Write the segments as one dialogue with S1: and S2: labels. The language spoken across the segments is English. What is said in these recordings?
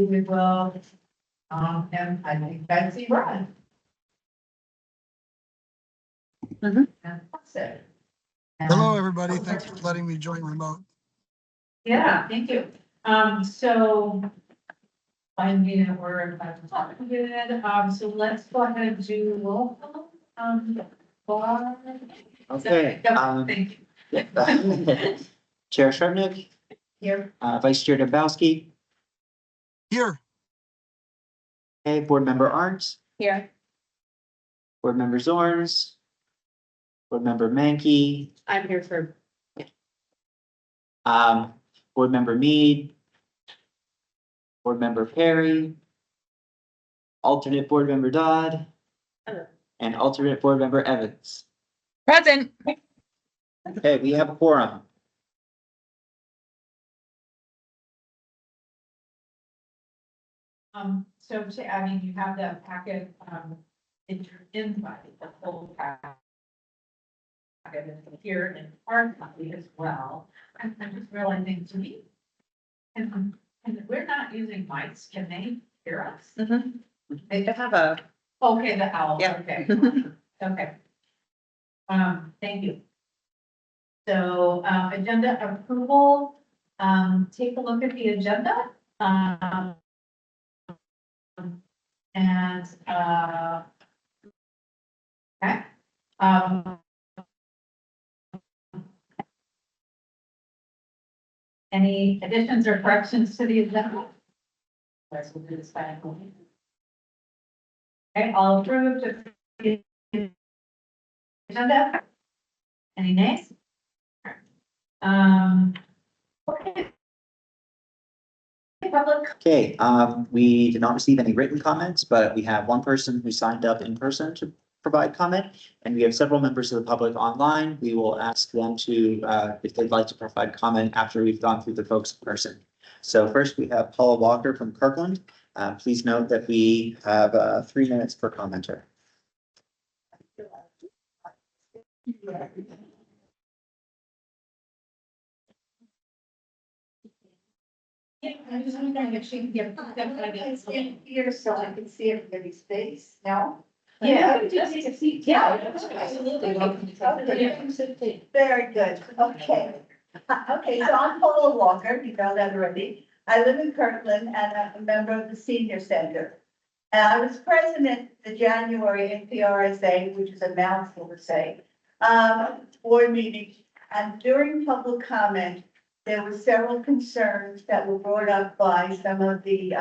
S1: we will, and I think Betsy Ryan.
S2: Mhm.
S1: And that's it.
S3: Hello, everybody. Thanks for letting me join remote.
S1: Yeah, thank you. So I mean, we're talking good. So let's go ahead and do roll call. Board.
S4: Okay,
S1: Thank you.
S4: Chair Shrevenick,
S1: Here.
S4: Vice Chair Dobowski,
S3: Here,
S4: okay, Board Member Arndt,
S2: Here,
S4: Board Member Zorns, Board Member Mankey,
S2: I'm here for,
S4: Board Member Mead, Board Member Perry, alternate Board Member Dodd, and alternate Board Member Evans.
S2: present.
S4: Okay, we have a quorum.
S1: So I mean, you have the packet, in your invite, the whole packet. Here in hard copy as well. I'm just realizing to me. And we're not using mics, can they hear us?
S2: They have a,
S1: Okay, the owl,
S2: Yeah.
S1: okay, okay. Thank you. So, agenda approval, take a look at the agenda. And, okay. Any additions or corrections to the agenda? Let's do this finally. Okay, all approved of the agenda? Any nays? Okay. Public,
S4: Okay, we did not receive any written comments, but we have one person who signed up in person to provide comment. And we have several members of the public online. We will ask them to, if they'd like to provide comment after we've gone through the folks in person. So first we have Paula Walker from Kirkland. Please note that we have 3 minutes per commenter.
S1: yeah, I'm just wondering if she can get.
S5: Here, so I can see everybody's face, no?
S1: Yeah.
S5: Yeah,
S1: Absolutely.
S5: Okay. Very good, okay. Okay, so I'm Paula Walker, you know that already. I live in Kirkland and I'm a member of the Senior Center. And I was president of the January NPRSA, which is a mouthful to say, board meeting. And during public comment, there were several concerns that were brought up by some of the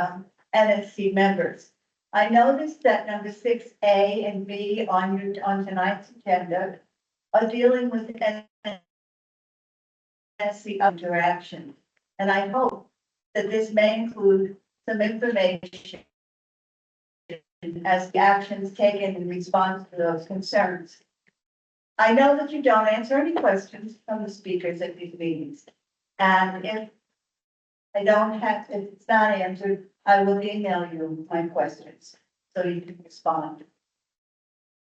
S5: NSC members. I noticed that number 6A and B on tonight's agenda are dealing with NSC interaction. And I hope that this may include some information as the actions taken in response to those concerns. I know that you don't answer any questions from the speakers at these meetings. And if I don't have, if it's not answered, I will email you my questions so you can respond.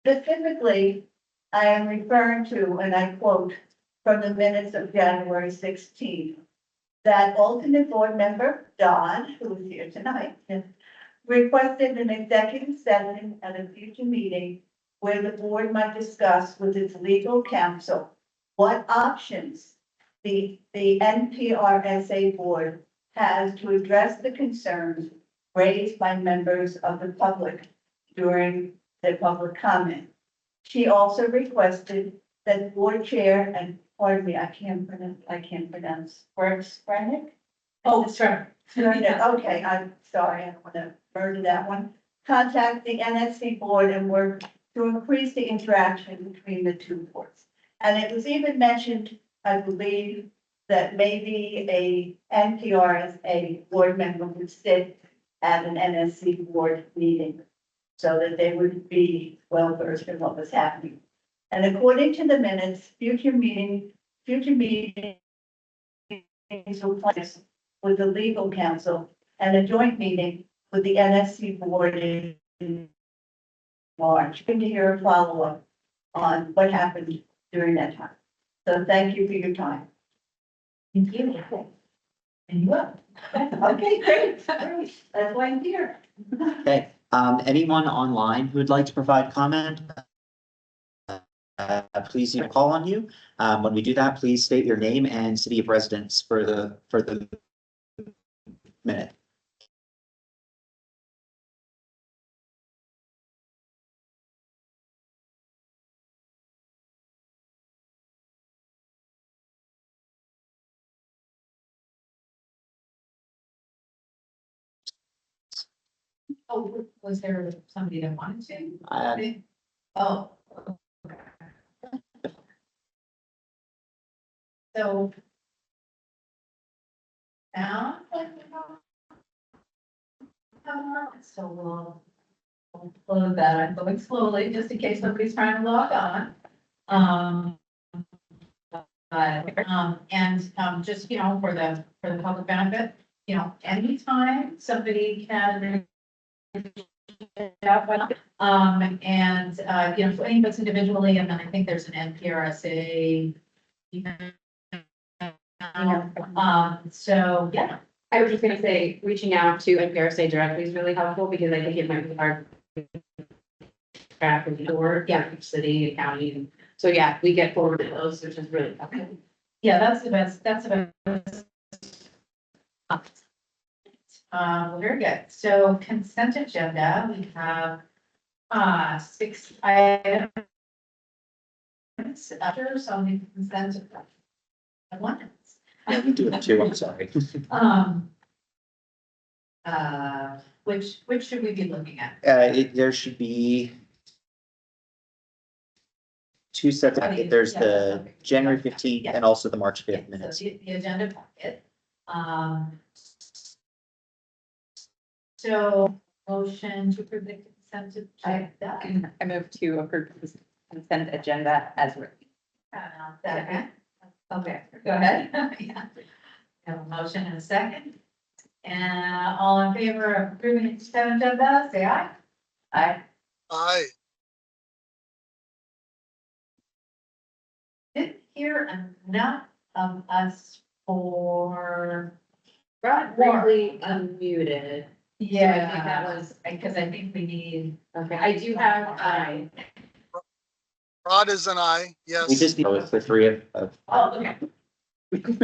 S5: Specifically, I am referring to, and I quote from the minutes of January 16th, that alternate board member Don, who is here tonight, requested an executive session at a future meeting where the board might discuss with its legal counsel what options the NPRSA board has to address the concerns raised by members of the public during the public comment. She also requested that board chair, and pardon me, I can't pronounce, Sprenick?
S1: Oh, sure.
S5: Okay, I'm sorry, I don't want to murder that one. Contact the NSC board and work to increase the interaction between the two boards. And it was even mentioned, I believe, that maybe a NPRSA board member would sit at an NSC board meeting so that they would be well versed in what was happening. And according to the minutes, future meetings will place with the legal counsel and a joint meeting with the NSC board in March. Good to hear a follow-up on what happened during that time. So thank you for your time.
S1: Thank you. And you up?
S5: Okay, great, great. That's why I'm here.
S4: Okay, anyone online who would like to provide comment? Please call on you. When we do that, please state your name and city of residence for the minute.
S1: Oh, was there somebody that wanted to?
S4: Uh,
S1: Oh. So. Now. So we'll close that. I'm going slowly, just in case somebody's trying to log on. Just, for the public benefit, anytime somebody can. For any of us individually, and then I think there's an NPRSA. So, yeah.
S2: I was just gonna say, reaching out to NPRSA directly is really helpful because I think it might be hard. Track of the board, each city and county, and so yeah, we get forwarded those, which is really helpful.
S1: Yeah, that's the best, very good. So consent agenda, we have, 6 items. After, so the consent. One.
S4: yeah, we do it too, I'm sorry.
S1: Which should we be looking at?
S4: There should be two sets. There's the January 15th and also the March 5th
S1: So
S4: minutes.
S1: the agenda packet. So motion to approve the consent agenda.
S2: I move to approve this consent agenda as written.
S1: Second. Okay, go ahead. Yeah. Have a motion and a second. And all in favor of approving the consent agenda, say aye. Aye.
S3: Aye.
S1: Didn't hear enough of us for.
S2: Rod briefly unmuted.
S1: Yeah,
S2: So I think that
S1: was, because I think we need.
S2: Okay, I do have,
S3: Rod is an aye, yes.
S4: We just need the three of.
S1: Oh, okay.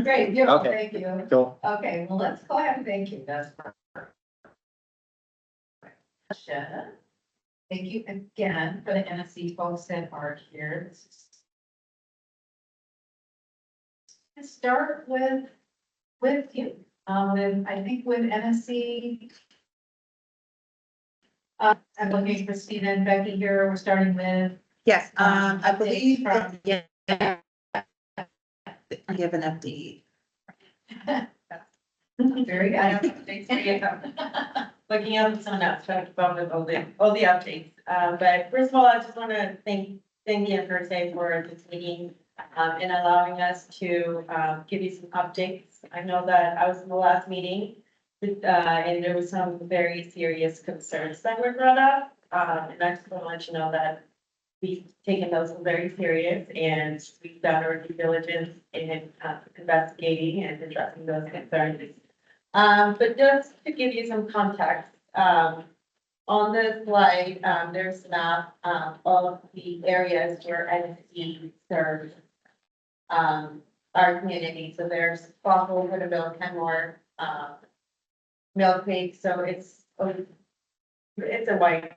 S1: Great, beautiful,
S4: Okay.
S1: thank you.
S4: Cool.
S1: Okay, well, let's go ahead and thank you. That's perfect. Thank you again for the NSC folks that are here. Let's start with you, I think with NSC. I'm looking for Christina and Becky here. We're starting with.
S6: Yes, I
S1: updates
S6: believe,
S1: from-
S6: yeah. I have an update.
S1: Very good.
S7: Looking at some notes, trying to keep up with all the updates. But first of all, I just want to thank the NPRSA for this meeting and allowing us to give you some updates. I know that I was in the last meeting and there was some very serious concerns that were brought up. And I just want to let you know that we've taken those very serious and we've done our due diligence in investigating and addressing those concerns. But just to give you some context, on this slide, there's a map of the areas where NSC serves our community. So there's Fossil, Woodville, Kenmore, Mill Creek. So it's a wide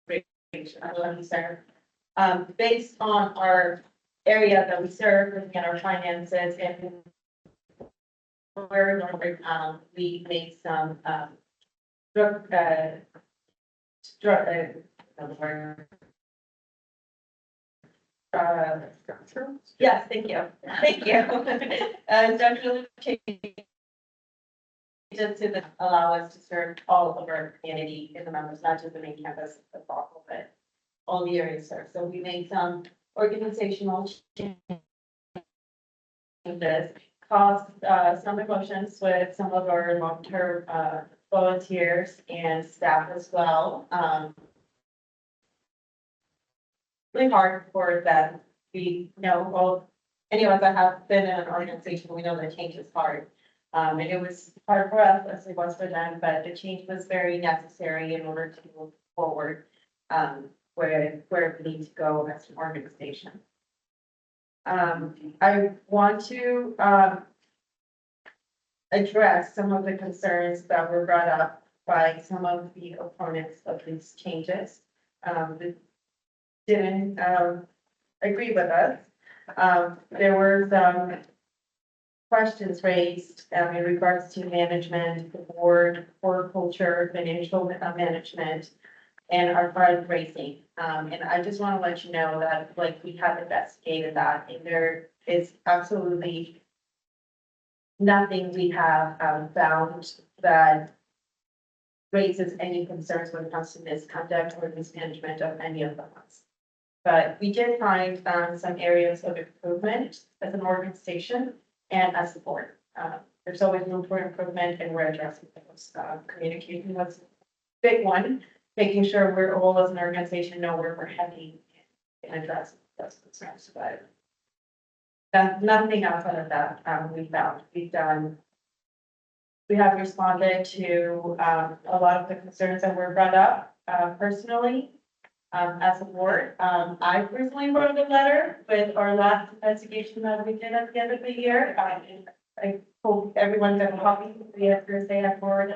S7: range of what we serve. Based on our area that we serve, looking at our finances and where we made some yes, thank you. Thank you. Structural changes to allow us to serve all of our community in the members, not just the main campus of Fossil, but all the areas served. So we made some organizational changes, caused some emotions with some of our long-term volunteers and staff as well. Really hard for them. We know, well, any of us that have been in an organization, we know that change is hard. And it was hard for us as it was for them, but the change was very necessary in order to move forward where we need to go as an organization. I want to address some of the concerns that were brought up by some of the opponents of these changes. That didn't agree with us. There were some questions raised in regards to management, the board, horticulture, financial management, and our fundraising. And I just want to let you know that, like, we have investigated that, and there is absolutely nothing we have found that raises any concerns when it comes to misconduct or mismanagement of any of the funds. But we did find some areas of improvement as an organization and as a board. There's always room for improvement, and we're addressing those. Communication was a big one, making sure we're all as an organization know where we're heading and addressing those concerns. But nothing outside of that we found. We have responded to a lot of the concerns that were brought up personally. As a board, I personally wrote a letter with our last investigation that we did at the end of the year. And I hope everyone got a copy of the NPRSA Board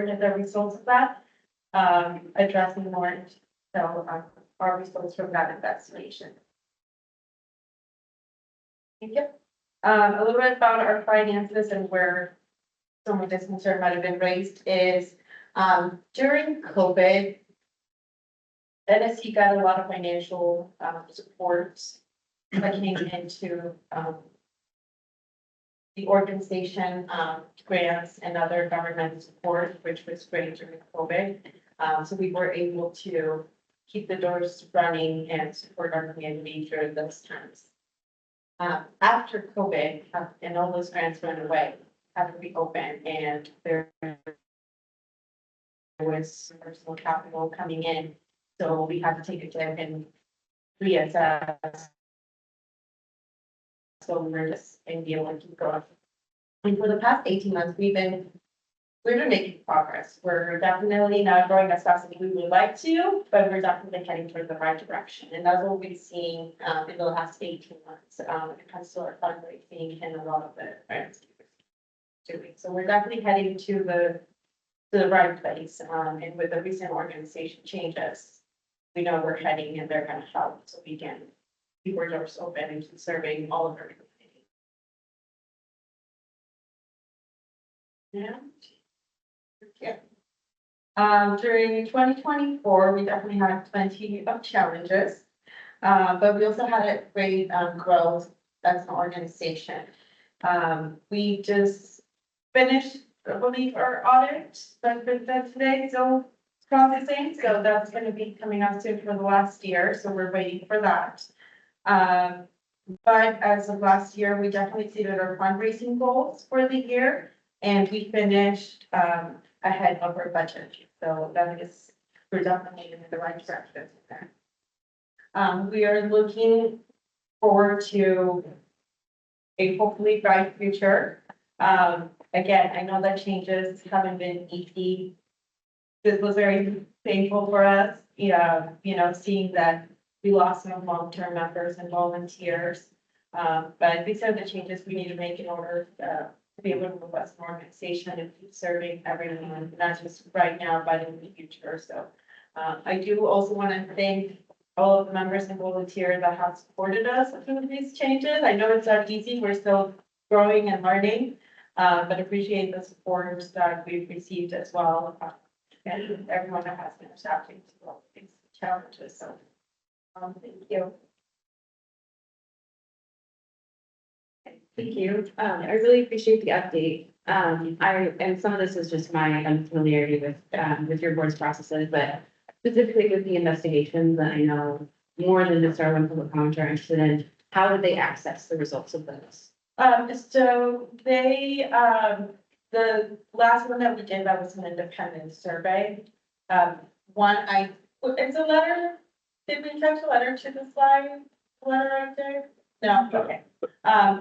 S7: and the results of that, addressing more so our results from that investigation. Thank you. A little bit about our finances and where some of this concern might have been raised is during COVID, NSC got a lot of financial support that came into the organization, grants and other government support, which was great during COVID. So we were able to keep the doors running and support our community during those times. After COVID, and all those grants went away, had to reopen, and there was personal capital coming in. So we had to take a dip and reassess. So we're just in the able to keep going. And for the past 18 months, we've been making progress. We're definitely not growing as fast as we would like to, but we're definitely heading toward the right direction. And that's what we've seen in the last 18 months when it comes to our fundraising and a lot of the grants doing. So we're definitely heading to the right place. And with the recent organization changes, we know we're heading and they're going to help so we can keep our doors open and keep serving all of our community. Yeah. During 2024, we definitely had plenty of challenges, but we also had a great growth as an organization. We just finished, I believe, our audit that's been done today, so processing, so that's going to be coming out soon for the last year, so we're waiting for that. But as of last year, we definitely exceeded our fundraising goals for the year, and we finished ahead of our budget. So that is, we're definitely in the right direction there. We are looking forward to a hopefully bright future. Again, I know that changes haven't been easy. This was very painful for us, seeing that we lost some long-term members and volunteers. But these are the changes we need to make in order to be able to move as an organization and keep serving everyone, not just right now, but in the future. So I do also want to thank all of the members and volunteers that have supported us through these changes. I know it's not easy, we're still growing and learning, but appreciate the support that we've received as well. And everyone that has been adapting to all these challenges. So, thank you.
S2: Thank you. I really appreciate the update. And some of this is just my unfamiliarity with your board's processes, but specifically with the investigations, I know more than just our one public comment are interested in, how did they access the results of those?
S7: So they, the last one that we did, that was an independent survey. It's a letter, did we attach a letter to the slide? Letter right there? No, okay.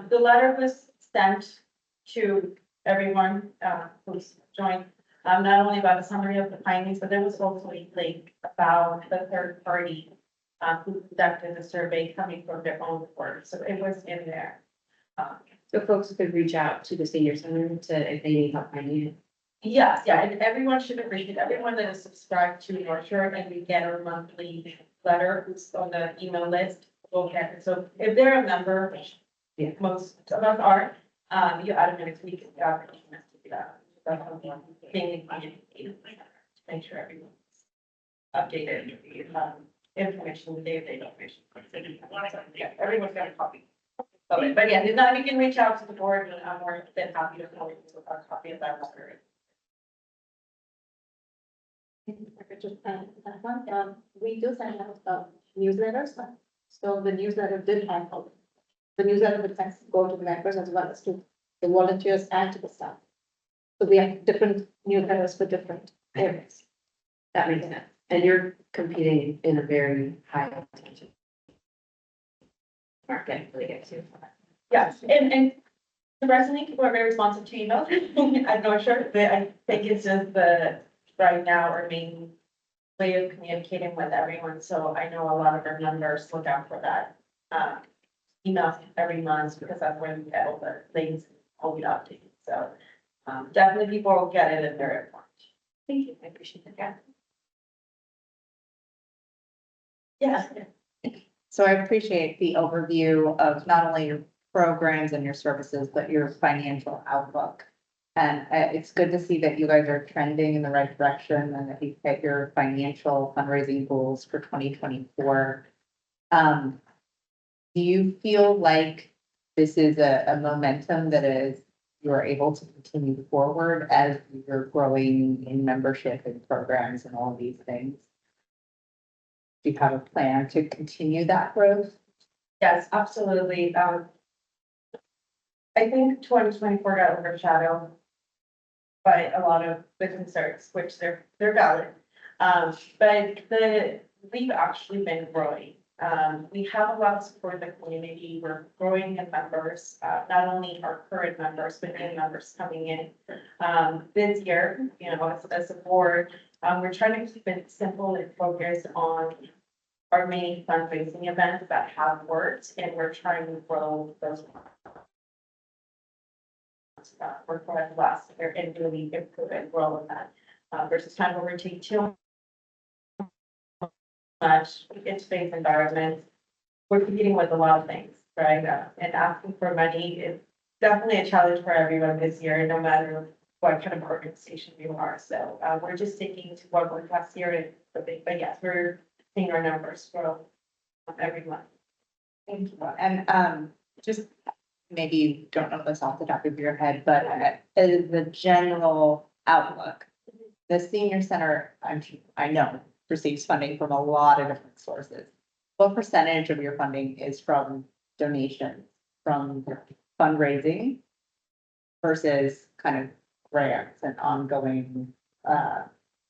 S7: The letter was sent to everyone, who's joined. Not only about the summary of the findings, but there was also a link about the third party who conducted the survey coming from their own report, so it was in there.
S2: So folks could reach out to the senior center to, if they need help finding it.
S7: Yes, yeah, and everyone should appreciate, everyone that is subscribed to North Shore and we get our monthly letter who's on the email list, will get it. So if they're a member, which
S2: Yeah.
S7: most of us are, you automatically get the opportunity to do that. That's one thing to make sure everyone's updated, information, the day-to-day information. Yeah, everyone's got a copy. But yeah, if not, you can reach out to the board and I'm more than happy to forward you a copy of that letter.
S8: I could just add that one, we do send out newsletters, so the newsletter did have, the newsletter would go to the members as well as to the volunteers and to the staff. So we have different newsletters for different areas.
S2: That makes sense. And you're competing in a very high attention market, really get to.
S7: Yes, and surprisingly, people are very responsive to email. I'm not sure, but I think it's just the, right now, our main way of communicating with everyone. So I know a lot of our members look out for that. Email every month because that's where we get all the things, all the updates. So definitely people will get it if they're informed.
S2: Thank you, I appreciate that.
S7: Yes.
S6: So I appreciate the overview of not only your programs and your services, but your financial outlook. And it's good to see that you guys are trending in the right direction and that you've hit your financial fundraising goals for 2024. Do you feel like this is a momentum that is, you're able to continue forward as you're growing in membership and programs and all of these things? Do you have a plan to continue that growth?
S7: Yes, absolutely. I think 2024 got overshadowed by a lot of the concerns, which they're valid. But we've actually been growing. We have a lot of support in the community. We're growing in members, not only our current members, but new members coming in. This year, you know, as a board, we're trying to keep it simple and focused on our main fundraising events that have worked, and we're trying to grow those. We're for the last year and really improve and grow in that, versus kind of overtake too much in today's environment. We're competing with a lot of things, right? And asking for money is definitely a challenge for everyone this year, no matter what kind of organization you are. So we're just sticking to what worked last year and the big, but yes, we're seeing our numbers grow every month.
S6: Thank you. And just maybe you don't know this off the top of your head, but as the general outlook, the senior center, I know, receives funding from a lot of different sources. What percentage of your funding is from donations, from fundraising versus kind of grants and ongoing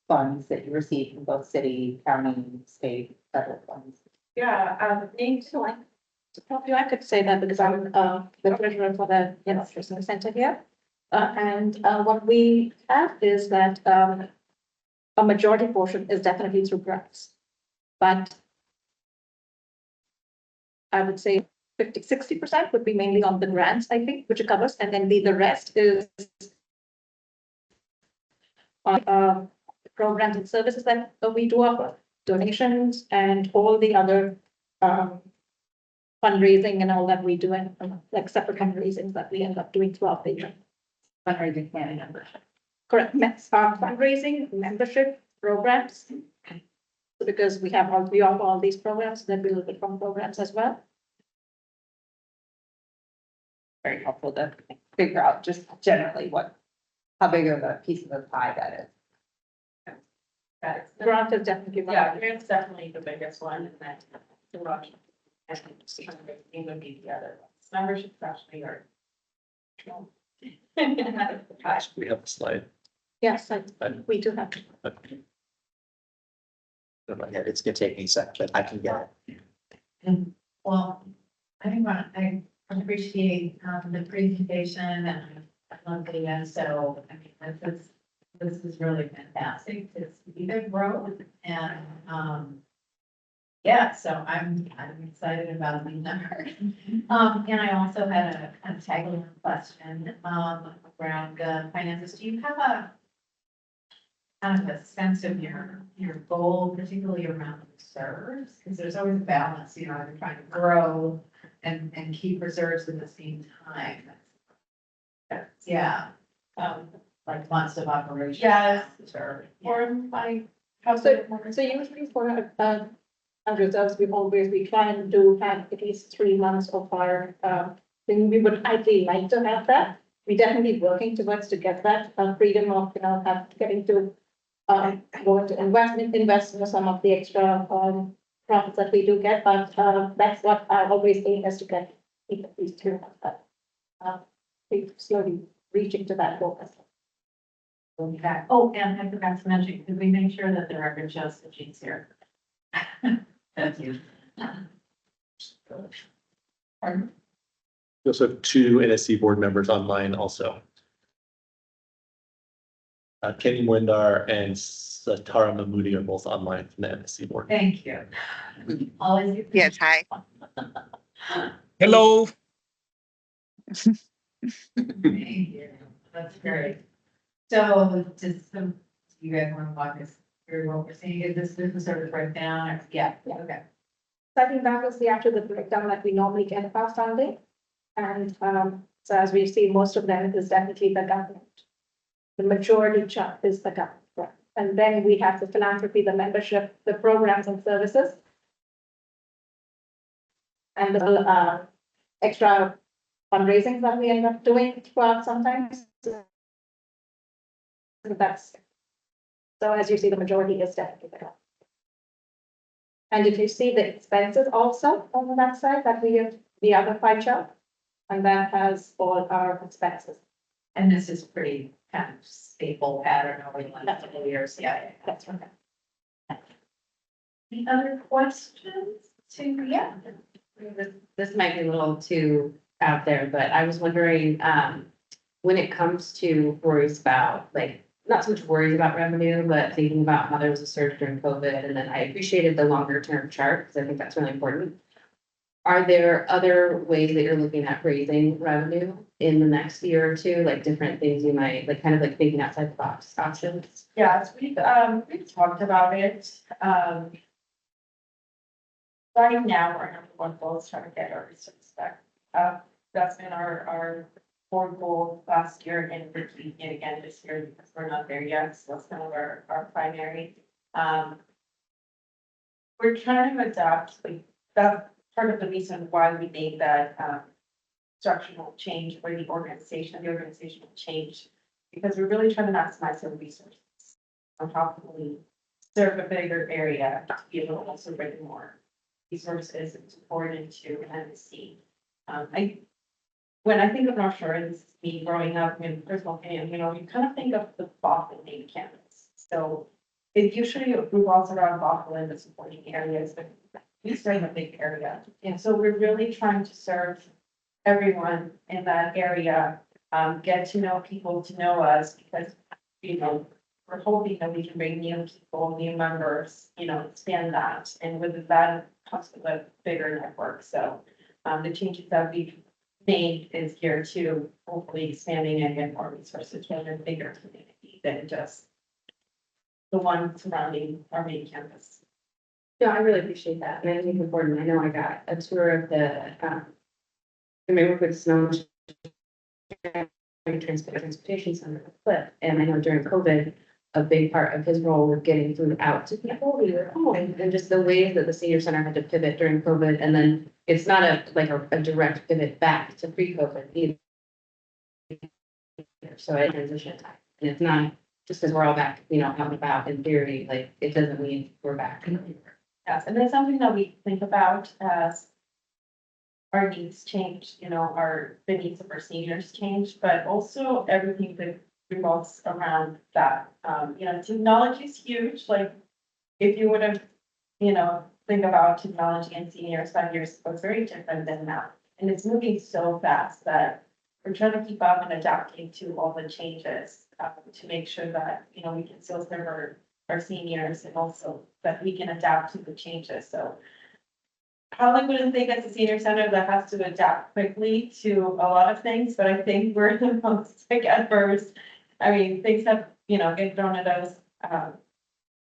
S6: funds that you receive from both city, county, state, federal funds?
S7: Yeah, names
S8: So I could say that because I'm the treasurer for the Northshore Senior Center here. And what we have is that a majority portion is definitely through grants. But I would say 60% would be mainly on the grants, I think, which it covers, and then the rest is on programs and services that we do offer, donations and all the other fundraising and all that we do, and like separate fundraisings that we end up doing throughout the year.
S6: Fundraising and membership.
S8: Correct, fundraising, membership, programs. So because we offer all these programs, then we look at from programs as well.
S6: Very helpful to figure out just generally how big of a piece of the pie that is.
S8: Grant is definitely one.
S7: Yeah, grants definitely the biggest one, and then the rush. And fundraising would be the other ones. Membership actually are.
S9: We have a slide.
S8: Yes, we do have.
S9: Okay.
S4: Yeah, it's gonna take me a sec, but I can get it.
S1: Well, I appreciate the presentation and monthly, and so, I mean, this is really fantastic to see the growth and, yeah, so I'm excited about the number. And I also had a kind of tagline question, around the finances. Do you have a kind of a sense of your goal, particularly around reserves? Because there's always a balance, you know, you're trying to grow and keep reserves at the same time. Yeah, like months of operation.
S7: Yes.
S1: Sure.
S7: Or my house.
S8: So usually for, reserves, we try and have at least 3 months of our, then we would ideally like to have that. We're definitely working towards to get that, freedom of, getting to, go into invest in some of the extra, profits that we do get, but, that's what I always aim is to get at least 2 months, but, we're slowly reaching to that goal.
S1: Okay. Oh, and I forgot to mention, could we make sure that the record shows that Jean's here? Thank you. Pardon?
S9: We also have 2 NSC board members online also. Kenny Mwindar and Satara Mahmoodi are both online from the NSC board.
S1: Thank you. Always.
S10: Yes, hi.
S3: Hello.
S1: Thank you. That's great. So just some, you guys want to walk us through what we're seeing? Is this sort of breakdown? Yeah, okay.
S8: So I think that was the actual breakdown that we normally get about funding. And so as we see, most of them is definitely the government. The majority chunk is the government. Right? And then we have the philanthropy, the membership, the programs and services. And the extra fundraising that we end up doing throughout sometimes. So that's, so as you see, the majority is definitely the government. And if you see the expenses also on that side, that we have the other pie chart, and that has all our expenses.
S1: And this is pretty kind of staple pattern over the last couple of years. Yeah.
S8: That's right.
S1: Any other questions yeah.
S2: This might be a little too out there, but I was wondering, when it comes to worries about, like, not so much worries about revenue, but thinking about how there was a surge during COVID, and then I appreciated the longer term chart, because I think that's really important. Are there other ways that you're looking at raising revenue in the next year or two, like different things you might, like, kind of like thinking outside the box options?
S7: Yes, we've talked about it. Right now, our number one goal is trying to get our research back. That's been our board goal last year, and we're keeping it again this year because we're not there yet. So that's kind of our primary. We're trying to adapt. That's part of the reason why we made that structural change for the organizational change, because we're really trying to maximize our resources on how can we serve a bigger area to be able to also bring more resources and support into NSC. When I think of Northshore, and this is me growing up in personal opinion, you kind of think of the Boston main campus. So it usually revolves around Boston and the supporting areas, but we serve a big area. And so we're really trying to serve everyone in that area, get to know people, to know us, because, we're hoping that we can bring new people, new members, expand that. And with that comes with a bigger network. So the changes that we've made is here to hopefully expanding and get more resources from a bigger community than just the one surrounding our main campus.
S2: No, I really appreciate that, and I think it's important. I know I got a tour of the, with Snow Transportation Center, Cliff, and I know during COVID, a big part of his role was getting food out to people who were home, and just the ways that the senior center had to pivot during COVID, and then it's not a direct pivot back to pre-COVID either. So I transition time, and it's not just because we're all back, out and about in theory, like, it doesn't mean we're back.
S7: Yes, and that's something that we think about as our needs change, the needs of our seniors change, but also everything that revolves around that. Technology is huge. Like, if you would have, think about technology and seniors 5 years ago, it's very different than now. And it's moving so fast that we're trying to keep up and adapting to all the changes, to make sure that, you know, we can still serve our seniors and also that we can adapt to the changes, so. Probably wouldn't think as a senior center that has to adapt quickly to a lot of things, but I think we're the most like adverse. I mean, things have, you know, get thrown at us,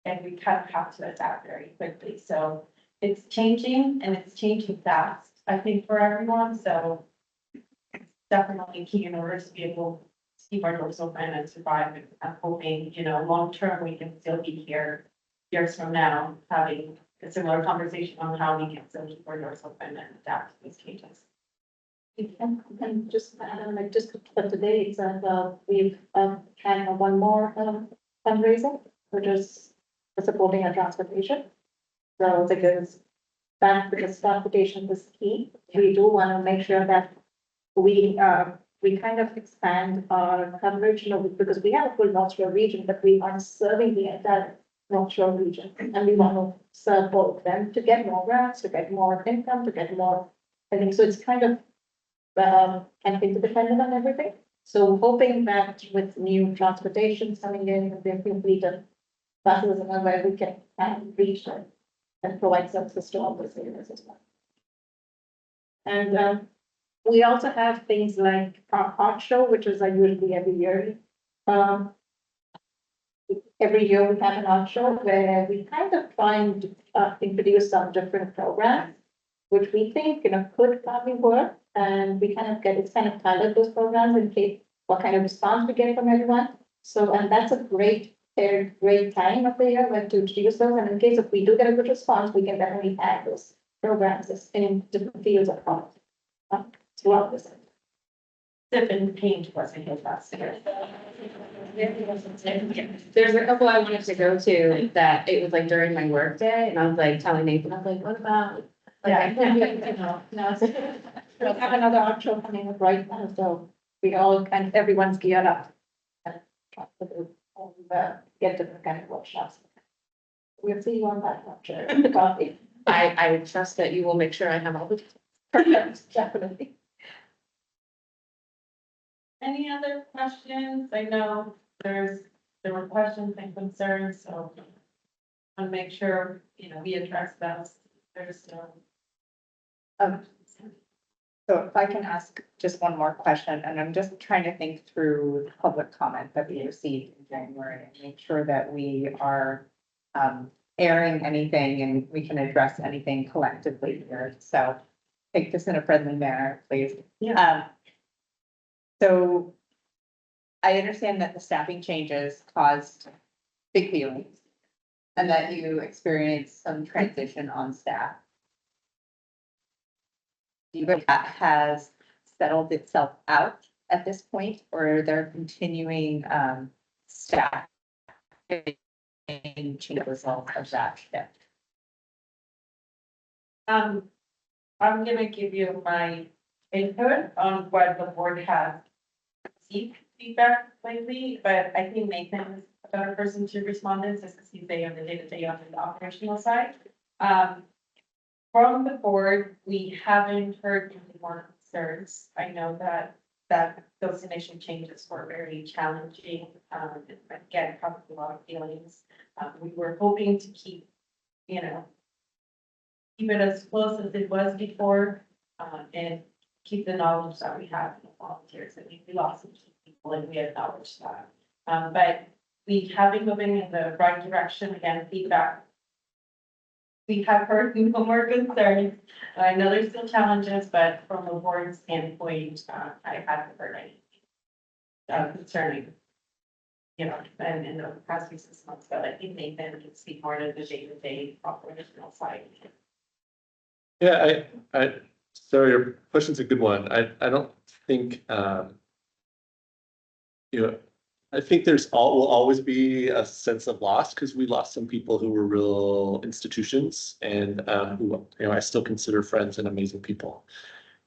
S7: and we kind of have to adapt very quickly, so it's changing and it's changing fast, I think, for everyone, so. Definitely key in order to be able to keep our doors open and survive, and I'm hoping, you know, long term, we can still be here years from now, having a similar conversation on how we can still keep our doors open and adapt to these changes.
S8: And just, like, just for today, it's, we've, had one more, fundraiser, which is supporting our transportation. So because transportation is key, we do want to make sure that we kind of expand our coverage, you know, because we have a full North Shore region, but we aren't serving the entire North Shore region. And we want to serve both of them to get more grants, to get more income, to get more, I think, so it's kind of, kind of interdependent on everything. So hoping that with new transportation coming in, with the fleet of buses and all that, we can kind of reach and provide services to all those areas as well. And, we also have things like our art show, which is usually every year. Every year we have an art show where we kind of try and introduce some different programs, which we think, you know, could probably work. And we kind of it's kind of tailored those programs in case what kind of response we get from everyone. So, and that's a great time of the year when to introduce those. And in case if we do get a good response, we can definitely add those programs in different fields of art. Throughout this.
S7: Sip and paint wasn't his last year.
S2: There's a couple I wanted to go to that it was like during my work day and I was like telling Nathan, I was like, what about? Like,
S8: No, we have another art show coming up right now, so we all kind of, everyone's geared up. And try to do, get different kind of workshops. We'll see you on that art show. Coffee.
S2: I trust that you will make sure I have all the.
S8: Perfect, definitely.
S7: Any other questions? I know there were questions and concerns, so I want to make sure, you know, we address those. There's no.
S6: So if I can ask just one more question, and I'm just trying to think through the public comment that we received in January and make sure that we are airing anything and we can address anything collectively here. So take this in a friendly manner, please.
S7: Yeah.
S6: So I understand that the staffing changes caused big feelings and that you experienced some transition on staff. Do you think that has settled itself out at this point, or are there continuing staff change result of that shift?
S7: I'm gonna give you my input on what the board has received feedback lately, but I think Nathan is a better person to respond to this because he's there on the day-to-day on the operational side. From the board, we haven't heard any more concerns. I know that those initial changes were very challenging, and again, caused a lot of feelings. We were hoping to keep, you know, keep it as close as it was before, and keep the knowledge that we have in the volunteers. I mean, we lost some key people and we acknowledge that. But we have been moving in the right direction. Again, feedback. We have heard no more concerns. I know there's still challenges, but from a board standpoint, I haven't heard anything concerning, you know, and in the past few 6 months, but I think Nathan can speak more to the day-to-day operational side.
S9: Yeah, so your question's a good one. I don't think, you know, I think will always be a sense of loss because we lost some people who were real institutions and who, you know, I still consider friends and amazing people.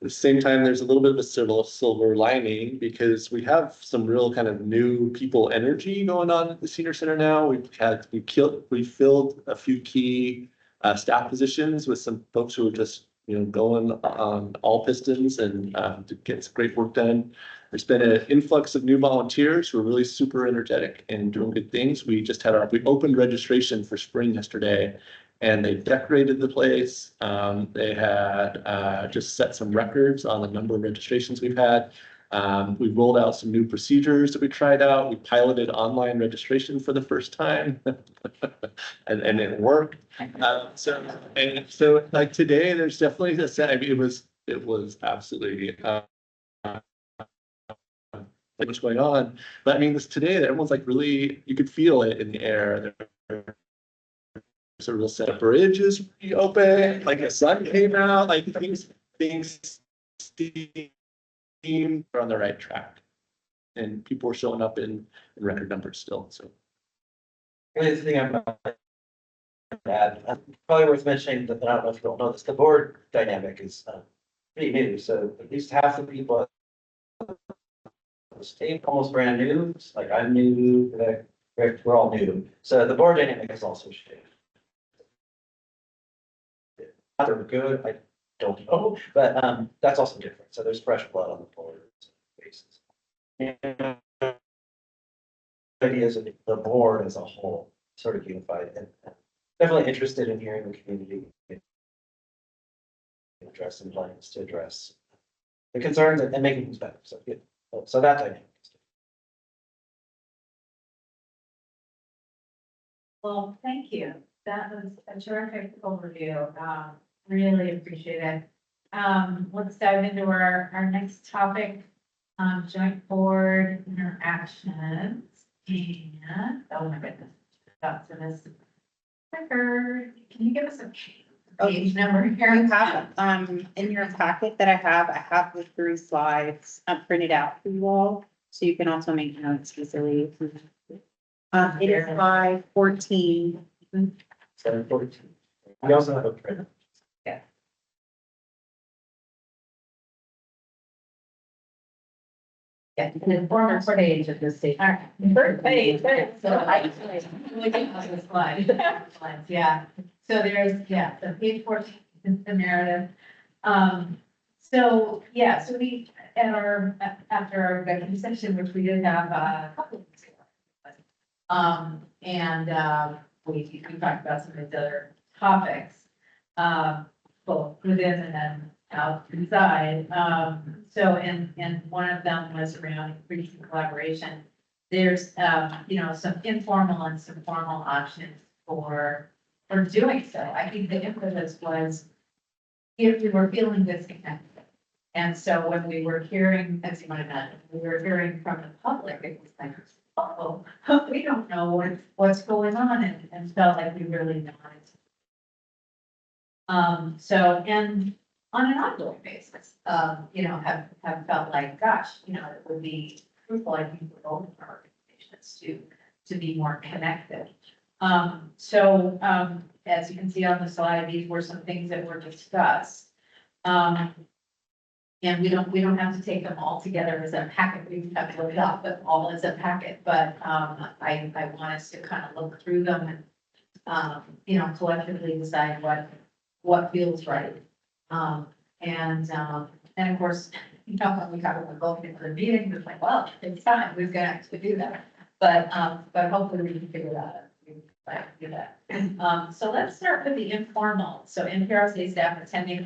S9: At the same time, there's a little bit of a silver lining because we have some real kind of new people energy going on at the senior center now. We filled a few key staff positions with some folks who are just, you know, going on all pistons and to get some great work done. There's been an influx of new volunteers who are really super energetic and doing good things. We opened registration for spring yesterday and they decorated the place. They had just set some records on the number of registrations we've had. We rolled out some new procedures that we tried out. We piloted online registration for the first time and it worked. So like today, there's definitely I mean, it was absolutely like what's going on. But I mean, today everyone's like really, you could feel it in the air. There's a real set of bridges open, like the sun came out, like things are on the right track. And people are showing up in record numbers still, so.
S10: The thing I'm probably worth mentioning that I don't know if you don't know this, the board dynamic is pretty new, so at least half the people the state almost brand new, like I'm new, we're all new, so the board dynamic has also changed. They're good, I don't know, but that's also different, so there's fresh blood on the board basis. And ideas of the board as a whole, sort of unified, and definitely interested in hearing the community address and plans to address the concerns and making things better, so yeah. So that dynamic.
S1: Well, thank you. That was a terrific overview. Really appreciate it. Let's dive into our next topic, joint board interactions. And, oh my goodness, got to this quicker. Can you give us a page number
S6: You
S1: here?
S6: have, in your packet that I have the 3 slides printed out for you all, so you can also make notes easily. It is slide 14.
S10: 7:42. We also have a print.
S2: Yeah, the former page of the state.
S1: All right, first page, so I looking at the slide, slides, yeah. So there's, yeah, so page 14 is the narrative. So, yeah, so we, after our executive session, which we did have a couple of weeks ago. We talked about some of the other topics, both within and then out inside. So, and one of them was around increasing collaboration. There's, some informal and some formal options for doing so. I think the impetus was if we were feeling disconnected. And so when we were hearing, as you might imagine, we were hearing from the public, it was like, oh, we don't know what's going on, and felt like we really wanted to. So, and on an ongoing basis, have felt like, gosh, it would be fruitful, I think, for both of our organizations to be more connected. As you can see on the slide, these were some things that were discussed. And we don't have to take them all together as a packet. We have to look it up, but all as a packet. But I want us to kind of look through them and collectively decide what feels right. And of course, when we talk about going into the meeting, it's like, well, it's time, we've got to actually do that. But hopefully we can figure that out. Do that. So let's start with the informal. So NPRSA staff attending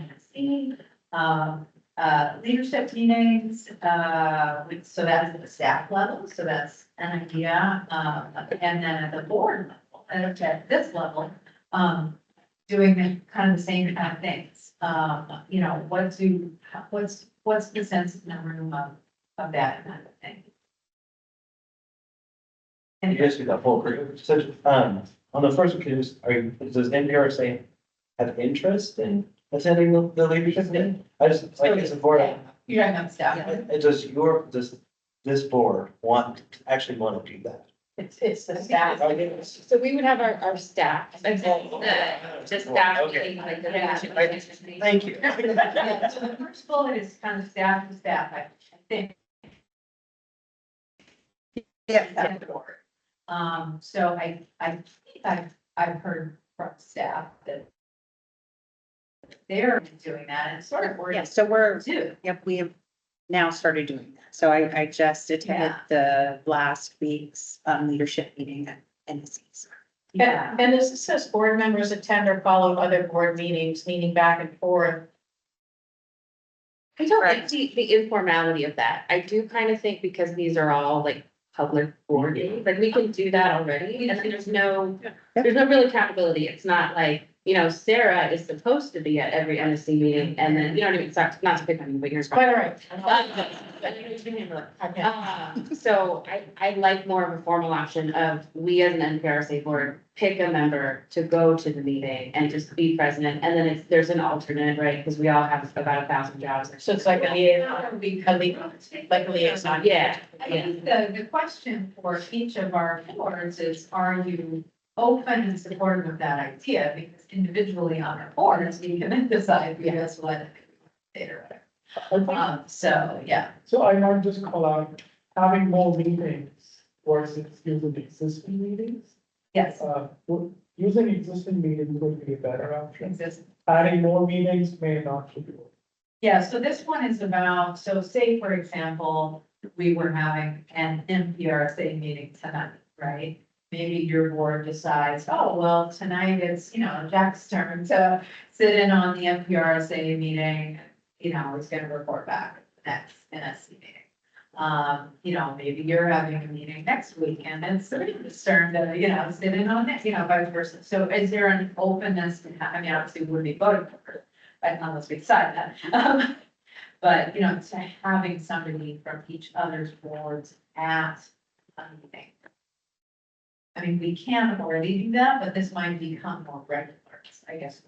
S1: leadership meetings, so that's at the staff level, so that's an idea. And then at the board level, and at this level, doing the kind of the same kind of things. What's the sense in the room of that kind of thing?
S10: You guys do that whole group. So, on the first one, does NPRSA have interest in attending the leadership meeting? I just, like, as a board,
S1: You're talking about staff.
S10: does this board actually want to do that?
S2: It's the staff. So we would have our staff. The staff.
S10: Okay.
S2: meeting, like the
S1: Yeah.
S2: leadership meeting.
S10: Thank you.
S1: Yeah, so the first bullet is kind of staff to staff, I think.
S6: Yeah.
S1: So I think I've heard from staff that they're doing that and sort of
S6: Yeah,
S1: working
S6: so we're,
S1: too.
S6: yep, we have now started doing that. So I just attended
S1: Yeah.
S6: the last week's leadership meeting at NPRSA.
S1: Yeah.
S8: And this says board members attend or follow other board meetings, meaning back and forth.
S2: I don't like the informality of that. I do kind of think because these are all like public board meetings, like we can do that already, and there's no real accountability. It's not like, you know, Sarah is supposed to be at every NSC meeting, and then, you know what I mean, it's not to pick on you, but you're.
S8: Quite all right.
S2: So I like more of a formal option of we as an NPRSA board pick a member to go to the meeting and just be present, and then there's an alternate, right? Because we all have about 1,000 jobs.
S8: So it's like a liaison, like a liaison.
S2: Yeah.
S1: I think the question for each of our boards is, are you open and supportive of that idea? Because individually on our boards, we can decide, yes, what. So, yeah.
S11: So I might just call out, having more meetings versus using existing meetings.
S1: Yes.
S11: Using existing meetings would be a better option.
S1: Existing.
S11: Adding more meetings may not be good.
S1: Yeah, so this one is about, so say, for example, we were having an NPRSA meeting tonight, right? Maybe your board decides, oh, well, tonight it's, you know, Jack's turn to sit in on the NPRSA meeting. You know, he's gonna report back next NSC meeting. You know, maybe you're having a meeting next week and it's Sabrina's turn to, you know, sit in on it, you know, vice versa. So is there an openness to, I mean, obviously we would be voting for it, but unless we decide that. But, you know, to having somebody from each other's boards at a meeting. I mean, we can already do that, but this might become more regular, I guess.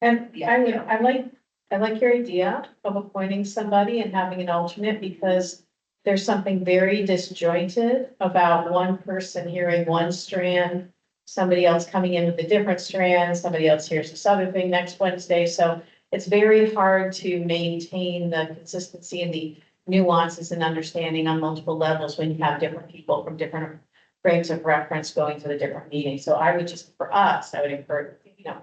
S8: And I like your idea of appointing somebody and having an alternate, because there's something very disjointed about one person hearing one strand, somebody else coming in with a different strand, somebody else hears this other thing next Wednesday. So it's very hard to maintain the consistency and the nuances and understanding on multiple levels when you have different people from different frames of reference going to the different meetings. So I would just, for us, I would encourage, you know,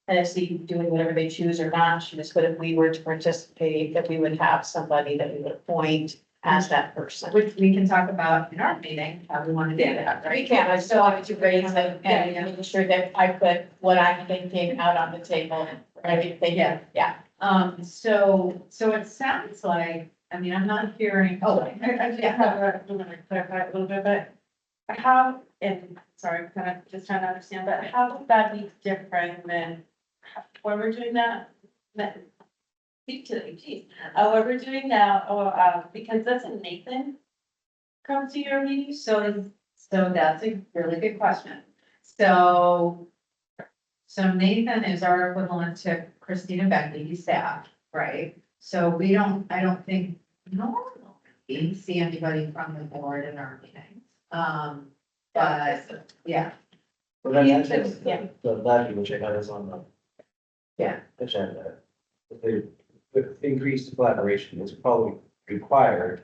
S8: NSC doing whatever they choose or not choose, but if we were to participate, that we would have somebody that we would appoint as that person.
S1: Which we can talk about in our meeting, how we want to do that,
S8: We
S1: right?
S8: can, I still wanted to raise it and make sure that I put what I'm thinking out on the table, right? Yeah.
S1: So it sounds like, I mean, I'm not hearing,
S7: I just have I'm gonna clarify it a little bit, but how, and sorry, I'm kind of just trying to understand, but how would that be different than when we're doing that? Speak to me, geez, what we're doing now, because doesn't Nathan come to your meeting?
S1: so that's a really good question. So Nathan is our equivalent to Christina Beckley, staff, right? So I don't think normally see anybody from the board in our meetings. But, yeah.
S10: Well, then
S1: Yeah,
S10: that's the levy, which I got is on the.
S1: Yeah.
S10: Agenda. The increased collaboration is probably required.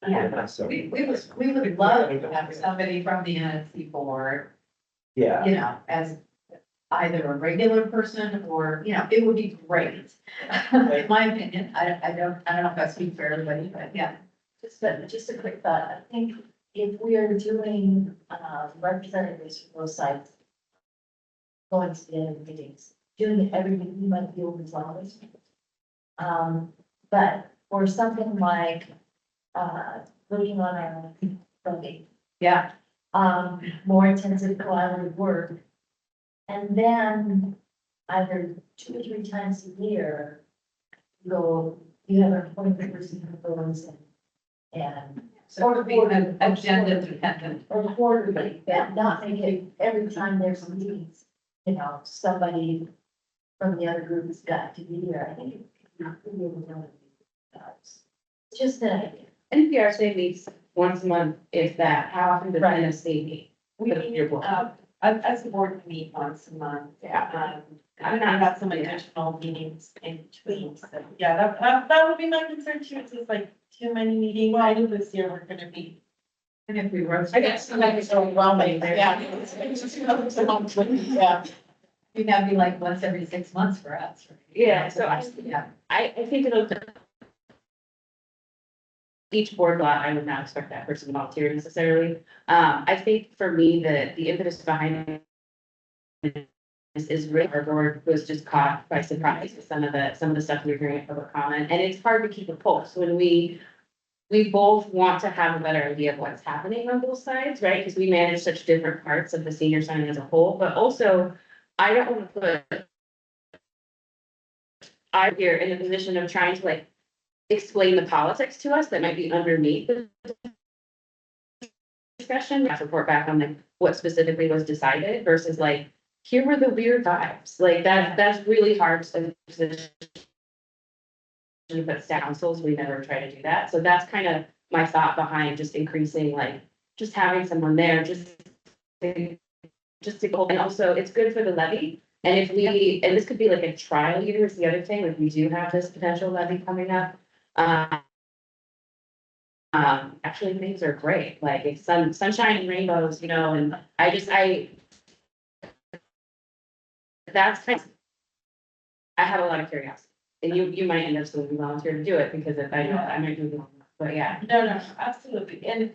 S1: Yeah.
S10: So,
S1: We would love to have somebody from the NSC board,
S10: yeah,
S1: you know, as either a regular person or, you know, it would be great. In my opinion, I don't know if I speak for everybody, but yeah.
S12: Just a quick thought, I think if we are doing, representatives from both sides going to the end meetings, doing everything, we might be overwhelmed. But for something like, voting on our voting,
S1: Yeah,
S12: more intensive collaborative work. And then either 2 or 3 times a year, you have an appointment person who goes and
S1: so it would be an agenda dependent.
S12: or quarterly, but not make it every time there's meetings, you know, somebody from the other group has got to be there. I think it could be really just that.
S2: NPRSA meets once a month, if that. How often does
S8: Right.
S2: NSC meet?
S7: We,
S2: Your board.
S7: as the board, we meet once a month.
S2: Yeah.
S7: I'm not have some additional meetings in between, so, yeah, that would be my concern too, it's just like too many meetings, I know this year we're gonna be.
S1: And if we wrote.
S8: I guess sometimes it's overwhelming, yeah. Yeah.
S1: It'd have to be like once every 6 months for us, right?
S2: Yeah, so
S1: Yeah.
S2: I think it'll each board lot, I would not expect that person to volunteer necessarily. I think for me, the impetus behind it is really our board was just caught by surprise with some of the stuff we were hearing in public comment, and it's hard to keep a pulse when we both want to have a better idea of what's happening on both sides, right? Because we manage such different parts of the senior center as a whole, but also I don't want to put I'm here in a position of trying to like explain the politics to us that might be underneath the discussion. I report back on like what specifically was decided versus like, here were the weird vibes. Like that's really hard to put councils, we never try to do that. So that's kind of my thought behind just increasing, like, just having someone there, just to go, and also it's good for the levy. And if we, and this could be like a trial year is the other thing, like we do have this potential levy coming up. Actually things are great, like it's sunshine and rainbows, you know, and that's kind of, I have a lot of curiosity. And you might end up still being volunteer to do it because if I know, I might do it, but yeah.
S7: No, absolutely. And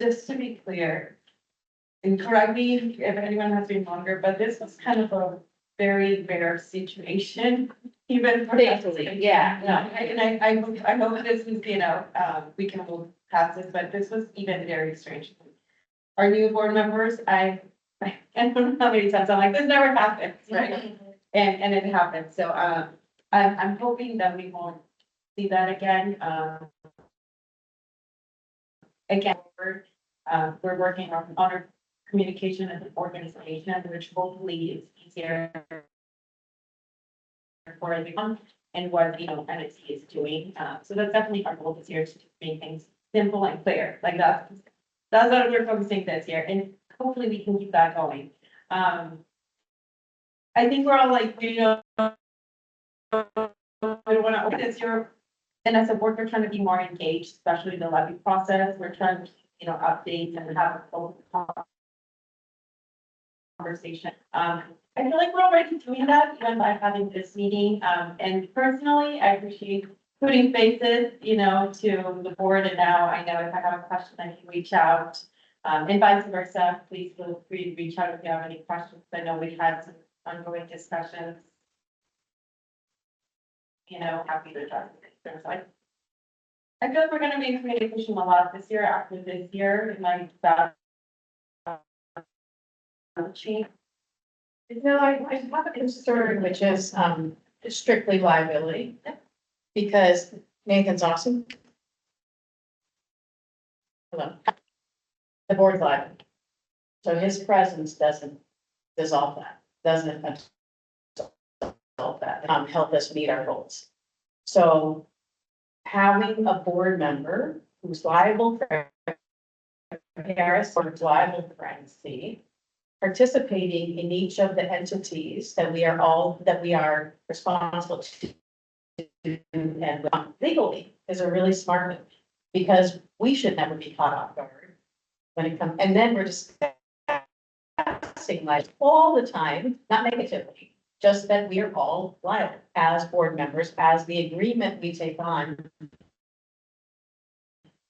S7: just to be clear, and correct me if anyone has been longer, but this was kind of a very rare situation, even for.
S2: Thankfully, yeah.
S7: No, I hope this is, you know, we can move past this, but this was even very strange. Our new board members, I don't know how many times I'm like, this never happens, right? And it happened, so, I'm hoping that we won't see that again, we're working on our communication as an organization, which hopefully is easier for everyone and what, you know, NSC is doing, so that's definitely our goal this year, to make things simple and clear, like that's what we're focusing this year, and hopefully we can keep that going. I think we're all like, you know, we don't want to open this year, and as a board, we're trying to be more engaged, especially the levy process. We're trying to, you know, update and have a full conversation. I feel like we're already doing that even by having this meeting. And personally, I appreciate putting faces, you know, to the board. And now I know if I have a question, I can reach out. And vice versa, please feel free to reach out if you have any questions. I know we had some ongoing discussions. You know, happy to address it. So I feel like we're gonna be in communication a lot this year, after this year, it might change.
S2: No, I have a concern, which is, strictly liability. Because Nathan's awesome. Hello. The board's liable. So his presence doesn't dissolve that, doesn't dissolve that, help us meet our goals. So having a board member who's liable for Harris or liable for NC, participating in each of the entities that we are responsible to and legally is a really smart move, because we should never be caught off guard when it comes, and then we're just discussing like all the time, not negatively, just that we are all liable as board members, as the agreement we take on.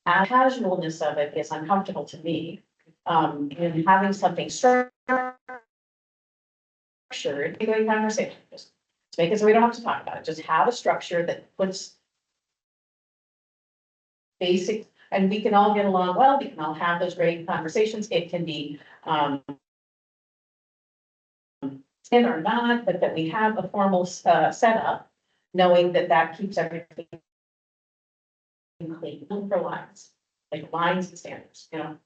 S2: And casualness of it is uncomfortable to me. And having something structured, going conversation, just make it so we don't have to talk about it. Just have a structure that puts basic, and we can all get along well. We can all have those great conversations. It can be in or not, but that we have a formal setup, knowing that that keeps everything clean for lines, like lines and standards, you know.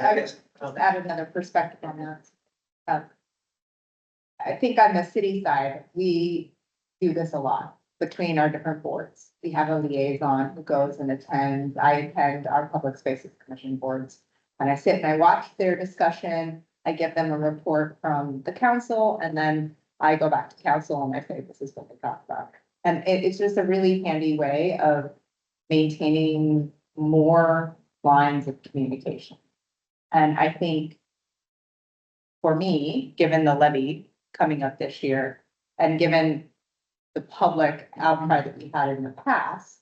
S6: I would just add another perspective on that. I think on the city side, we do this a lot between our different boards. We have a liaison who goes and attends. I attend our public spaces commission boards. And I sit and I watch their discussion. I give them a report from the council, and then I go back to council and I say, this is what they talked about. And it's just a really handy way of maintaining more lines of communication. And I think for me, given the levy coming up this year, and given the public outcry that we had in the past,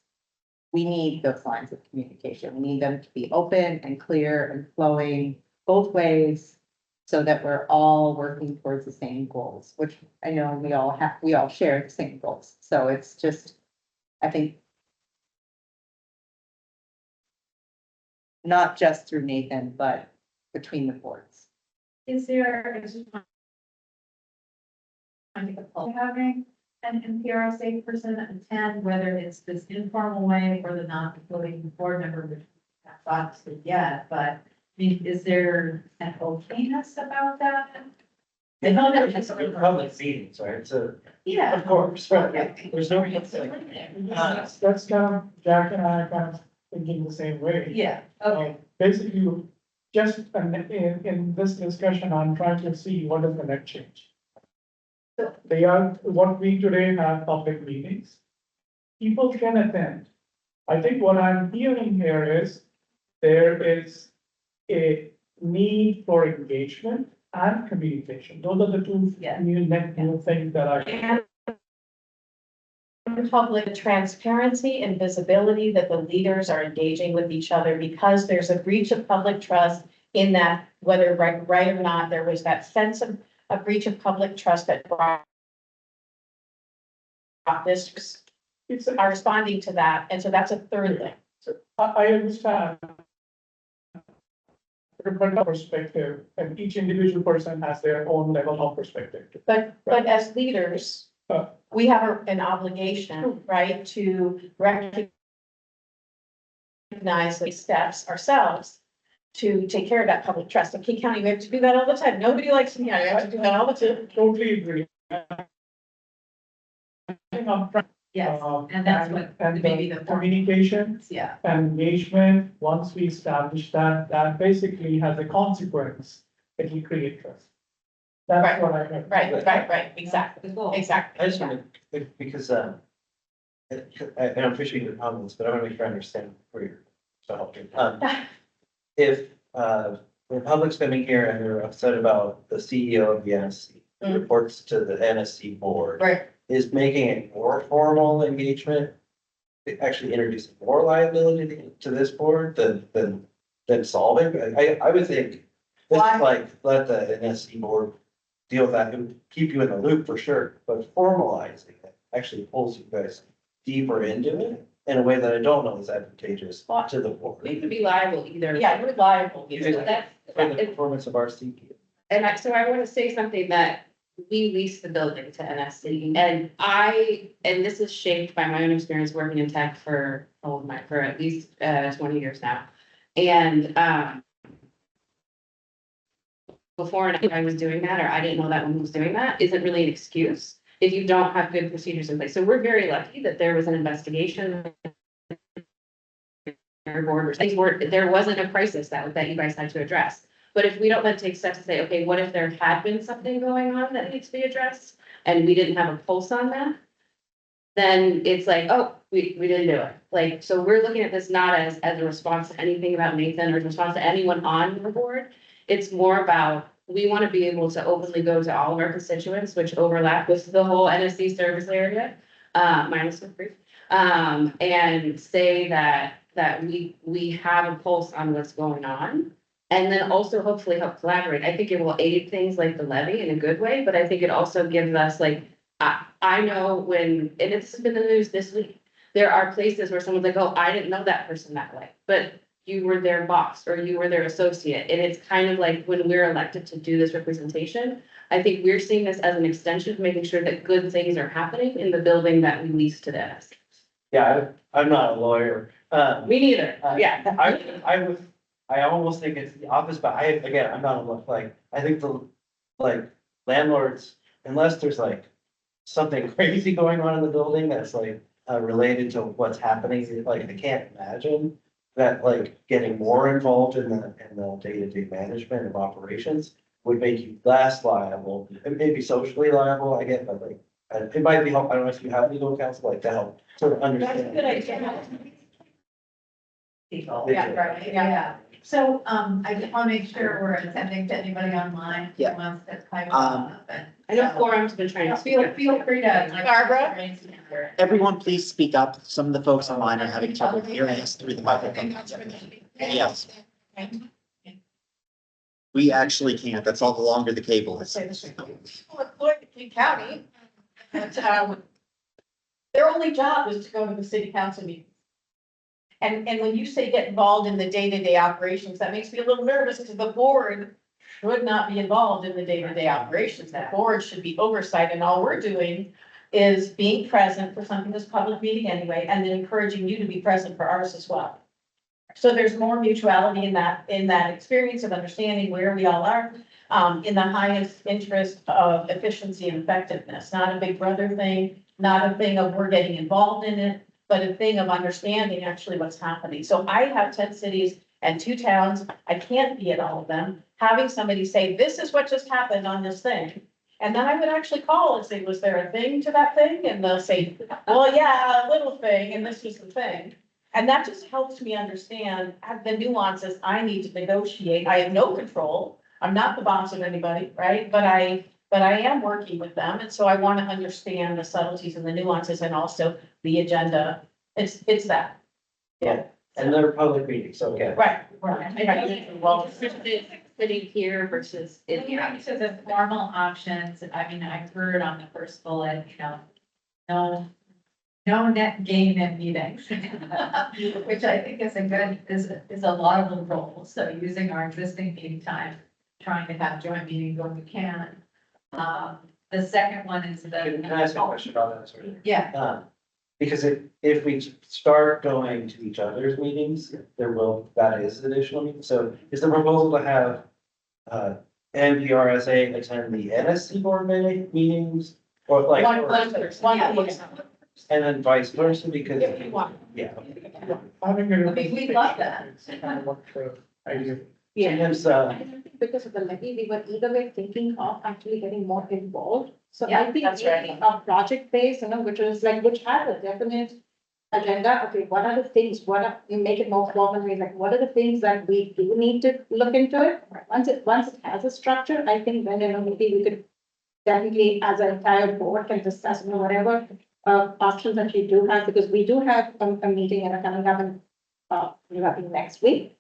S6: we need those lines of communication. We need them to be open and clear and flowing both ways so that we're all working towards the same goals, which I know we all share the same goals. So it's just, I think, not just through Nathan, but between the boards.
S1: Is there, having an NPRSA person attend, whether it's this informal way or the non-voting board member, which that's obviously yet, but I mean, is there an okayness about that? I know that it's
S10: Public meetings, right? So,
S1: yeah.
S10: of course, right? There's no reason.
S11: That's kind of, Jack and I are kind of thinking the same way.
S1: Yeah, okay,
S11: Basically, just in this discussion, I'm trying to see what is the next change. They are, what we today have public meetings. People can attend. I think what I'm hearing here is there is a need for engagement and communication. Those are the two
S1: Yeah.
S11: new things that I.
S2: Public transparency and visibility that the leaders are engaging with each other because there's a breach of public trust in that, whether right or not, there was that sense of a breach of public trust that brought this are responding to that. And so that's a third thing.
S11: I understand. From a perspective, and each individual person has their own level of perspective.
S2: But as leaders, we have an obligation, right, to recognize the steps ourselves to take care of that public trust. In King County, we have to do that all the time. Nobody likes King County, we have to do that all the time.
S11: Totally agree.
S1: yes, and that's what,
S11: And
S1: maybe
S11: the
S1: the
S11: communication
S1: yeah.
S11: and engagement, once we establish that, that basically has a consequence, it will create trust. That's
S2: Right.
S11: what I heard.
S2: Right, exactly, exactly.
S10: I just want to, because, and I appreciate your comments, but I want to make sure I understand where you're, so help you. If, the public's coming here and they're upset about the CEO of the NSC, who reports to the NSC board.
S2: Right.
S10: Is making a more formal engagement, actually introducing more liability to this board than solving? I would think,
S5: Why?
S10: like, let the NSC board deal with that and keep you in the loop for sure, but formalizing it actually pulls you guys deeper into it in a way that I don't know is advantageous to the board.
S2: We could be liable either. Yeah, we're liable.
S10: You
S2: So
S10: think-
S2: that's,
S10: For the performance of our CP.
S2: so I want to say something that we lease the building to NSC and this is shaped by my own experience working in tech for at least 20 years now. And before I was doing that, or I didn't know that one was doing that, isn't really an excuse if you don't have good procedures in place. So we're very lucky that there was an investigation. There wasn't a crisis that you guys had to address. But if we don't then take steps to say, okay, what if there had been something going on that needs to be addressed? And we didn't have a pulse on that? Then it's like, oh, we didn't do it. Like, so we're looking at this not as a response to anything about Nathan or a response to anyone on the board. It's more about, we want to be able to openly go to all of our constituents, which overlap with the whole NSC service area, minus the brief, and say that we have a pulse on what's going on. And then also hopefully help collaborate. I think it will aid things like the levy in a good way, but I think it also gives us like, I know when, and this has been in the news this week, there are places where someone's like, oh, I didn't know that person that way, but you were their boss or you were their associate. And it's kind of like when we're elected to do this representation, I think we're seeing this as an extension of making sure that good things are happening in the building that we lease to the NSC.
S10: Yeah, I'm not a lawyer.
S2: Me neither, yeah.
S10: I almost think it's the opposite, but I'm not I think landlords, unless there's like something crazy going on in the building that's related to what's happening, I can't imagine that getting more involved in the day-to-day management of operations would make you less liable, and maybe socially liable, I get, but it might be help, I don't know if you have legal counsel to help sort of understand.
S2: That's a good idea.
S1: People, yeah, right, yeah. So, I just want to make sure we're attending to anybody online who
S4: Yeah.
S1: wants to type up and.
S2: I know forum's been trying to.
S1: Feel free to.
S2: Barbara?
S4: Everyone, please speak up. Some of the folks online are having trouble hearing us through the microphone. Yes. We actually can't. That's all the longer the cable is.
S13: People employed in King County, and, their only job is to go to the city council meetings. And when you say get involved in the day-to-day operations, that makes me a little nervous because the board should not be involved in the day-to-day operations. That board should be oversight, and all we're doing is being present for something that's a public meeting anyway, and then encouraging you to be present for ours as well. So there's more mutuality in that experience of understanding where we all are, in the highest interest of efficiency and effectiveness, not a big brother thing, not a thing of we're getting involved in it, but a thing of understanding actually what's happening. So I have 10 cities and 2 towns. I can't be at all of them. Having somebody say, this is what just happened on this thing. And then I would actually call and say, was there a thing to that thing? And they'll say, well, yeah, a little thing, and this was the thing. And that just helps me understand the nuances I need to negotiate. I have no control. I'm not the boss of anybody, right? But I am working with them. And so I want to understand the subtleties and the nuances and also the agenda. It's that. Yeah.
S10: And they're public meetings, so okay.
S13: Right.
S2: Well, sitting here versus in
S1: When
S2: here.
S1: you to the formal options, I mean, I heard on the first bullet, no net gain in meetings. Which I think is a laudable role. So using our existing meeting time, trying to have joint meetings when we can. The second one is
S10: Can I ask a question about that? Sorry.
S1: Yeah,
S10: Because if we start going to each other's meetings, that is additional meeting. So is the proposal to have NPRSA attend the NSC board meetings? Or like, and then vice versa, because,
S13: If you want.
S10: yeah.
S11: Having a.
S1: I mean, we love that.
S11: It's kind of what the idea.
S2: Yeah.
S10: Sometimes,
S8: I don't think because of the levy, we were either way thinking of actually getting more involved. So
S13: Yeah,
S8: I think
S13: that's right.
S8: maybe a project based, which is like, which has a definite agenda. Okay, what are the things, you make it more formal, like, what are the things that we do need to look into it? Once it has a structure, I think then, maybe we could definitely, as an entire board, can discuss, whatever options that you do have, because we do have a meeting and coming up in next week.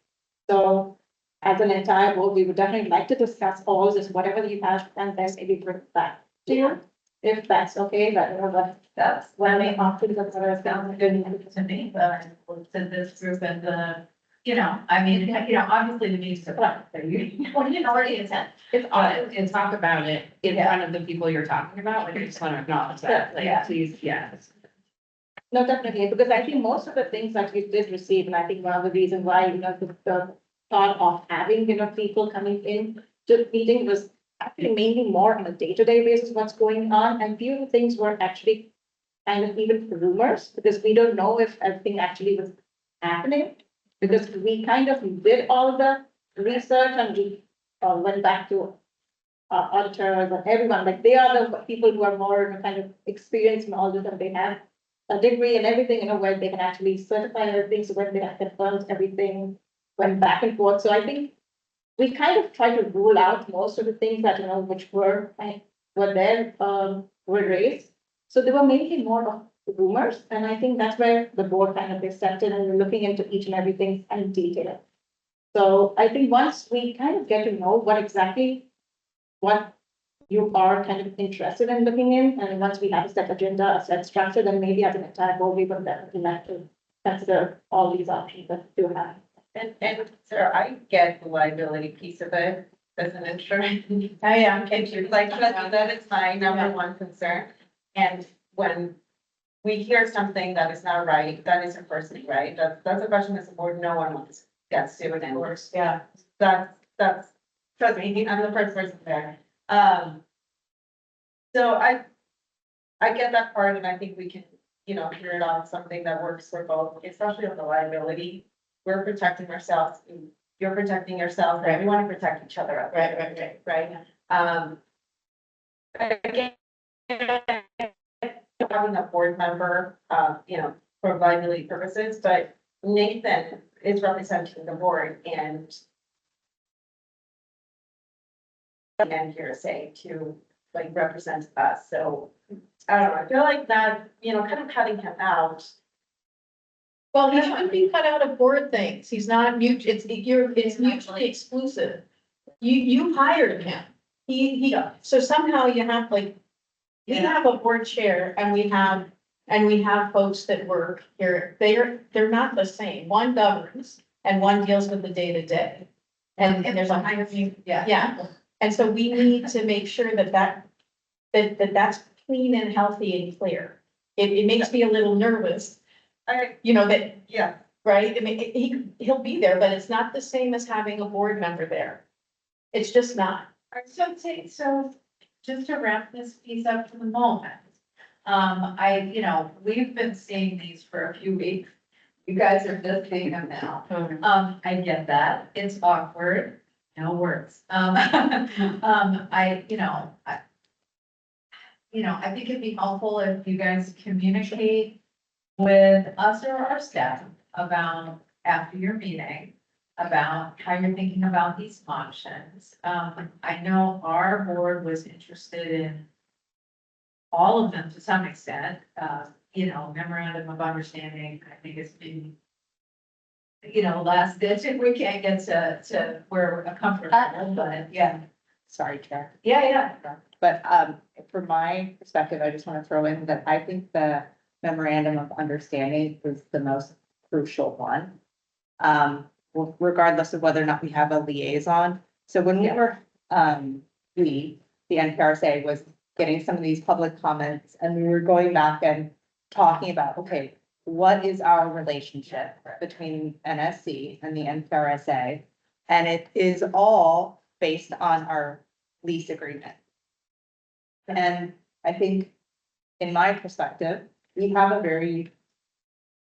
S8: So as an entire board, we would definitely like to discuss all this, whatever you have, and then maybe bring it back to you. If that's okay,
S1: that's,
S8: one of the options of what I was
S1: sounds good to me, but I looked at this group and obviously the meetings are fun, so you already attend.
S2: It's on, and talk about it in
S1: Yeah.
S2: front of the people you're talking about, like, I just want to acknowledge that,
S1: Yeah.
S2: like, please, yeah.
S8: No, definitely, because I think most of the things that we did receive, and I think one of the reasons why, the thought of having, people coming in to the meeting was actually mainly more on a day-to-day basis, what's going on, and few things were actually kind of even rumors, because we don't know if everything actually was happening, because we kind of did all the research and we went back to auditors and everyone, like they are the people who are more kind of experienced in all this, and they have a degree and everything, where they can actually certify everything, so when they have confirmed everything, went back and forth. So I think we kind of try to rule out most of the things that, which were there, were raised. So they were mainly more of rumors, and I think that's where the board kind of accepted and we're looking into each and everything in detail. So I think once we kind of get to know what you are kind of interested in looking in, and once we have a set agenda, a set structure, then maybe as an entire board, we would definitely like to consider all these options that you have.
S7: And sir, I get the liability piece of it as an insurance. I am, like, that is my number one concern. And when we hear something that is not right, that isn't personally right, that's a question as a board, no one wants, gets to, of course, yeah. That's, trust me, I'm the first person there. So I get that part, and I think we can, figure it out, something that works for both, especially on the liability. We're protecting ourselves, you're protecting yourself, right? We want to protect each other. Right. Again, having a board member, for liability purposes, but Nathan is representing the board and NPRSA to like represents us, so. I don't know, I feel like that, kind of cutting him out.
S13: Well, he shouldn't be cut out of board things. He's not it's mutually exclusive. You hired him. So somehow you have like, we have a board chair and we have folks that work here. They're not the same. One governs and one deals with the day-to-day. And there's a higher, yeah. And so we need to make sure that's clean and healthy and clear. It makes me a little nervous, that,
S7: Yeah.
S13: right? I mean, he'll be there, but it's not the same as having a board member there. It's just not.
S1: So just to wrap this piece up for the moment. We've been seeing these for a few weeks. You guys are just seeing them now. I get that. It's awkward. No words. I think it'd be helpful if you guys communicate with us or our staff about, after your meeting, about how you're thinking about these options. I know our board was interested in all of them to some extent, memorandum of understanding, I think it's been, last ditch if we can't get to where we're comfortable, but yeah.
S6: Sorry, Chair.
S1: Yeah.
S6: But from my perspective, I just want to throw in that I think the memorandum of understanding is the most crucial one. Regardless of whether or not we have a liaison. So when we were, the NPRSA was getting some of these public comments and we were going back and talking about, okay, what is our relationship between NSC and the NPRSA? And it is all based on our lease agreement. And I think, in my perspective, we have a very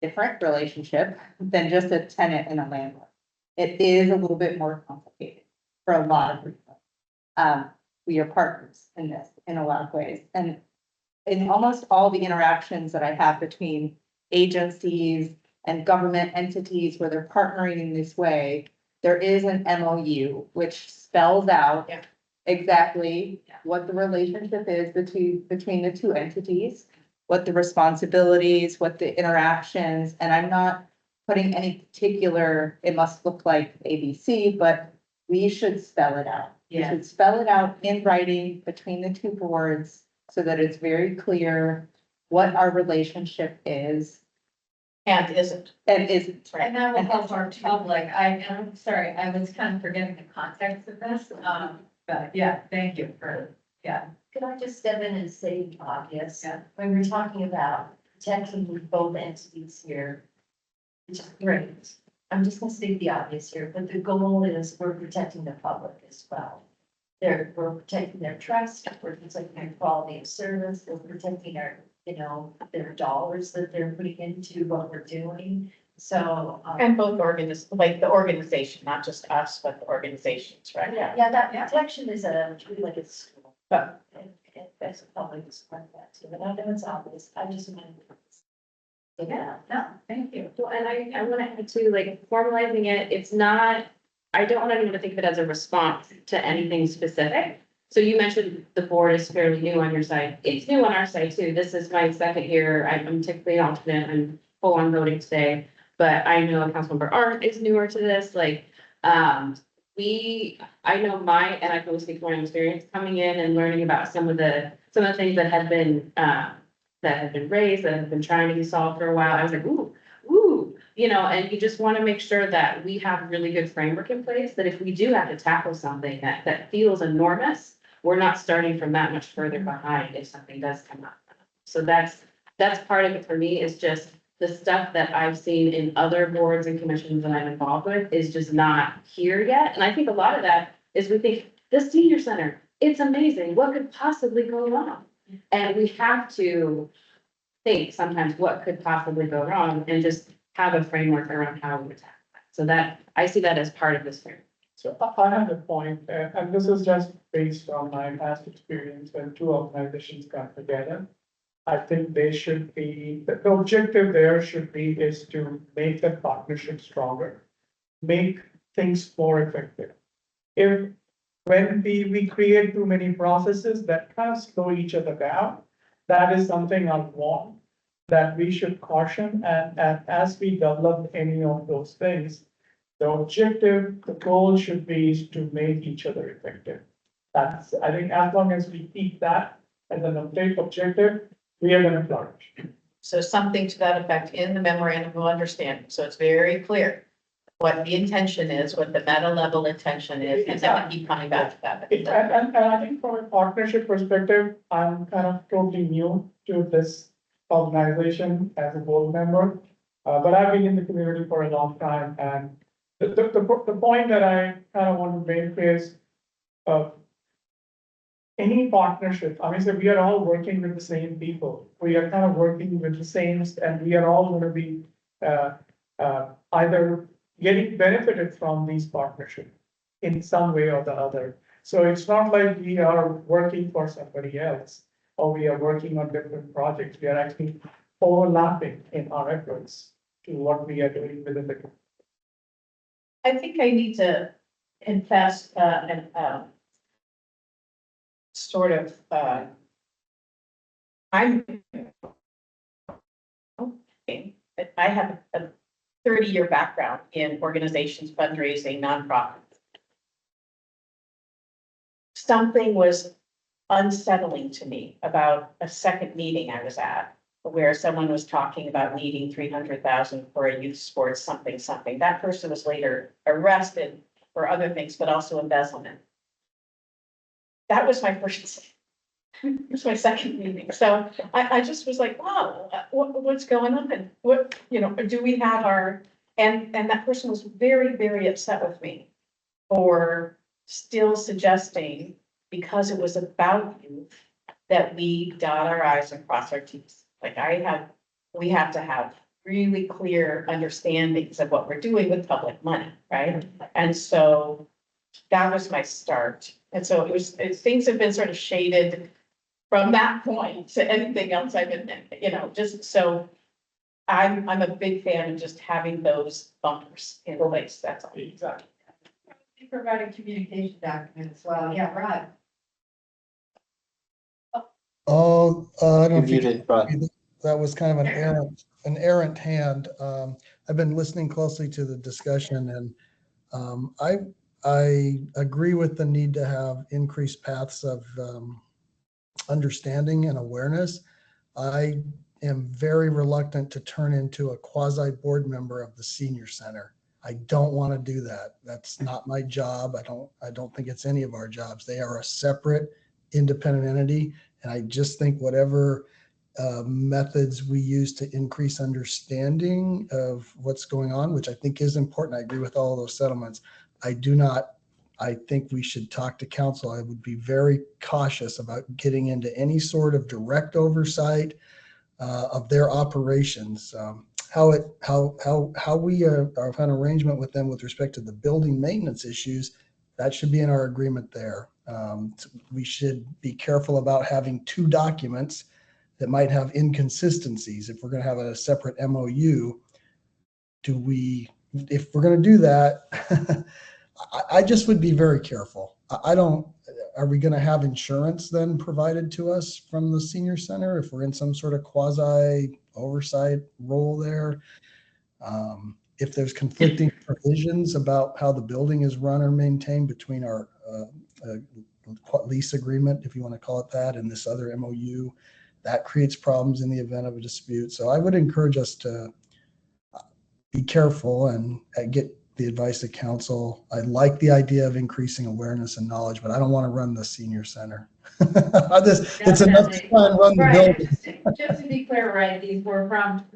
S6: different relationship than just a tenant and a landlord. It is a little bit more complicated for a lot of people. We are partners in this in a lot of ways. And in almost all the interactions that I have between agencies and government entities where they're partnering in this way, there is an MOU which spells out exactly what the relationship is between the two entities, what the responsibilities, what the interactions, and I'm not putting any particular, it must look like ABC, but we should spell it out. We should spell it out in writing between the two boards so that it's very clear what our relationship is.
S13: And isn't.
S6: And isn't, right?
S1: And that will help our public. I'm sorry, I was kind of forgetting the context of this. But yeah, thank you for,
S12: Could I just step in and say the obvious?
S1: Yeah.
S12: When we're talking about protecting both entities here, which is great. I'm just gonna state the obvious here, but the goal is we're protecting the public as well. We're protecting their trust, we're protecting their quality of service, we're protecting their dollars that they're putting into what we're doing. So.
S13: And both the organization, not just us, but the organizations, right?
S12: Yeah, that protection is really like a school.
S13: But
S12: That's a public part of that too, but I know it's obvious, I just wanted to.
S1: no, thank you.
S2: Well, and I want to add to, like, formalizing it, it's not, I don't want anyone to think of it as a response to anything specific. So you mentioned the board is fairly new on your side. It's new on our side too. This is my second year. I'm typically an alternate. I'm full on voting today. But I know Councilmember Art is newer to this. Like, I know and I can only speak from my own experience coming in and learning about some of the things that have been raised, that have been trying to be solved for a while. I was like, ooh, and you just want to make sure that we have a really good framework in place, that if we do have to tackle something that feels enormous, we're not starting from that much further behind if something does come up. So that's part of it for me, is just the stuff that I've seen in other boards and commissions that I'm involved with is just not here yet. And I think a lot of that is we think the senior center, it's amazing. What could possibly go wrong? And we have to think sometimes what could possibly go wrong and just have a framework around how we would tackle that. So that I see that as part of this framework.
S11: So I have a point, and this is just based on my past experience when two organizations come together. I think they should be, the objective there should be is to make that partnership stronger, make things more effective. If when we create too many processes that kind of slow each other down, that is something I want, that we should caution, and as we develop any of those things, the objective, the goal should be to make each other effective. That's, I think as long as we keep that as an objective, we are gonna flourish.
S13: So something to that effect in the memorandum of understanding, so it's very clear what the intention is, what the meta level intention is, and then we keep coming back to that.
S11: And I think from a partnership perspective, I'm kind of totally new to this organization as a board member. But I've been in the community for a long time, and the point that I kind of want to make is, any partnership, I mean, so we are all working with the same people. We are kind of working with the same, and we are all going to be, either getting benefited from these partnerships in some way or the other. So it's not like we are working for somebody else, or we are working on different projects. We are actually overlapping in our efforts to what we are doing within the community.
S13: I think I need to confess, sort of, I have a 30-year background in organizations, fundraising, nonprofits. Something was unsettling to me about a second meeting I was at, where someone was talking about needing 300,000 for a youth sports something. That person was later arrested for other things, but also embezzlement. That was my first, it was my second meeting. So I just was like, wow, what's going on? What, do we have our, and that person was very, very upset with me for still suggesting, because it was about youth, that we dot our i's and cross our t's. Like we have to have really clear understandings of what we're doing with public money, right? And so that was my start. And so things have been sort of shaded from that point to anything else I've been, just so I'm a big fan of just having those bumpers in place. That's all.
S11: Exactly.
S1: You provided communication documents as well. Yeah, Rod.
S3: Oh, I don't
S4: You're
S3: think
S4: muted, Rod.
S3: that was kind of an errant hand. I've been listening closely to the discussion, and I agree with the need to have increased paths of understanding and awareness. I am very reluctant to turn into a quasi board member of the senior center. I don't want to do that. That's not my job. I don't think it's any of our jobs. They are a separate, independent entity. And I just think whatever methods we use to increase understanding of what's going on, which I think is important. I agree with all of those settlements. I think we should talk to council. I would be very cautious about getting into any sort of direct oversight of their operations. How we have an arrangement with them with respect to the building maintenance issues, that should be in our agreement there. We should be careful about having two documents that might have inconsistencies. If we're going to have a separate MOU, if we're going to do that, I just would be very careful. Are we going to have insurance then provided to us from the senior center if we're in some sort of quasi oversight role there? If there's conflicting provisions about how the building is run or maintained between our lease agreement, if you want to call it that, and this other MOU, that creates problems in the event of a dispute. So I would encourage us to be careful and get the advice of council. I like the idea of increasing awareness and knowledge, but I don't want to run the senior center. It's enough to try and run the building.
S1: Just to be clear, right, these were from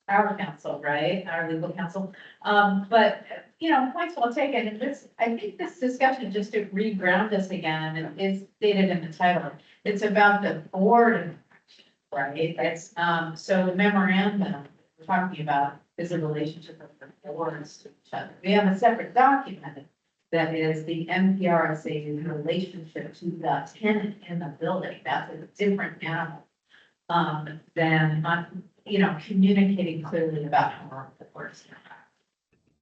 S1: our council, right, our legal counsel. But, points well taken. And I think this discussion, just to re-ground us again, is stated in the title. It's about the board, right? It's, so the memorandum we're talking about is a relationship of the boards to each other. We have a separate document that is the NPRSA relationship to the tenant in the building. That's a different animal than communicating clearly about how the boards interact.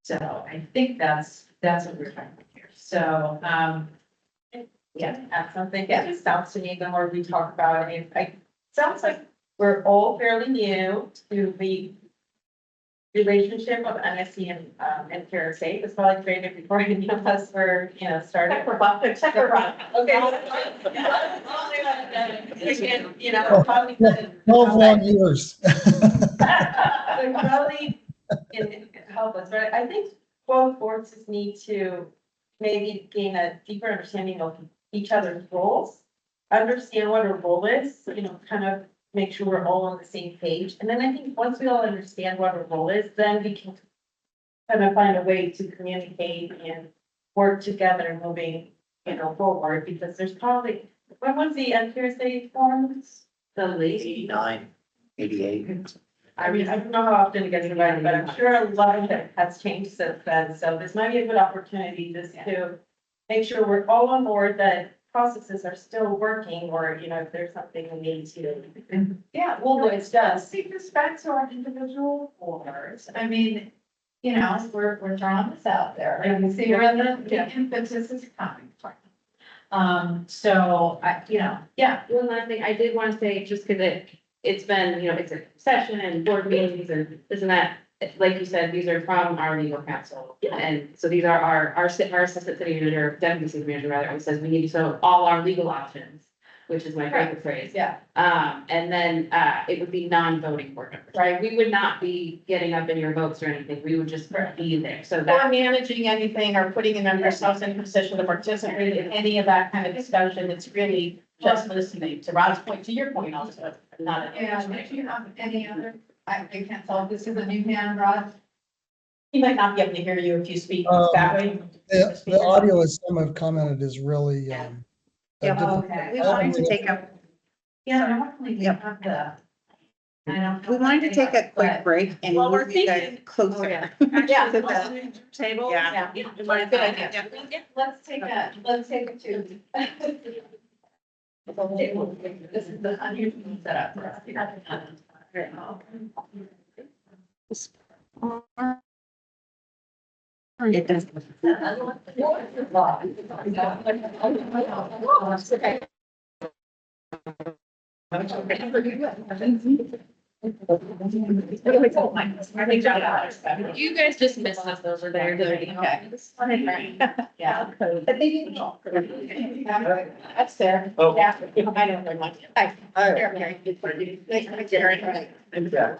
S1: So I think that's what we're trying to do here. So, yeah,
S7: That's something, it just sounds to me, the more we talk about it, sounds like we're all fairly new to the relationship of NSC and NPRSA. It was probably created before any of us were, started.
S1: except for Rob.
S7: Okay. You know, probably.
S3: 12 long years.
S7: They probably can help us, but I think both boards just need to maybe gain a deeper understanding of each other's roles. Understand what our role is, kind of make sure we're all on the same page. And then I think once we all understand what our role is, then we can kind of find a way to communicate and work together moving, forward, because there's probably, when was the NPRSA forms?
S2: The lady.
S4: 89, 88.
S7: I mean, I don't know how often it gets invited, but I'm sure a lot of it has changed since then. So this might be a good opportunity just to make sure we're all on board, that processes are still working, or, if there's something we need to.
S1: Yeah, well, it does. See, respect to our individual boards. I mean, we're throwing this out there, and we see where the impetus is coming from. So yeah.
S2: One last thing, I did want to say, just because it's been, it's a session and board meetings and this and that. Like you said, these are from our legal counsel.
S1: Yeah.
S2: And so these are our assistant city manager, deputy city manager rather, who says we need to show all our legal options, which is my favorite phrase.
S1: Yeah.
S2: And then, it would be non-voting board members, right? We would not be getting up in your votes or anything. We would just be there. So
S13: Or
S2: that,
S13: managing anything or putting ourselves in a position to participate in any of that kind of discussion. It's really just listening, to Rod's point, to your point also, not.
S1: If you have any other, I can't tell, this is a new man, Rod.
S13: He might not be able to hear you if you speak
S3: Um,
S13: that way.
S3: The audio, as some have commented, is really.
S6: Yeah,
S1: okay.
S6: we wanted to take a,
S1: Yeah, normally we
S6: Yep.
S1: have the. I don't know.
S6: we wanted to take a quick break and
S13: Well, we're
S6: move you guys
S13: thinking-
S6: closer.
S13: Yeah.
S6: To the table. Yeah.
S13: Good idea.
S1: Let's take a two. This is the unusual setup for us here.
S6: It does.
S2: you guys just missed us over there.
S1: Okay. Yeah.
S13: But they didn't know. That's fair.
S10: Oh.
S13: Yeah, I don't very much. Hi. Nice to meet you.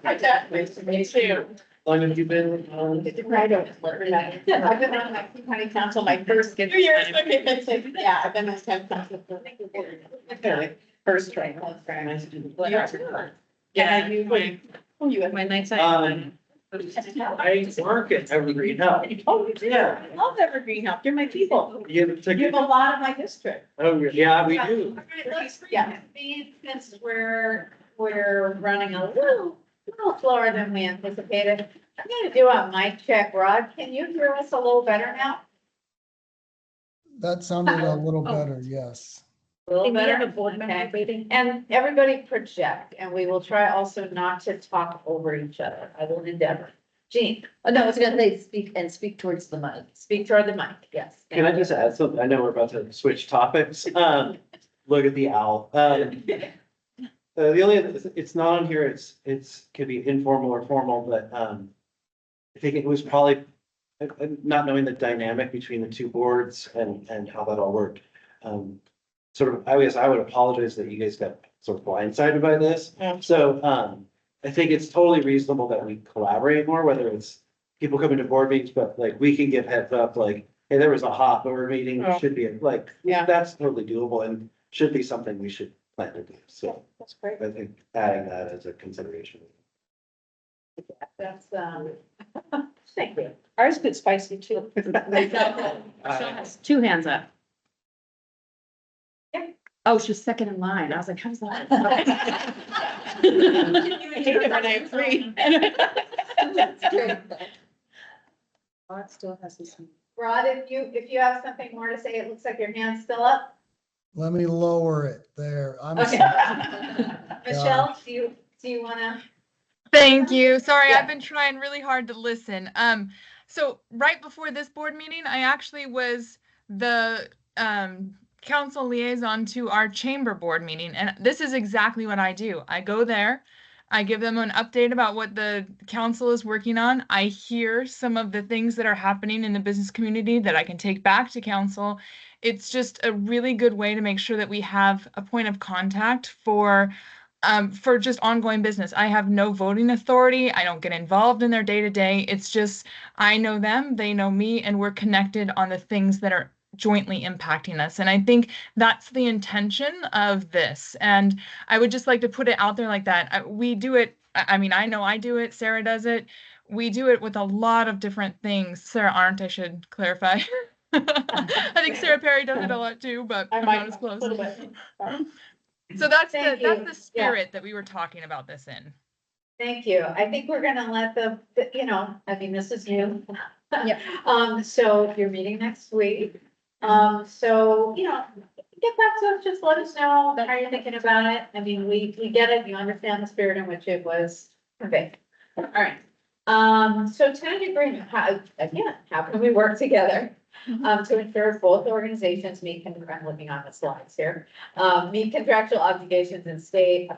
S13: Hi, Jack. Nice to meet you.
S10: How long have you been?
S13: I don't remember. I've been on my county council, my first 2 years. Okay, that's it. Yeah, I've been on town council for first term.
S10: Nice to meet
S13: Yeah, you have
S2: My nights.
S10: I work at Evergreen Health.
S13: Oh, you do?
S10: Yeah.
S13: I love Evergreen Health. You're my people.
S10: You have a
S13: You
S10: ticket?
S13: have a lot of my district.
S10: Oh, yeah, we do.
S13: Yeah.
S1: Since we're running a little slower than we anticipated, I'm gonna do a mic check. Rod, can you hear us a little better now?
S3: That sounded a little better, yes.
S1: A little better?
S13: board
S1: member
S13: meeting.
S1: And everybody project, and we will try also not to talk over each other. I will endeavor. Jean,
S12: No, I was gonna say, speak towards the mic.
S1: speak toward the mic, yes.
S10: Can I just add something? I know we're about to switch topics. Look at the owl. The only, it's not on here, it's, could be informal or formal, but, I think it was probably, not knowing the dynamic between the two boards and how that all worked. Sort of, I guess I would apologize that you guys got sort of blindsided by this.
S13: Yeah.
S10: So, I think it's totally reasonable that we collaborate more, whether it's people coming to board meetings, but like, we can give heads up, like, hey, there was a hot board meeting,
S13: Oh.
S10: it should be, like,
S13: Yeah.
S10: that's totally doable and should be something we should plan to do. So
S13: That's great.
S10: I think adding that as a consideration.
S1: That's,
S13: Thank you. Ours gets spicy too.
S2: Michelle has 2 hands up.
S1: Yeah.
S2: Oh, she's second in line. I was like, how's that?
S13: I hate it when I have 3.
S6: Rod still has his.
S1: Rod, if you have something more to say, it looks like your hand's still up.
S3: Let me lower it there. I'm
S1: Okay.
S3: sorry.
S1: Michelle, do you wanna?
S14: Thank you. Sorry,
S1: Yeah.
S14: I've been trying really hard to listen. So right before this board meeting, I actually was the council liaison to our chamber board meeting. And this is exactly what I do. I go there. I give them an update about what the council is working on. I hear some of the things that are happening in the business community that I can take back to council. It's just a really good way to make sure that we have a point of contact for just ongoing business. I have no voting authority. I don't get involved in their day-to-day. It's just, I know them, they know me, and we're connected on the things that are jointly impacting us. And I think that's the intention of this. And I would just like to put it out there like that. We do it. I mean, I know I do it. Sarah does it. We do it with a lot of different things. Sarah Arndt, I should clarify. I think Sarah Perry does it a lot too, but I'm not as close. So that's
S1: Thank
S14: that's
S1: you.
S14: the spirit that we were talking about this in.
S1: Thank you. I think we're gonna let you know, I mean, this is new.
S8: Yep.
S1: So you're meeting next week. So, you know, get back to us, just let us know how you're thinking about it. I mean, we get it, you understand the spirit in which it was conveyed. All right. So tentative agreement, how can we work together? To ensure both organizations meet, I'm looking on the slides here, meet contractual obligations and stay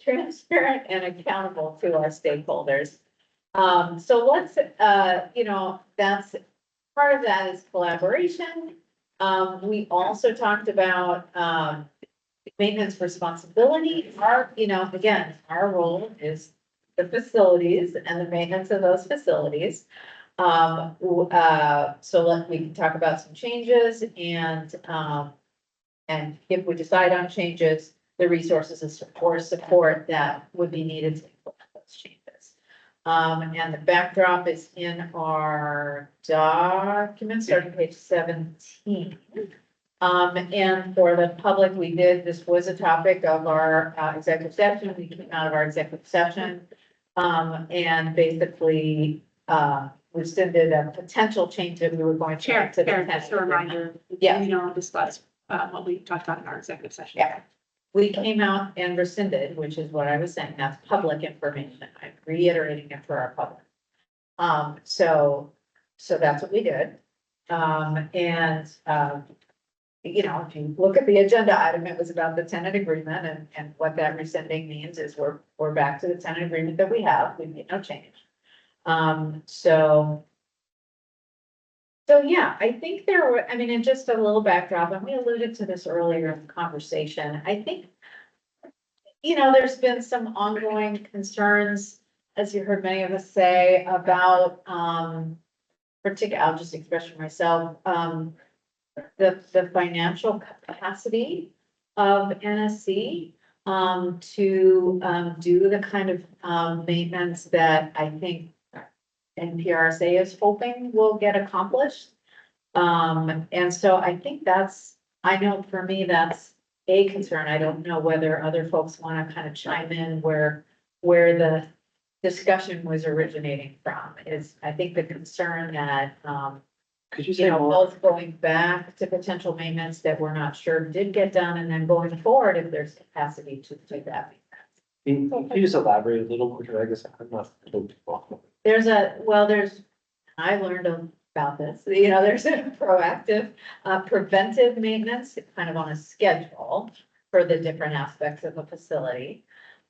S1: transparent and accountable to our stakeholders. So let's, you know, that's, part of that is collaboration. We also talked about, maintenance responsibility. You know, again, our role is the facilities and the maintenance of those facilities. So we can talk about some changes and if we decide on changes, the resources and support that would be needed to implement those changes. And the backdrop is in our document, starting page 17. And for the public, this was a topic of our executive session. We came out of our executive session and basically rescinded a potential change that we were going to.
S2: Chair,
S1: to the
S2: Chair, just a reminder.
S1: Yeah.
S2: We don't discuss, what we talked about in our executive session.
S1: Yeah. We came out and rescinded, which is what I was saying, that's public information. I'm reiterating it for our public. So that's what we did. You know, if you look at the agenda item, it was about the tenant agreement and what that rescinding means is we're back to the tenant agreement that we have. We made no change. So yeah, I think I mean, in just a little backdrop, and we alluded to this earlier in the conversation, I think, you know, there's been some ongoing concerns, as you heard many of us say, about, I'll just express for myself, the financial capacity of NSC, to do the kind of, maintenance that I think NPRSA is hoping will get accomplished. And so I think I know for me, that's a concern. I don't know whether other folks want to kind of chime in where the discussion was originating from is, I think the concern that,
S10: Could you
S1: you
S10: say
S1: know,
S10: more?
S1: both going back to potential maintenance that we're not sure did get done, and then going forward, if there's capacity to do that.
S10: Can you just elaborate a little quicker? I guess I'm not.
S1: I learned about this, you know, there's a proactive, preventive maintenance, kind of on a schedule for the different aspects of a facility.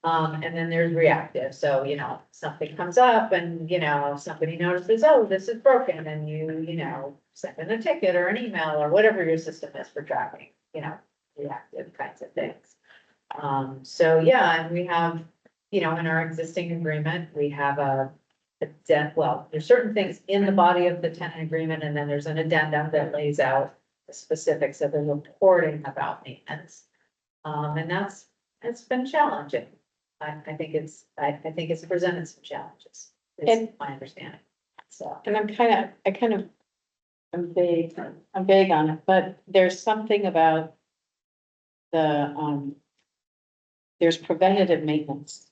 S1: And then there's reactive, so, you know, something comes up and, you know, somebody notices, oh, this is broken, and you know, send in a ticket or an email or whatever your system is for tracking, you know, reactive kinds of things. So, yeah, and we have, you know, in our existing agreement, we have there's certain things in the body of the tenant agreement, and then there's an addendum that lays out the specifics of the reporting about maintenance. And it's been challenging. I think it's presented some challenges, is my understanding, so.
S2: And I'm vague on it, but there's something about there's preventative maintenance.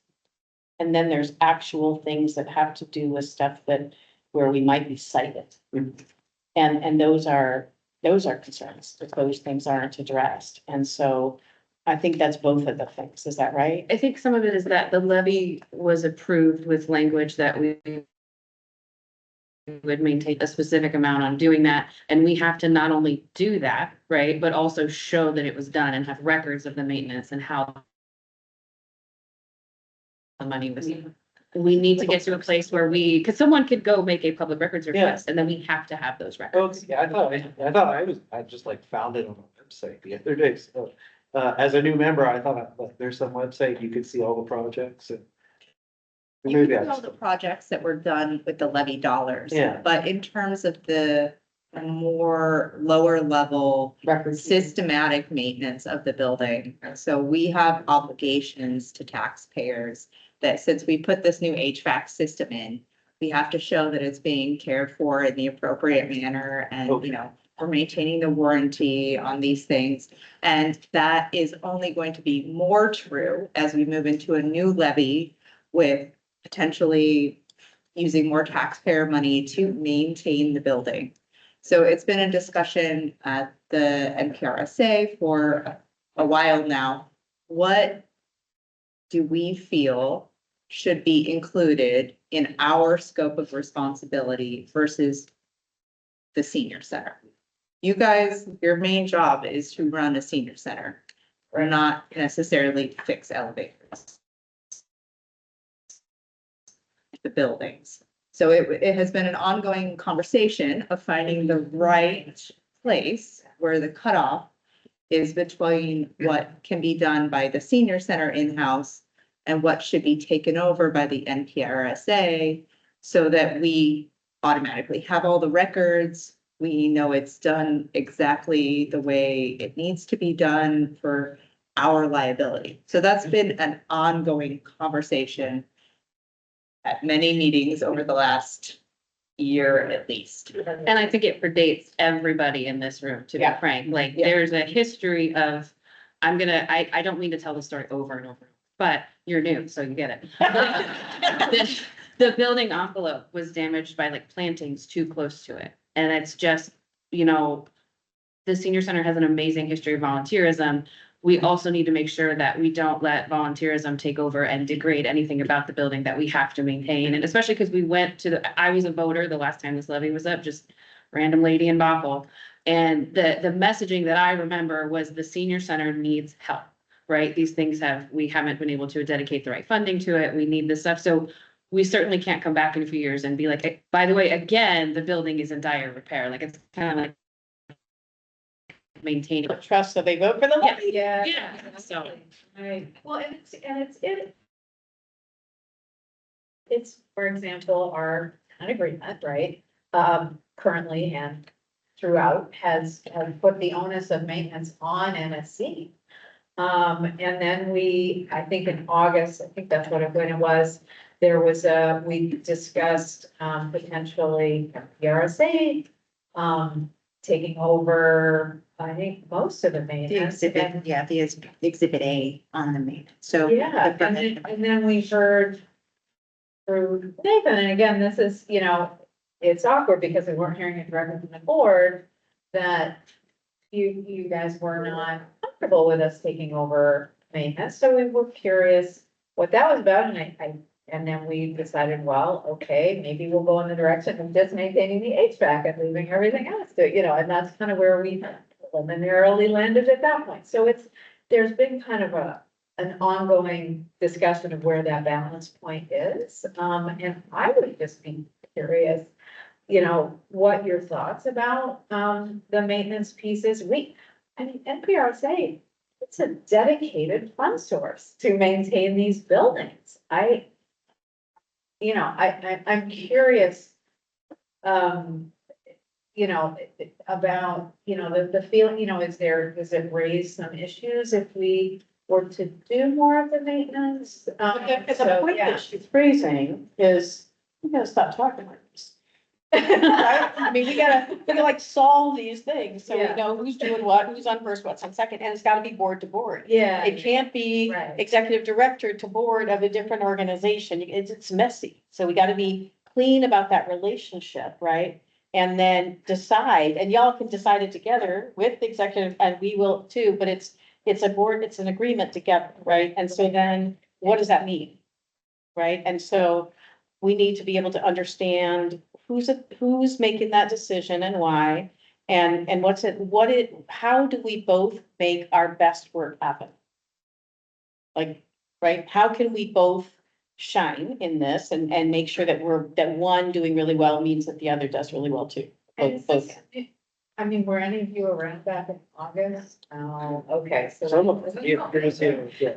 S2: And then there's actual things that have to do with stuff where we might be cited. And those are concerns if those things aren't addressed. And so I think that's both of the things. Is that right? I think some of it is that the levy was approved with language that we would maintain a specific amount on doing that. And we have to not only do that, right, but also show that it was done and have records of the maintenance and how the money was. We need to get to a place where because someone could go make a public records request and then we have to have those records.
S10: Yeah, I just like found it on a website the other day, so, as a new member, I thought, like, there's some website, you could see all the projects and.
S6: You
S10: Maybe
S6: can
S10: I
S6: see all
S10: just,
S6: the projects that were done with the levy dollars.
S10: Yeah.
S6: But in terms of the more lower level systematic maintenance of the building, so we have obligations to taxpayers that since we put this new HVAC system in, we have to show that it's being cared for in the appropriate manner and, you know, we're maintaining the warranty on these things. And that is only going to be more true as we move into a new levy with potentially using more taxpayer money to maintain the building. So it's been a discussion at the NPRSA for a while now. What do we feel should be included in our scope of responsibility versus the senior center? You guys, your main job is to run a senior center, or not necessarily fix elevators. The buildings. So it has been an ongoing conversation of finding the right place where the cutoff is between what can be done by the senior center in-house and what should be taken over by the NPRSA so that we automatically have all the records. We know it's done exactly the way it needs to be done for our liability. So that's been an ongoing conversation at many meetings over the last year at least.
S2: And I think it predates everybody in this room, to be frank. Like, there's a history of, I don't mean to tell the story over and over, but you're new, so you get it. The building envelope was damaged by like plantings too close to it. And it's just, you know, the senior center has an amazing history of volunteerism. We also need to make sure that we don't let volunteerism take over and degrade anything about the building that we have to maintain. And especially because we went to I was a voter the last time this levy was up, just random lady in Bothell. And the messaging that I remember was the senior center needs help, right? These things we haven't been able to dedicate the right funding to it. We need this stuff. So we certainly can't come back in a few years and be like, by the way, again, the building is in dire repair. Like, it's kind of like maintaining.
S13: Trust that they vote for the levy.
S2: Yeah, so.
S1: Right, well, it's, for example, our kind of agreement, right? Currently and throughout has put the onus of maintenance on NSC. And then I think in August, I think that's when it was, we discussed, potentially NPRSA, taking over, I think, most of the
S6: The
S1: maintenance.
S6: exhibit, the exhibit A on the main. So.
S1: Yeah, and then we heard through Nathan, and again, this is, you know, it's awkward because we weren't hearing it directly from the board, that you guys were not comfortable with us taking over maintenance, so we were curious what that was about, and then we decided, well, okay, maybe we'll go in the direction of just maintaining the HVAC and leaving everything else to, you know, and that's kind of where we preliminarily landed at that point. So there's been kind of an ongoing discussion of where that balance point is. And I would just be curious, you know, what your thoughts about, the maintenance pieces. NPRSA, it's a dedicated fund source to maintain these buildings. I'm curious, you know, about, you know, the feeling, you know, does it raise some issues if we were to do more of the maintenance?
S13: Because the point that she's raising is, we gotta stop talking like this. Right? I mean, we gotta like solve these things, so we
S1: Yeah.
S13: know who's doing what, who's on first, what's on second, and it's gotta be board to board.
S1: Yeah.
S13: It can't be
S1: Right.
S13: executive director to board of a different organization. It's messy. So we gotta be clean about that relationship, right? And then decide, and y'all can decide it together with the executive, and we will too, but it's a board, it's an agreement together, right? And so then, what does that mean? Right? And so we need to be able to understand
S2: who's making that decision and why? And how do we both make our best work happen? Like, right, how can we both shine in this and make sure that that one doing really well means that the other does really well too? Both.
S13: I mean, were any of you around back in August? Oh, okay, so.
S10: Some of, you're gonna see, yeah.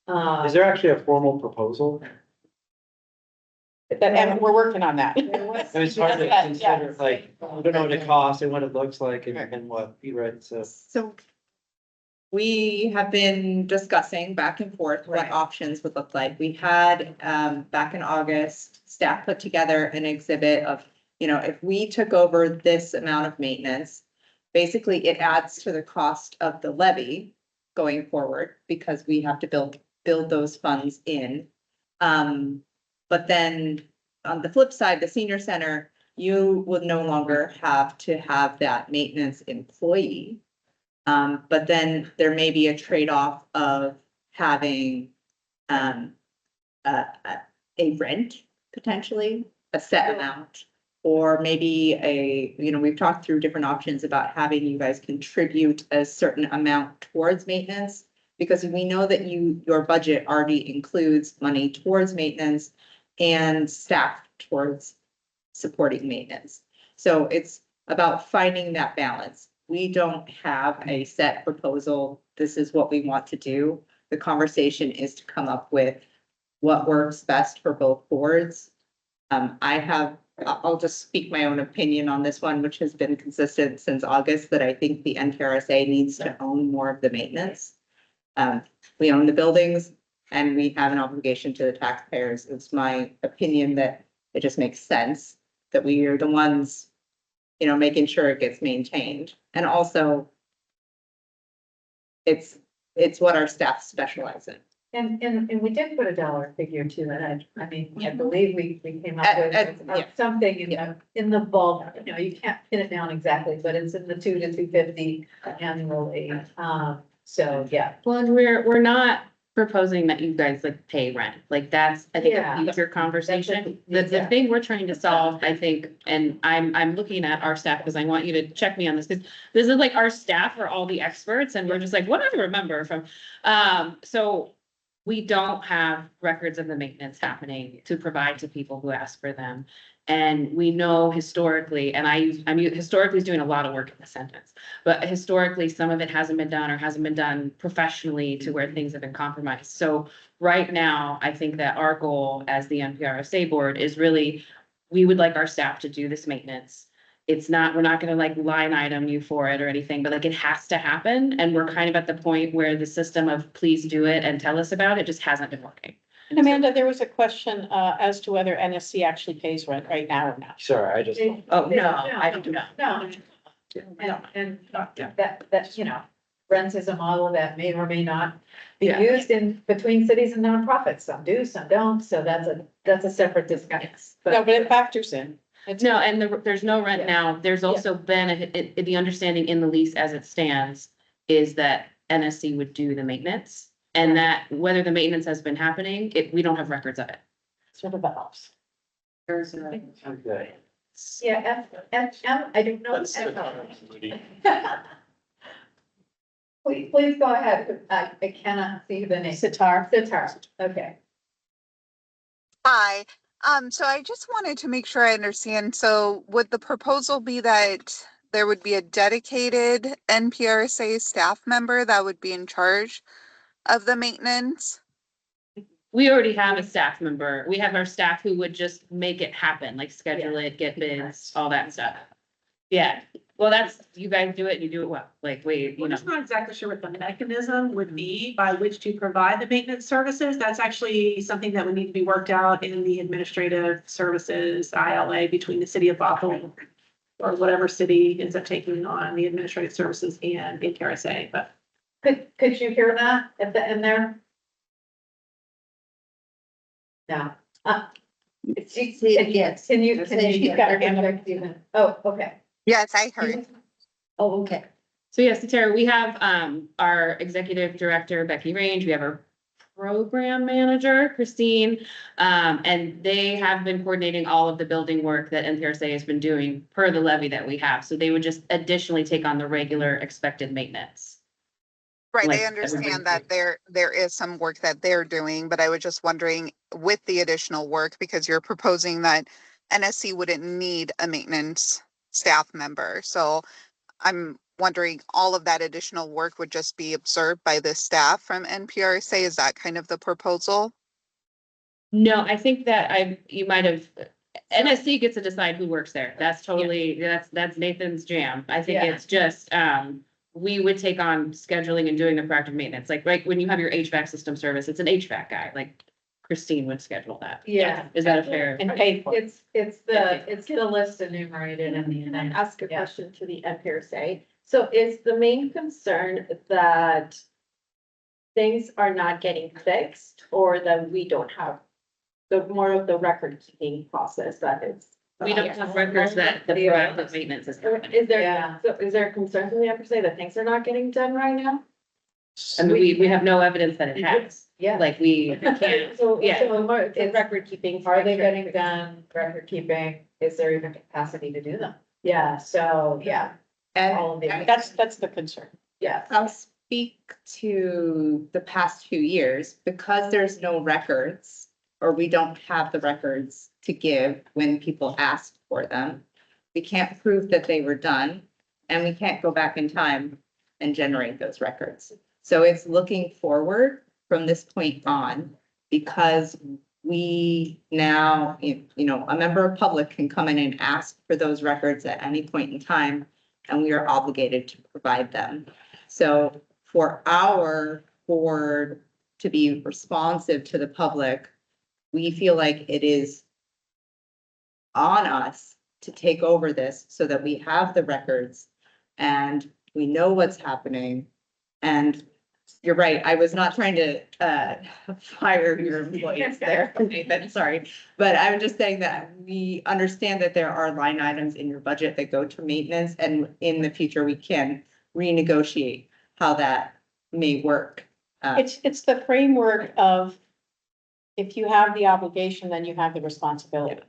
S13: Uh,
S10: Is there actually a formal proposal?
S2: And we're working on that.
S13: there was-
S10: And it's hard to
S2: Yeah,
S10: consider,
S2: yeah.
S10: like, we don't know what it costs and what it looks like and what, right, so.
S6: So we have been discussing back and forth what
S13: Right.
S6: options would look like. We had, back in August, staff put together an exhibit of, if we took over this amount of maintenance, basically it adds to the cost of the levy going forward because we have to build those funds in. But then on the flip side, the senior center, you would no longer have to have that maintenance employee. But then there may be a trade-off of having a rent potentially, a set amount. Or maybe we've talked through different options about having you guys contribute a certain amount towards maintenance. Because we know that your budget already includes money towards maintenance and staff towards supporting maintenance. So it's about finding that balance. We don't have a set proposal. This is what we want to do. The conversation is to come up with what works best for both boards. I'll just speak my own opinion on this one, which has been consistent since August, that I think the NPRSA needs to own more of the maintenance. We own the buildings and we have an obligation to the taxpayers. It's my opinion that it just makes sense that we are the ones, making sure it gets maintained. And also it's what our staff specialize in.
S13: And we did put a dollar figure to it. I mean, I believe we came up with
S6: yeah.
S13: something in the bulk, you can't pin it down exactly, but it's in the 2 to 250 annually. So, yeah.
S2: Well, and we're not proposing that you guys like pay rent, like that's, I think,
S13: Yeah.
S2: a future conversation. The
S13: yeah.
S2: thing we're trying to solve, I think, and I'm looking at our staff, because I want you to check me on this, because this is like our staff are all the experts, and we're just like, what do I remember from? So we don't have records of the maintenance happening to provide to people who ask for them. And we know historically, and I'm historically is doing a lot of work in this sentence, but historically, some of it hasn't been done or hasn't been done professionally to where things have been compromised. So right now, I think that our goal as the NPRSA board is really, we would like our staff to do this maintenance. It's not, we're not gonna like line item you for it or anything, but like it has to happen. And we're kind of at the point where the system of please do it and tell us about it just hasn't been working.
S15: Amanda, there was a question as to whether NSC actually pays rent right now or not.
S10: Sorry, I just.
S2: Oh, no, I don't know.
S13: No. And that, rent is a model that may or may not be
S2: Yeah.
S13: used in between cities and nonprofits. Some do, some don't. So that's a separate discussion.
S15: No, but it factors in.
S2: No, and there's no rent now. There's also been, the understanding in the lease as it stands is that NSC would do the maintenance. And that whether the maintenance has been happening, we don't have records of it.
S15: Sort of helps.
S10: Okay.
S13: Yeah, I don't know.
S9: That's the committee.
S13: Please go ahead. I cannot see the name.
S15: Sitar.
S13: Okay.
S16: Hi, so I just wanted to make sure I understand. So would the proposal be that there would be a dedicated NPRSA staff member that would be in charge of the maintenance?
S2: We already have a staff member. We have our staff who would just make it happen, like schedule it, get bids, all that stuff. Yeah, well, you guys do it and you do it well. Like,
S17: We're just not exactly sure what the mechanism would be by which to provide the maintenance services. That's actually something that would need to be worked out in the administrative services ILA between the city of Bothell or whatever city ends up taking on the administrative services and NPRSA, but.
S13: Could you hear that in there? No.
S12: Yes.
S13: Can you
S15: She's got her hand up.
S13: Stephen? Oh, okay.
S16: Yes, I heard.
S12: Oh, okay.
S2: So yes, Tara, we have our executive director, Becky Range, we have our program manager, Christine. And they have been coordinating all of the building work that NPRSA has been doing per the levy that we have. So they would just additionally take on the regular expected maintenance.
S16: Right,
S2: Like
S16: I understand
S2: everybody-
S16: that there is some work that they're doing, but I was just wondering with the additional work, because you're proposing that NSC wouldn't need a maintenance staff member. So I'm wondering, all of that additional work would just be absorbed by the staff from NPRSA? Is that kind of the proposal?
S2: No, I think that you might have, NSC gets to decide who works there. That's totally, that's Nathan's jam. I think
S1: Yeah.
S2: it's just, we would take on scheduling and doing the proactive maintenance. Like when you have your HVAC system service, it's an HVAC guy, like Christine would schedule that.
S1: Yeah.
S2: Is that a fair?
S15: And paid for.
S1: It's the list enumerated in the.
S8: Can I ask a
S1: Yeah.
S8: question to the NPRSA? So is the main concern that things are not getting fixed or that we don't have the more of the record keeping process that is?
S2: We don't have records that the proactive maintenance is.
S8: Is there,
S1: Yeah.
S8: so is there a concern from the NPRSA that things are not getting done right now?
S2: I mean, we have no evidence that it has.
S1: Yeah.
S2: Like we can't,
S8: So,
S2: yeah.
S8: it's record keeping.
S1: Are they getting done, record keeping? Is there even capacity to do them? Yeah, so, yeah. All of
S15: And
S1: these.
S15: that's the concern.
S1: Yeah.
S6: I'll speak to the past few years, because there's no records, or we don't have the records to give when people ask for them. We can't prove that they were done, and we can't go back in time and generate those records. So it's looking forward from this point on, because we now, a member of public can come in and ask for those records at any point in time, and we are obligated to provide them. So for our board to be responsive to the public, we feel like it is on us to take over this so that we have the records and we know what's happening. And you're right, I was not trying to fire your employees there, Nathan, sorry. But I'm just saying that we understand that there are line items in your budget that go to maintenance, and in the future, we can renegotiate how that may work.
S15: It's the framework of, if you have the obligation, then you have the responsibility.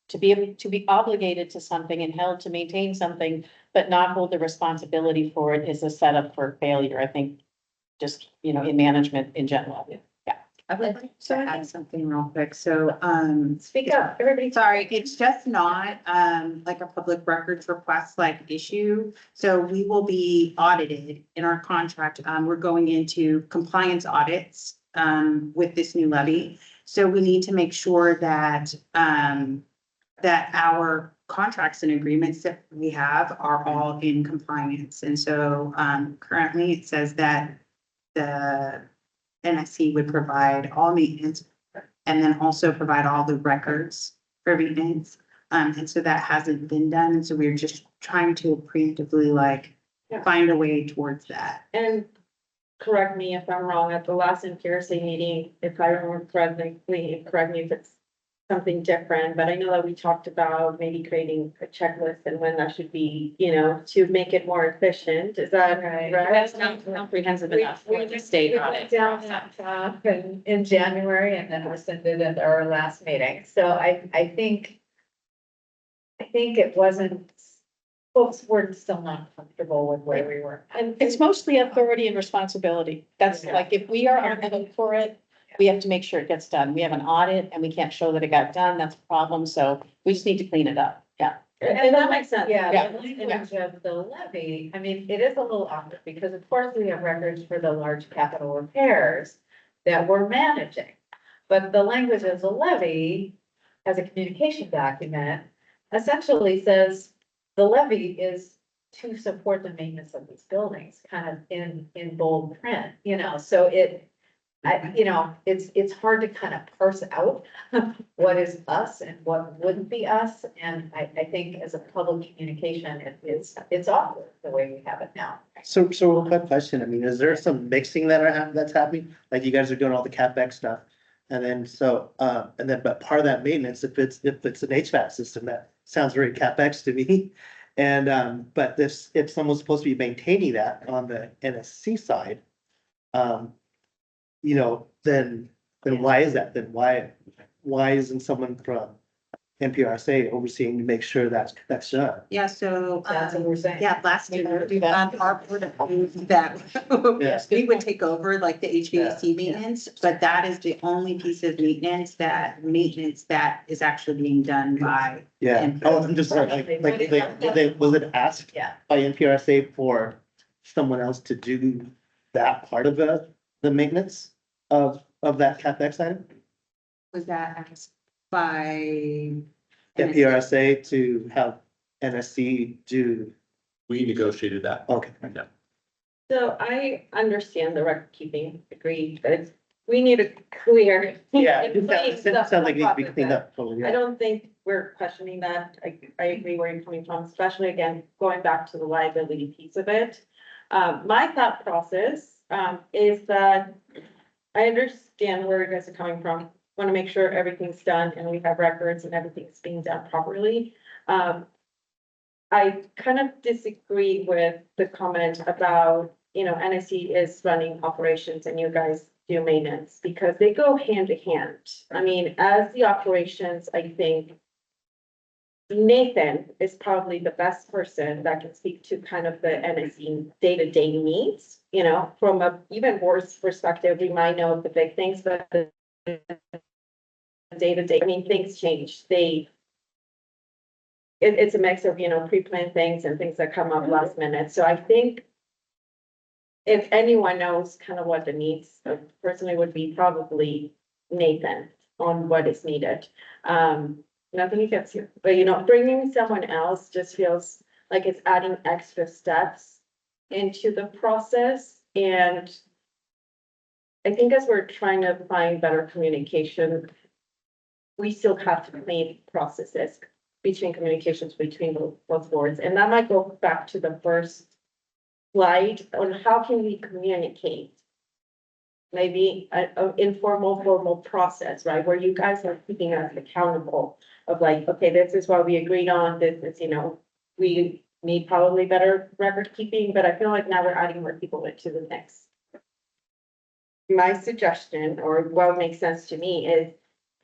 S15: To be obligated to something and held to maintain something, but not hold the responsibility for it is a setup for failure, I think. Just, in management in general. Yeah.
S6: I would like to add something real quick. So,
S8: Speak up, everybody.
S6: sorry, it's just not, like a public records request like issue. So we will be audited in our contract. We're going into compliance audits, with this new levy. So we need to make sure that, that our contracts and agreements that we have are all in compliance. And so, currently it says that the NSC would provide all maintenance and then also provide all the records for maintenance. And so that hasn't been done. And so we're just trying to preemptively find a way towards that.
S8: And correct me if I'm wrong, at the last NPRSA meeting, if I remember correctly, correct me if it's something different, but I know that we talked about maybe creating a checklist and when that should be, to make it more efficient. Is that right?
S2: That's not comprehensive enough for the state
S1: We
S2: audit.
S1: went down that path in January and then rescinded at our last meeting. So I think it wasn't, folks were still not comfortable with where we were.
S15: And it's mostly authority and responsibility. That's
S1: Yeah.
S15: like, if we are on the hook for it, we have to make sure it gets done. We have an audit and we can't show that it got done. That's a problem. So we just need to clean it up. Yeah.
S8: And that makes sense.
S1: Yeah, the language of the levy, I mean, it is a little awkward because of course we have records for the large capital repairs that we're managing. But the language of the levy as a communication document essentially says the levy is to support the maintenance of these buildings, kind of in bold print, so it's hard to kind of parse out what is us and what wouldn't be us. And I think as a public communication, it's awkward the way we have it now.
S10: So real quick question, I mean, is there some mixing that's happening? Like you guys are doing all the CapEx stuff. And then, but part of that maintenance, if it's an HVAC system, that sounds very CapEx to me. And, but if someone's supposed to be maintaining that on the NSC side,
S18: then why is that? Then why isn't someone from NPRSA overseeing to make sure that's done?
S6: Yeah, so.
S2: That's what we're saying.
S6: Yeah, last
S2: We
S6: year,
S2: never do that.
S6: our board approved that
S18: Yes.
S6: we would take over like the HVAC maintenance, but that is the only piece of maintenance that is actually being done by.
S18: Yeah, oh, I'm just like, was it asked
S1: Yeah.
S18: by NPRSA for someone else to do that part of the maintenance of that CapEx item?
S6: Was that asked by?
S18: NPRSA to have NSC do,
S9: We negotiated that.
S18: okay.
S7: So I understand the record keeping, agreed, but it's, we need a clear.
S18: Yeah,
S7: and clean
S18: it
S7: stuff
S18: sounds like it needs to be
S7: process
S18: cleaned
S7: that-
S18: up. totally,
S7: I
S18: yeah.
S7: don't think we're questioning that. I agree where you're coming from, especially again, going back to the liability piece of it. My thought process, is that I understand where you guys are coming from. Want to make sure everything's done and we have records and everything's being done properly. I kind of disagree with the comment about, NSC is running operations and you guys do maintenance because they go hand to hand. I mean, as the operations, I think Nathan is probably the best person that can speak to kind of the NSC day-to-day needs, from a even worse perspective, we might know of the big things, but the day-to-day, I mean, things change. It's a mix of, pre-planned things and things that come up last minute. So I think if anyone knows kind of what the needs of personally would be probably Nathan on what is needed. Nothing against you, but bringing someone else just feels like it's adding extra steps into the process. And I think as we're trying to find better communication, we still have to clean processes between communications between both boards. And that might go back to the first slide on how can we communicate? Maybe an informal, formal process, right? Where you guys are keeping us accountable of like, okay, this is what we agreed on, this is, we need probably better record keeping, but I feel like now we're adding more people into the mix. My suggestion, or what makes sense to me, is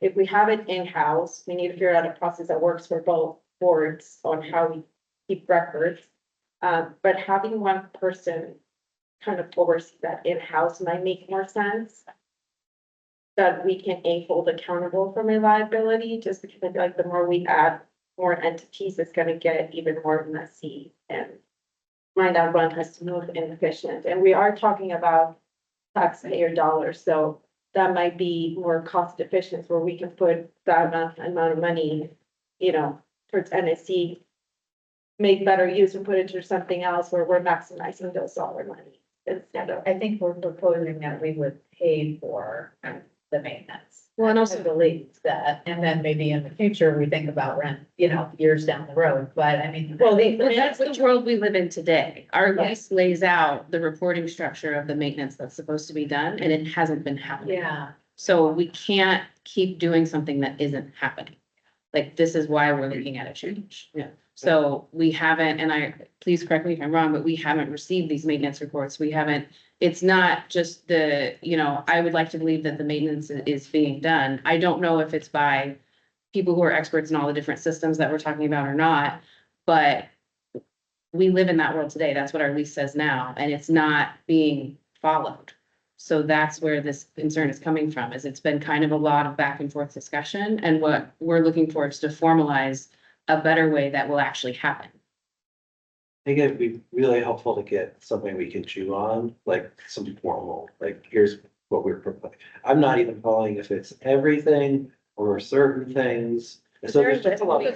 S7: if we have it in-house, we need to figure out a process that works for both boards on how we keep records. But having one person kind of oversee that in-house might make more sense. That we can hold accountable for reliability, just because I feel like the more we add more entities, it's gonna get even more messy and might not run as smooth and efficient. And we are talking about taxpayer dollars, so that might be more cost efficient where we can put that amount of money, towards NSC. Make better use and put it to something else where we're maximizing those dollar money instead of.
S1: I think we're proposing that we would pay for the maintenance.
S2: Well, and
S1: I
S2: also,
S1: believe that, and then maybe in the future, we think about rent, years down the road, but I mean.
S2: well, that's the world we live in today. Our
S1: Yeah.
S2: lease lays out the reporting structure of the maintenance that's supposed to be done, and it hasn't been happening.
S1: Yeah,
S2: So we can't keep doing something that isn't happening. Like, this is why we're looking at a change.
S6: Yeah.
S2: So we haven't, and please correct me if I'm wrong, but we haven't received these maintenance reports. We haven't, it's not just I would like to believe that the maintenance is being done. I don't know if it's by people who are experts in all the different systems that we're talking about or not, but we live in that world today. That's what our lease says now, and it's not being followed. So that's where this concern is coming from, is it's been kind of a lot of back and forth discussion, and what we're looking for is to formalize a better way that will actually happen.
S10: I think it'd be really helpful to get something we can chew on, like some formal, like here's what we're proposing. I'm not even calling if it's everything or certain things. And so there's just a lot.
S7: On the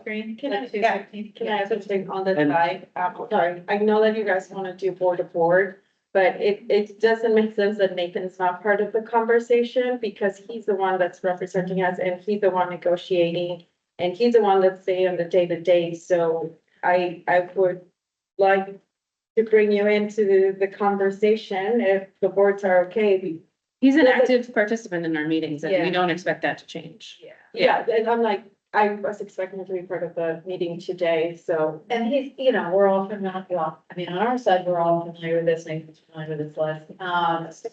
S7: screen, can I add something on the
S10: And-
S7: side? Sorry, I know that you guys want to do board to board, but it doesn't make sense that Nathan's not part of the conversation because he's the one that's representing us and he's the one negotiating. And he's the one that's saying on the day-to-day, so I would like to bring you into the conversation if the boards are okay.
S2: He's an active participant in our meetings, and
S1: Yeah.
S2: we don't expect that to change.
S1: yeah.
S7: Yeah, and I'm like,
S8: I was expecting to be part of the meeting today, so, and he's, you know, we're all familiar, well, I mean, on our side, we're all familiar with this, Nathan's familiar with this list.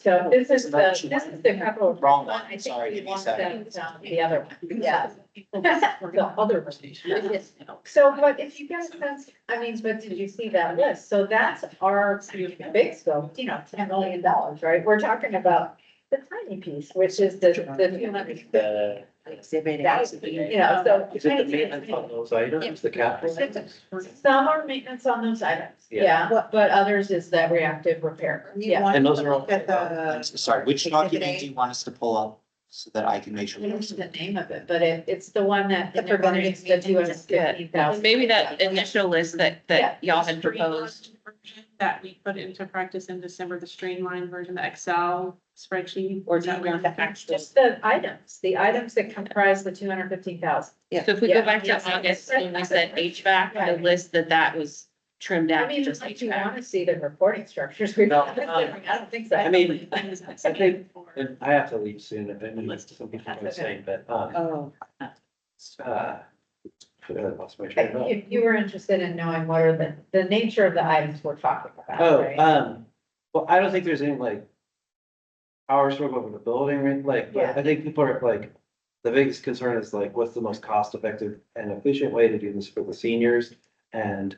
S8: So this is the capital.
S4: Wrong one.
S8: I think
S4: Sorry,
S8: we want
S4: Lisa.
S8: the other one, yeah.
S12: The other one.
S8: So, but if you get a sense, I mean, but did you see that list? So that's our big scope, you know, $10 million, right? We're talking about the tiny piece, which is the 200.
S10: The,
S8: That's, you know, so.
S10: is it the maintenance on those items, the capital?
S8: Some are maintenance on those items,
S10: Yeah.
S8: yeah, but others is that reactive repair, yeah.
S10: And those are all.
S4: Sorry, which document do you want us to pull up so that I can make sure?
S8: I don't know the name of it, but it's the one that.
S6: The preventative
S8: the 250,000.
S2: Maybe that initial list that y'all had proposed.
S17: That we put into practice in December, the streamlined version, the Excel spreadsheet.
S8: Or do you want to actually? Just the items that comprise the 215,000.
S2: So if we go back to August, when we said HVAC, the list that was trimmed
S8: I
S2: down
S8: mean,
S2: just
S8: if you
S2: HVAC.
S8: want to see the reporting structures, we've
S10: No,
S8: I don't think so.
S10: I mean, I think, and I have to leave soon, if any, some people are saying, but,
S6: Oh.
S10: I lost my train of thought.
S8: If you were interested in knowing what are the nature of the items we're talking about,
S10: Oh,
S8: right?
S10: well, I don't think there's any like power struggle over the building, right? Like, but
S8: Yeah.
S10: I think people are like, the biggest concern is like, what's the most cost effective and efficient way to do this for the seniors? And,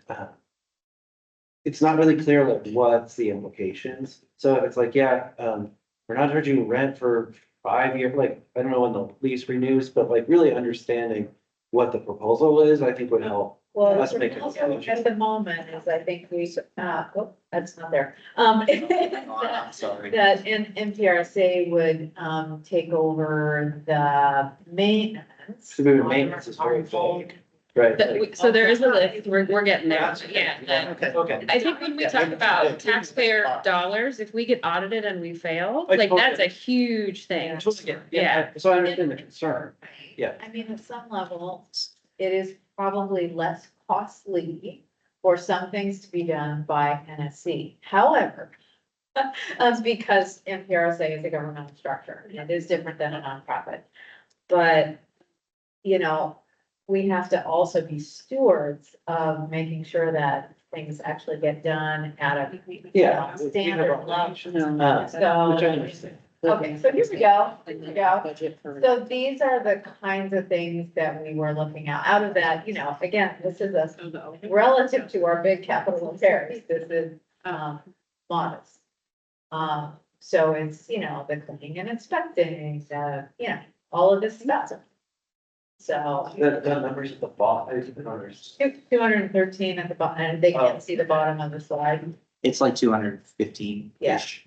S10: it's not really clear like what's the implications. So if it's like, yeah, we're not charging you rent for 5 years, like, I don't know when the lease renews, but like really understanding what the proposal is, I think would help.
S8: Well,
S10: Let's make it
S8: also
S10: challenging.
S8: at the moment is I think we, oh, that's not there.
S4: I'm sorry.
S8: That NPRSA would, take over the maintenance.
S10: So maybe maintenance is very vague, right?
S2: So there is a list, we're getting there, yeah.
S10: Okay.
S2: I think when we talk about taxpayer dollars, if we get audited and we fail,
S10: I
S2: like,
S10: totally
S2: that's a huge thing.
S10: Totally get it. Yeah, so I understand the concern. Yeah.
S8: I mean, at some level, it is probably less costly for some things to be done by NSC. However, that's because NPRSA is a governmental structure. It is different than a nonprofit. But, you know, we have to also be stewards of making sure that things actually get done at a,
S10: Yeah.
S8: standard level.
S10: Which I
S8: So,
S10: understand.
S8: okay, so here we go. Here we go.
S15: Budget for.
S8: So these are the kinds of things that we were looking at. Out of that, you know, again, this is a relative to our big capital affairs, this is, modest. So it's, you know, the cleaning and inspecting, you know, all of this stuff. So
S10: The numbers at the bottom, I didn't understand.
S8: 213 at the bottom, and they can't see the bottom of the slide.
S4: It's like 215-ish.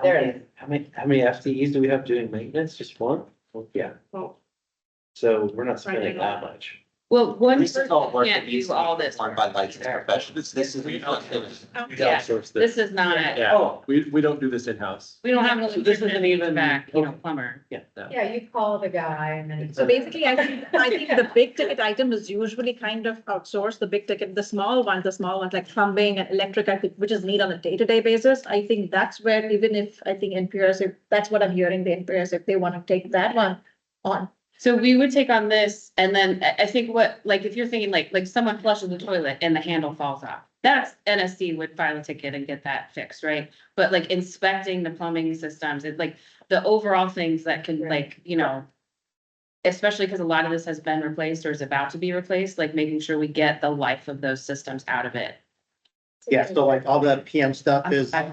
S8: There it
S10: How many FTEs do we have doing maintenance? Just one? Well, yeah. So we're not spending that much.
S2: Well, one
S4: This is all
S2: person
S4: work that
S2: can't
S4: needs
S2: do
S4: to be
S2: all this
S4: performed
S2: work.
S4: by licensed professionals. This is.
S9: We
S2: Yeah.
S9: outsource
S2: This
S9: this.
S2: is not it.
S9: Yeah,
S10: Oh.
S9: we don't do this in-house.
S2: We don't have an
S10: So this isn't
S2: electrician,
S10: even-
S2: back, you know, plumber.
S10: Yeah.
S8: Yeah, you call the guy and then.
S6: So basically, I think the big ticket item is usually kind of outsourced, the big ticket, the small ones like plumbing and electric, which is need on a day-to-day basis. I think that's where, even if, I think NPRSA, that's what I'm hearing, the NPRSA, if they want to take that one on.
S2: So we would take on this, and then I think what, like, if you're thinking like someone flushes the toilet and the handle falls off. That's NSC would file a ticket and get that fixed, right? But like inspecting the plumbing systems, it's like the overall things that can like, you know. Especially because a lot of this has been replaced or is about to be replaced, like making sure we get the life of those systems out of it.
S18: Yeah, so like all the PM stuff is all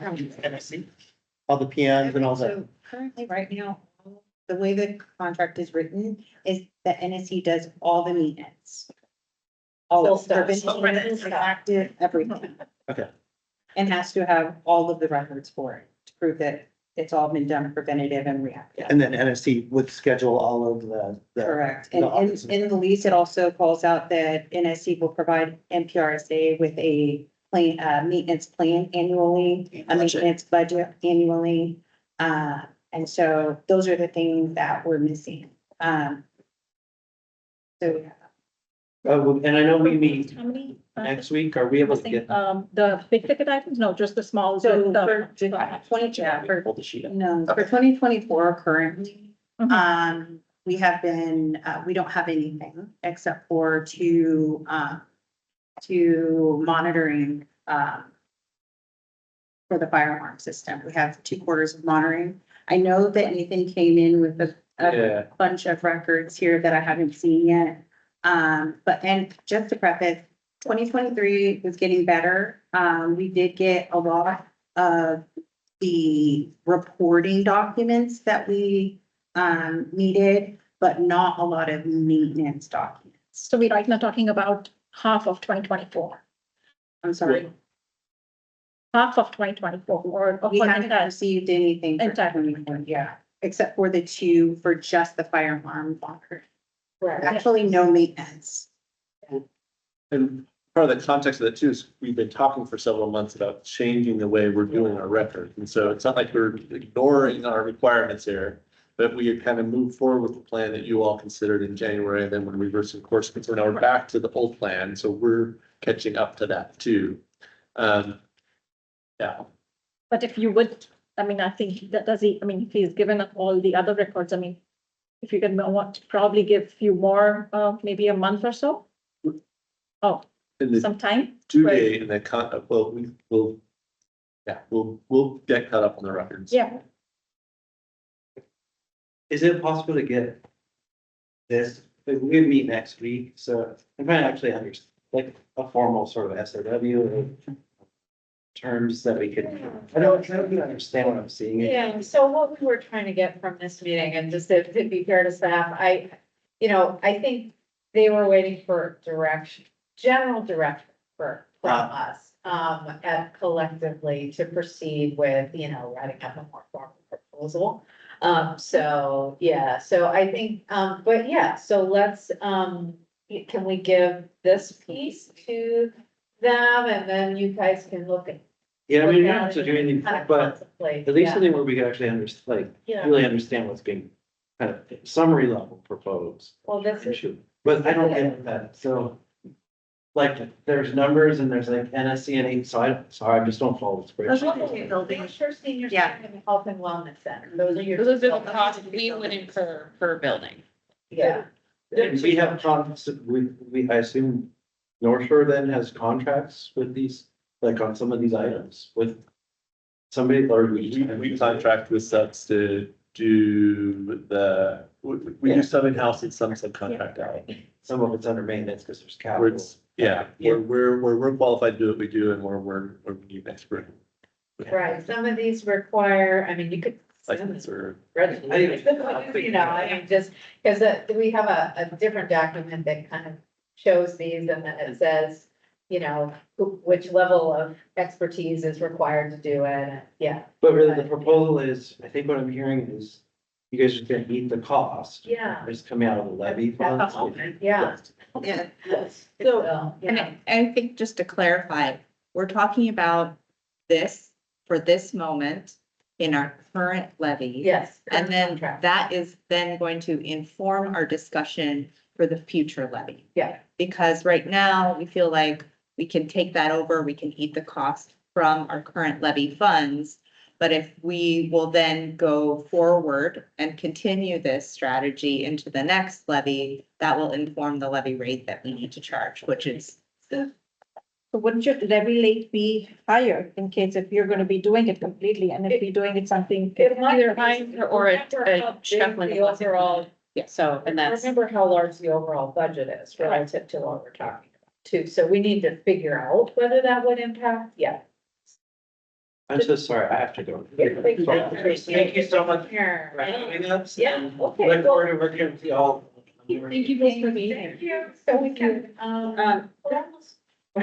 S18: the PMs and all that.
S6: So currently, right now, the way the contract is written is that NSC does all the maintenance. All
S8: Full
S6: of
S8: stop.
S6: preventive, reactive, everything.
S18: Okay.
S6: And has to have all of the records for it to prove that it's all been done preventative and reactive.
S18: And then NSC would schedule all of the.
S6: Correct.
S18: the
S6: And
S18: audits.
S6: in the lease, it also calls out that NSC will provide NPRSA with a plan, maintenance plan annually, a maintenance budget annually. And so those are the things that we're missing. So.
S10: And I know we meet
S8: How many?
S10: next week. Are we able to get?
S8: The big ticket items? No, just the small.
S6: So for 20,
S10: Hold the sheet up.
S6: no, for 2024 currently, we have been, we don't have anything except for two monitoring, for the fire alarm system. We have 2 quarters of monitoring. I know that Nathan came in with a
S9: Yeah.
S6: bunch of records here that I haven't seen yet. And just to preface, 2023 was getting better. We did get a lot of the reporting documents that we needed, but not a lot of maintenance documents.
S8: So we're right now talking about half of 2024,
S6: I'm sorry,
S8: half of 2024, or.
S6: we haven't received anything for
S8: Exactly.
S6: 2024, yeah, except for the 2 for just the fire alarm locker.
S8: Right.
S6: Actually, no maintenance.
S9: And part of the context of that too is we've been talking for several months about changing the way we're doing our records. And so it's not like we're ignoring our requirements here, but we had kind of moved forward with the plan that you all considered in January, and then we're reversing course. So now we're back to the old plan. So we're catching up to that too. Yeah.
S8: But if you would, I mean, I think that does he, I mean, if he's given up all the other records, I mean, if you can want to probably give few more, maybe a month or so. Oh,
S9: And the
S8: some time.
S9: due
S8: Right.
S9: date and the well, we'll get caught up on the records.
S8: Yeah.
S10: Is it possible to get this, like, we meet next week, so I'm trying to actually understand, like, a formal sort of SOW or terms that we can, I don't really understand what I'm seeing.
S1: Yeah, so what we were trying to get from this meeting, and just to be fair to staff, I think they were waiting for direction, general direction from us, and collectively to proceed with, writing up a more formal proposal. So I think, but yeah, so let's, can we give this piece to them, and then you guys can look at.
S10: Yeah, I mean, we don't have to do anything,
S1: Kind of
S10: but
S1: contemplate,
S10: at least
S1: yeah.
S10: something where we can actually understand,
S1: Yeah.
S10: really understand what's being kind of summary level proposed.
S1: Well, this is,
S10: But I don't get that, so. Like, there's numbers and there's like NSC and H, so I just don't follow the spreadsheet.
S1: Northshore Senior
S2: Yeah.
S1: Center and Health and Wellness Center, those are your.
S2: Those are the costs we would incur per building.
S1: Yeah.
S10: And we have I assume North Shore then has contracts with these, like on some of these items with somebody, or
S9: We contract with subs to do we do some in-house and some subcontract out.
S10: some of it's under maintenance because there's
S9: Where
S10: capital.
S9: it's, where we're qualified to do what we do and where we need an expert.
S1: Right, some of these require, I mean, you could.
S9: License or.
S1: I mean, just, because we have a different document that kind of shows these, and then it says, which level of expertise is required to do it, and, yeah.
S10: But really the proposal is, I think what I'm hearing is you guys are gonna eat the cost.
S1: Yeah.
S10: It's coming out of the levy funds.
S1: Yeah.
S6: Yeah.
S1: So,
S6: And I think just to clarify, we're talking about this for this moment in our current levy.
S1: yes.
S6: And then
S1: contract.
S6: that is then going to inform our discussion for the future levy.
S1: Yeah.
S6: Because right now, we feel like we can take that over, we can eat the cost from our current levy funds. But if we will then go forward and continue this strategy into the next levy, that will inform the levy rate that we need to charge, which is.
S8: So wouldn't your levy rate be higher in case if you're gonna be doing it completely, and if we're doing it something.
S2: Either higher or a shuffling.
S1: The overall,
S2: Yeah, so, and that's.
S1: remember how large the overall budget is relative to what we're talking about too, so we need to figure out whether that would impact,
S10: I'm so sorry, I have to go.
S1: Thank
S10: you so much
S1: Here.
S10: for having us.
S1: Yeah,
S10: and
S1: okay,
S10: Look
S1: well-
S10: forward to working with you all.
S2: Thank you both for being here.
S1: Thank you, so we can,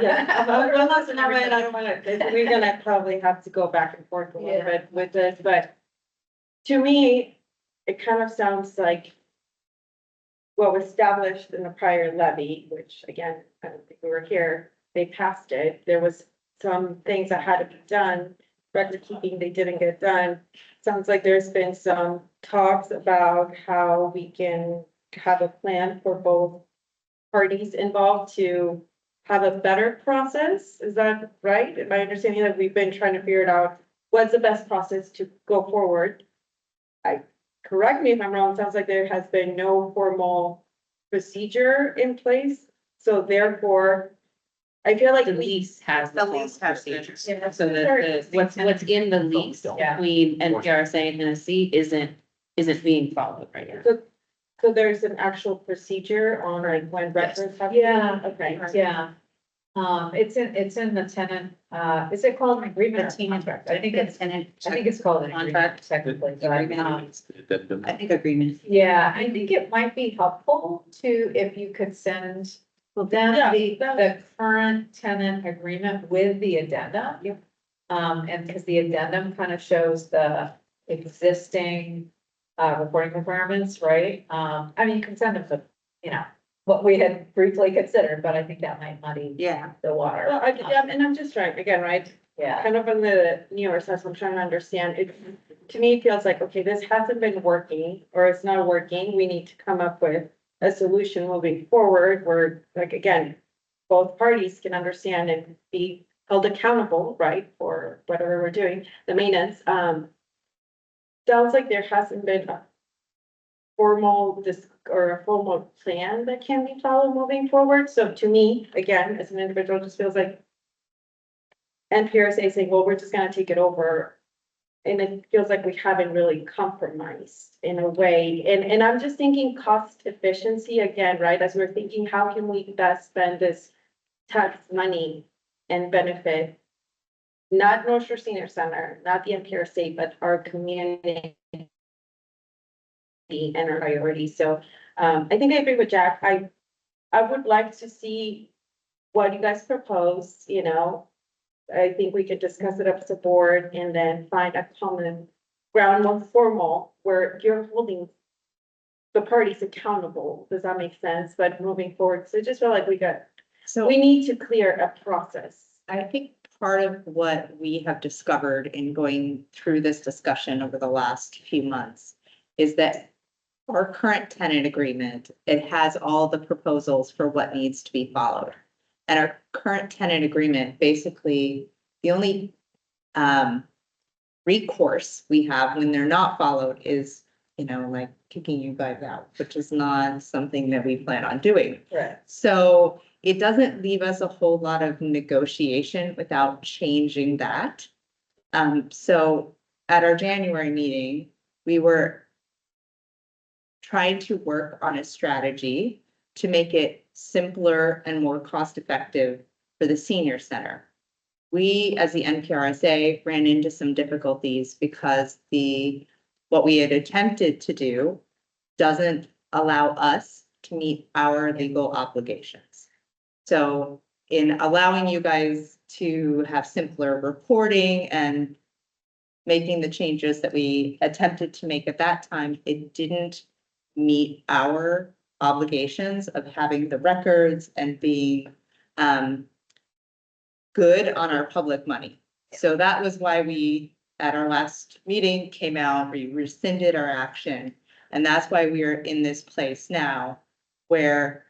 S7: Yeah, one last comment, I don't wanna, we're gonna probably have to go back and forth a little bit with this, but to me, it kind of sounds like what was established in the prior levy, which again, I don't think we were here, they passed it. There was some things that had to be done, record keeping, they didn't get done. Sounds like there's been some talks about how we can have a plan for both parties involved to have a better process. Is that right? Am I understanding that we've been trying to figure it out? What's the best process to go forward? I
S17: correct me if I'm wrong, sounds like there has been no formal procedure in place. So therefore, I feel like
S2: The
S17: we,
S2: lease has
S6: The
S2: the formal
S6: lease has been-
S2: procedures.
S17: Yeah,
S2: So what's in the lease
S17: Yeah.
S2: between NPRSA and Tennessee isn't being followed right now.
S17: so there's an actual procedure on like when records have.
S1: Yeah.
S17: Okay.
S1: Yeah. It's in the tenant, is it called an agreement or contract? I think it's called an agreement
S2: Contract.
S1: technically, but,
S6: I think agreement.
S1: yeah, I think it might be helpful to, if you could send them
S17: Yeah,
S1: the current tenant agreement with the addendum.
S17: Yep.
S1: And because the addendum kind of shows the existing, reporting requirements, right? I mean, you can send them the, you know, what we had briefly considered, but I think that might muddy
S6: Yeah.
S1: the water.
S17: Well, and I'm just trying, again, right,
S1: Yeah.
S17: kind of on the newer stuff, I'm trying to understand, it, to me, it feels like, okay, this hasn't been working, or it's not working, we need to come up with a solution moving forward, where, like, again, both parties can understand and be held accountable, right, for whatever we're doing, the maintenance, sounds like there hasn't been a formal or a formal plan that can be followed moving forward, so to me, again, as an individual, it just feels like NPRSA saying, well, we're just gonna take it over. And it feels like we haven't really compromised in a way. And I'm just thinking cost efficiency again, right? As we're thinking, how can we best spend this tax money and benefit not Northshore Senior Center, not the NPRSA, but our community and our priorities. So I think I agree with Jack. I would like to see what you guys propose, you know. I think we could discuss it up as a board and then find a common ground, more formal, where you're holding the parties accountable. Does that make sense? But moving forward, so I just feel like we need to clear a process.
S6: I think part of what we have discovered in going through this discussion over the last few months is that our current tenant agreement, it has all the proposals for what needs to be followed. And our current tenant agreement, basically, the only recourse we have when they're not followed is, you know, like kicking you guys out, which is not something that we plan on doing.
S1: Right.
S6: So it doesn't leave us a whole lot of negotiation without changing that. So at our January meeting, we were trying to work on a strategy to make it simpler and more cost-effective for the senior center. We, as the NPRSA, ran into some difficulties because what we had attempted to do doesn't allow us to meet our legal obligations. So in allowing you guys to have simpler reporting and making the changes that we attempted to make at that time, it didn't meet our obligations of having the records and being good on our public money. So that was why we, at our last meeting, came out, we rescinded our action. And that's why we are in this place now, where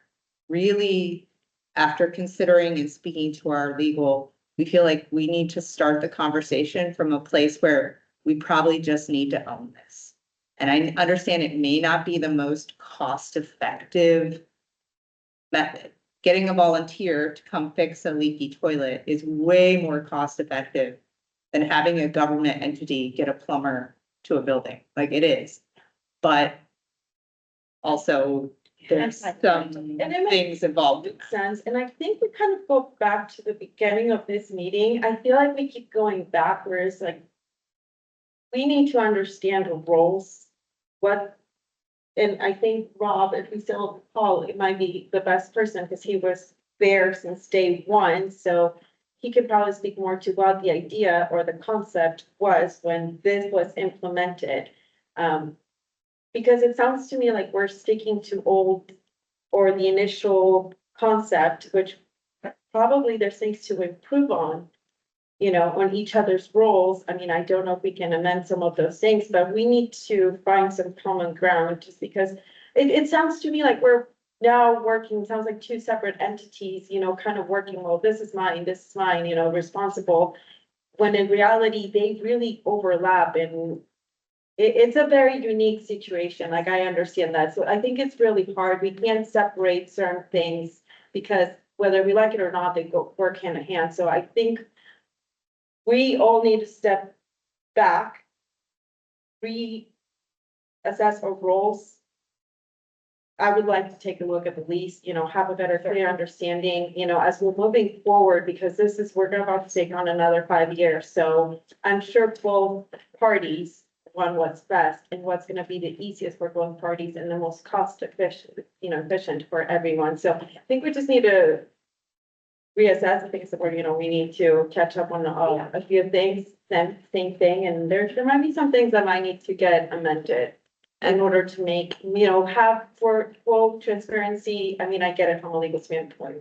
S6: really, after considering and speaking to our legal, we feel like we need to start the conversation from a place where we probably just need to own this. And I understand it may not be the most cost-effective method. Getting a volunteer to come fix a leaky toilet is way more cost-effective than having a government entity get a plumber to a building, like it is. But also, there's some things involved in that.
S17: Sense, and I think we kind of go back to the beginning of this meeting. I feel like we keep going backwards, like we need to understand the roles, and I think Rob, if we still call, it might be the best person because he was there since day one. So he could probably speak more to what the idea or the concept was when this was implemented. Because it sounds to me like we're sticking to old or the initial concept, which probably there's things to improve on, you know, on each other's roles. I mean, I don't know if we can amend some of those things, but we need to find some common ground just because it sounds to me like we're now working, sounds like two separate entities, you know, kind of working, well, this is mine, you know, responsible. When in reality, they really overlap in
S6: it's a very unique situation, like I understand that, so I think it's really hard, we can't separate certain things. Because whether we like it or not, they go work hand in hand, so I think. We all need to step back. Reassess our roles. I would like to take a look at the lease, have a better clear understanding, as we're moving forward, because this is, we're about to take on another 5 years, so I'm sure both parties want what's best and what's gonna be the easiest for both parties and the most cost efficient, efficient for everyone, so I think we just need to reassess the things that we need to catch up on a few things, then same thing, and there might be some things that might need to get amended in order to make, have for full transparency. I mean, I get it from a legal standpoint.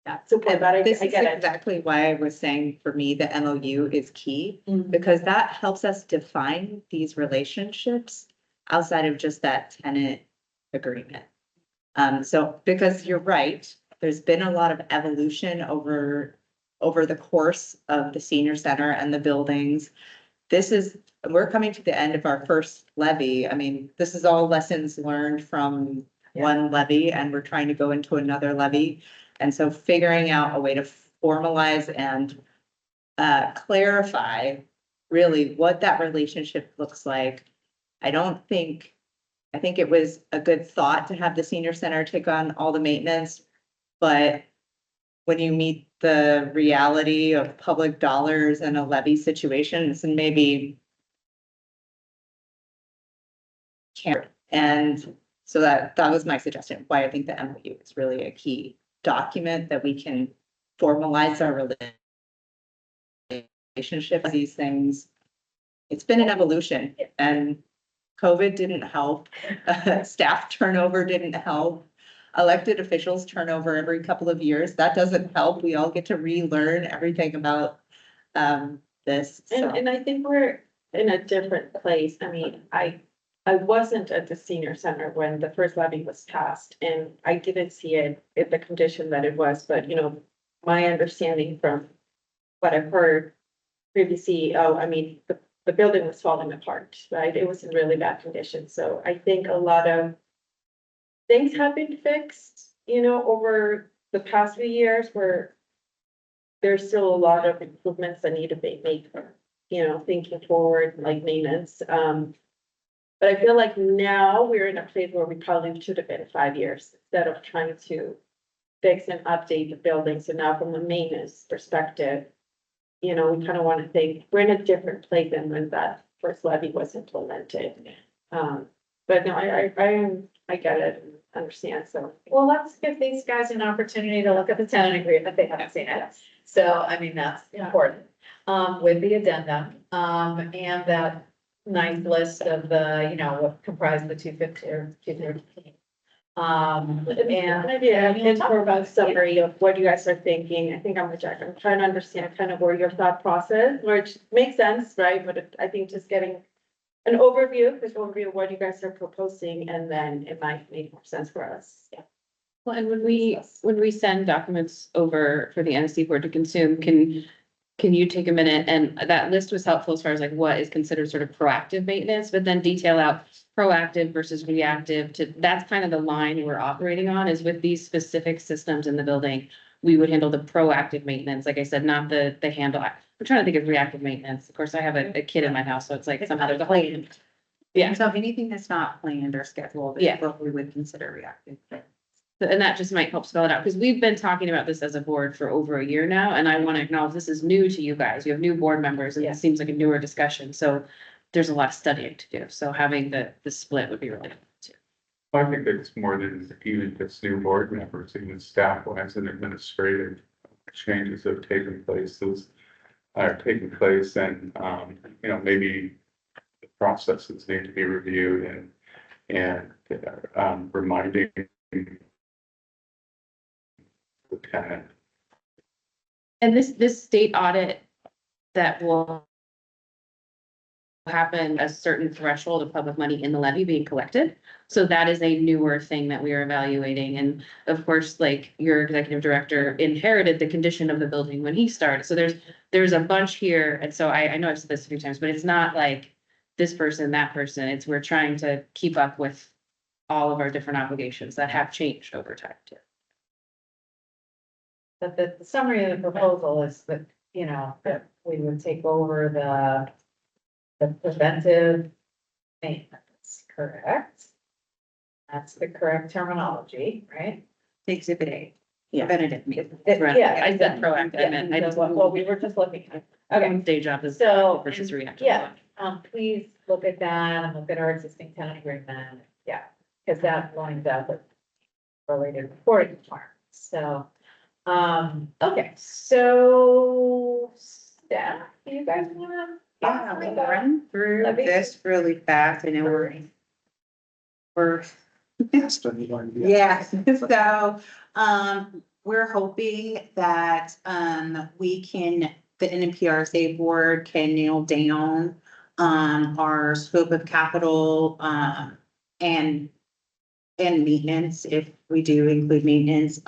S6: Yeah, it's okay, but I
S19: This is
S6: get it.
S19: exactly why I was saying, for me, the MOU is key, because that helps us define these relationships outside of just that tenant agreement. So, because you're right, there's been a lot of evolution over the course of the senior center and the buildings. We're coming to the end of our first levy. I mean, this is all lessons learned from one levy, and we're trying to go into another levy. And so figuring out a way to formalize and clarify really what that relationship looks like. I think it was a good thought to have the senior center take on all the maintenance. But when you meet the reality of public dollars and a levy situations, and maybe can't. And so that was my suggestion, why I think the MOU is really a key document that we can formalize our relationship. These things, it's been an evolution, and COVID didn't help. Staff turnover didn't help. Elected officials turnover every couple of years. That doesn't help. We all get to relearn everything about this. So.
S6: And I think we're in a different place. I mean, I wasn't at the senior center when the first levy was passed, and I didn't see it in the condition that it was, but my understanding from what I've heard previous CEO, I mean, the building was falling apart, right? It was in really bad condition. So I think a lot of things have been fixed, over the past few years, where there's still a lot of improvements that need to be made for, thinking forward, like maintenance. But I feel like now we're in a place where we probably should have been 5 years instead of trying to fix and update the building. So now from a maintenance perspective, we kind of want to think we're in a different place than when that first levy was implemented. But no, I get it and understand. So,
S1: well, let's give these guys an opportunity to look at the tenant agreement. They haven't seen it. So, I mean, that's important. With the addendum, and that nice list of the, what comprised the 250 or 213.
S6: It's more about a summary of what you guys are thinking. I think I'm trying to understand kind of where your thought process, which makes sense, right? But I think just getting an overview of what you guys are proposing, and then it might make more sense for us. Yeah.
S2: Well, and when we send documents over for the NSC board to consume, can you take a minute? And that list was helpful as far as like what is considered sort of proactive maintenance, but then detail out proactive versus reactive. That's kind of the line we're operating on, is with these specific systems in the building. We would handle the proactive maintenance, like I said, not the handle. I'm trying to think of reactive maintenance. Of course, I have a kid in my house, so it's like somehow there's a whole. Yeah.
S19: So anything that's not planned or scheduled, is what we would consider reactive.
S2: And that just might help spell it out, because we've been talking about this as a board for over a year now, and I want to acknowledge this is new to you guys. You have new board members, and it seems like a newer discussion, so there's a lot of studying to do. So having the split would be really good too.
S20: I think it's more than even just new board members, even staff-wise and administrative changes that have taken place. Those are taking place, and maybe the processes need to be reviewed and reminding the tenant.
S2: And this state audit that will happen a certain threshold of public money in the levy being collected. So that is a newer thing that we are evaluating. And of course, like your executive director inherited the condition of the building when he started. So there's a bunch here. And so I know I've said this a few times, but it's not like this person, that person. It's, we're trying to keep up with all of our different obligations that have changed over time too.
S1: But the summary of the proposal is that, that we would take over the preventive maintenance, correct? That's the correct terminology, right?
S19: Exhibit A.
S2: Yeah.
S19: Preventative maintenance.
S1: Yeah,
S2: I said proactive, I meant, I
S1: Yeah,
S2: just,
S1: so what we were just looking at. Okay,
S2: day job is
S1: so,
S2: versus
S1: and,
S2: reactive.
S1: yeah, please look at that and look at our existing tenant agreement, yeah, because that lines up with related reporting requirements, so. Okay, so, staff, you guys wanna?
S19: Yeah, we'll run through this really fast. I know we're yeah, so, we're hoping that, we can, the NPRSA board can nail down, our scope of capital, and maintenance, if we do include maintenance,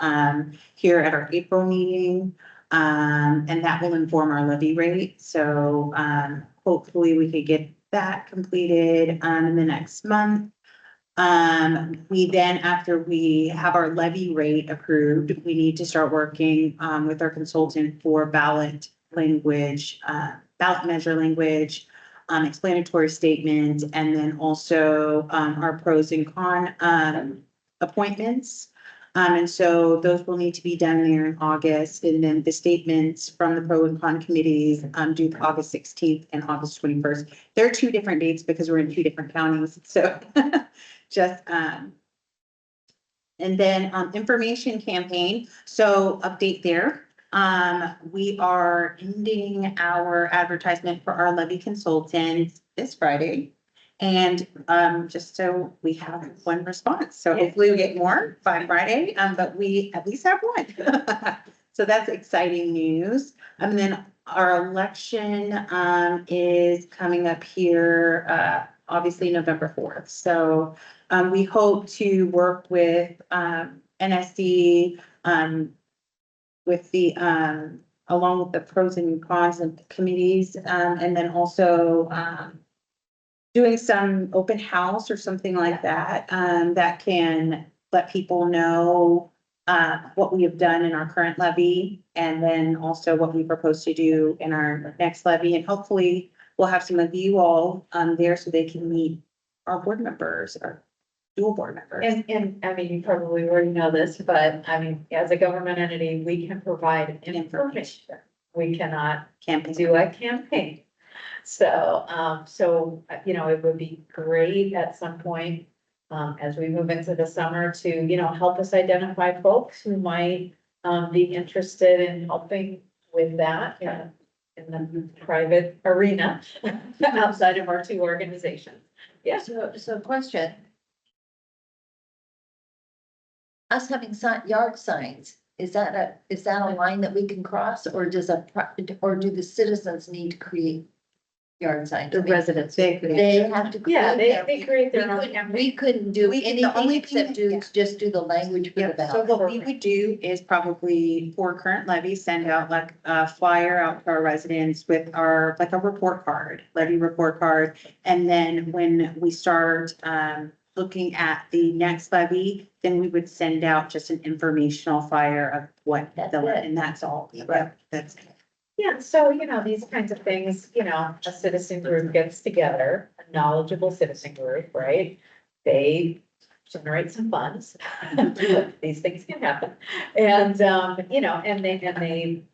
S19: here at our April meeting. And that will inform our levy rate, so, hopefully we could get that completed, in the next month. We then, after we have our levy rate approved, we need to start working, with our consultant for ballot language, ballot measure language, explanatory statement, and then also, our pros and con, appointments. And so those will need to be done there in August, and then the statements from the pro and con committees, due August 16th and August 21st. They're two different dates because we're in two different counties, so just, and then, information campaign, so update there. We are ending our advertisement for our levy consultant this Friday. And, just so we have one response, so hopefully we get more by Friday, but we at least have one. So that's exciting news. And then our election, is coming up here, obviously November 4th. So, we hope to work with, NSC, with the, along with the pros and cons of the committees, and then also, doing some open house or something like that, that can let people know, what we have done in our current levy, and then also what we propose to do in our next levy. And hopefully we'll have some of you all, there so they can meet our board members, our dual board members.
S1: And I mean, you probably already know this, but I mean, as a government entity, we can provide information. We cannot do a campaign. So, it would be great at some point, as we move into the summer to, help us identify folks who might, be interested in helping with that, in the private arena outside of our two organizations. Yeah.
S12: So question. Us having yard signs, is that a line that we can cross, or do the citizens need to create yard signs?
S2: The residents.
S12: They have to.
S1: Yeah,
S12: create
S1: they create their own.
S12: We couldn't do
S19: The
S12: anything
S19: only
S12: except
S19: thing-
S12: just do the language for the
S19: Yeah, so
S12: ballot.
S19: what we would do is probably for current levy, send out like a flyer out to our residents with our, like a report card, levy report card. And then when we start, looking at the next levy, then we would send out just an informational flyer of what and that's all. Yep, that's it.
S1: Yeah, so, these kinds of things, a citizen group gets together, a knowledgeable citizen group, right? They generate some funds. These things can happen. And, and they,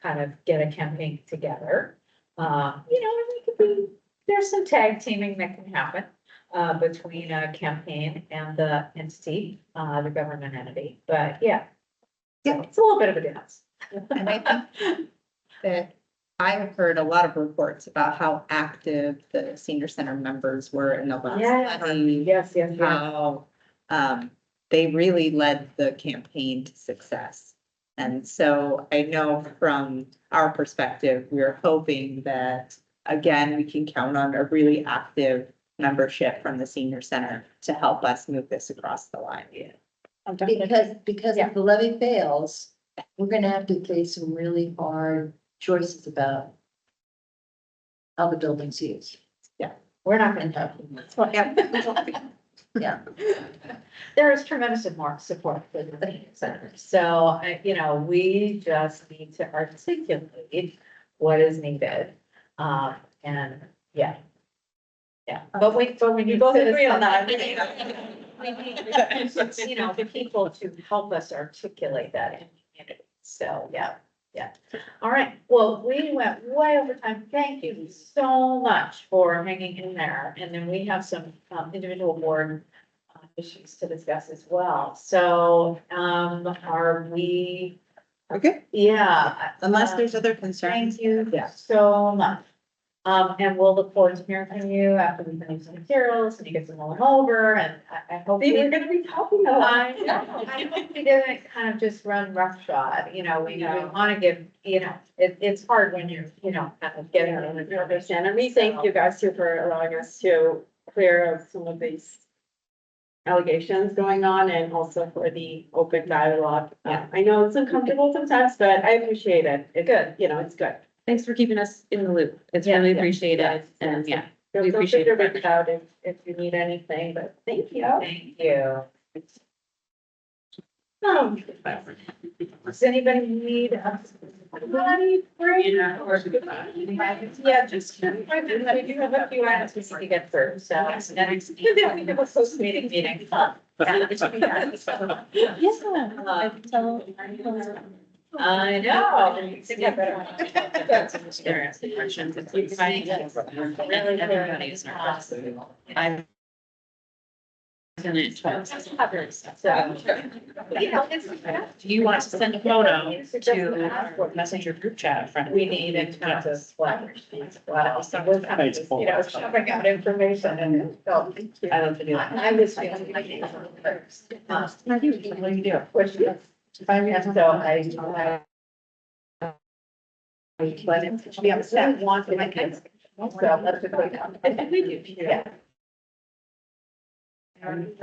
S1: kind of get a campaign together. And it could be, there's some tag teaming that can happen, between a campaign and the entity, the government entity. But yeah, it's a little bit of a dance.
S19: And I think that I have heard a lot of reports about how active the senior center members were in the last levy.
S1: Yes.
S19: How, they really led the campaign to success. And so I know from our perspective, we're hoping that, again, we can count on a really active membership from the senior center to help us move this across the line.
S12: Because if the levy fails, we're gonna have to face some really hard choices about how the building's used.
S19: Yeah.
S13: We're not gonna talk. Yeah. There is tremendous and more support for the senior center. So, we just need to articulate what is needed. And yeah. Yeah, but when you both agree on that. We need, people to help us articulate that in the community. So, yeah. All right. Well, we went way over time. Thank you so much for hanging in there. And then we have some individual board issues to discuss as well. So, are we?
S19: Okay.
S13: Yeah.
S19: Unless there's other concerns.
S13: Thank you so much. And we'll look forward to hearing from you after we finish the materials and you get some rolling over, and I hope.
S2: We're gonna be talking a lot.
S13: I hope we didn't kind of just run roughshod, we want to give, it's hard when you're, kind of getting.
S2: I understand, and we thank you guys too for allowing us to clear up some of these allegations going on and also for the open dialogue. I know it's uncomfortable sometimes, but I appreciate it. It's good, it's good.
S15: Thanks for keeping us in the loop. It's really appreciated. And yeah, we
S2: Feel
S15: appreciate
S2: free to
S15: it.
S2: reach out if you need anything, but thank you.
S13: Thank you. Does anybody need? Yeah, just. We do have a few items we need to get through, so. And then we have a post-meeting meeting. I know.
S15: Questions. If you find everybody's nervous. I'm gonna do you want to send a photo to our messenger group chat friend?
S13: We need in terms of splash. So we're kind of just, shoving out information and. So,
S15: I love to do that.
S13: I was feeling like it was first.
S15: What do you do?
S13: Which is, so I. We have a staff want to make it. So that's a great.
S15: And we do.
S13: Yeah.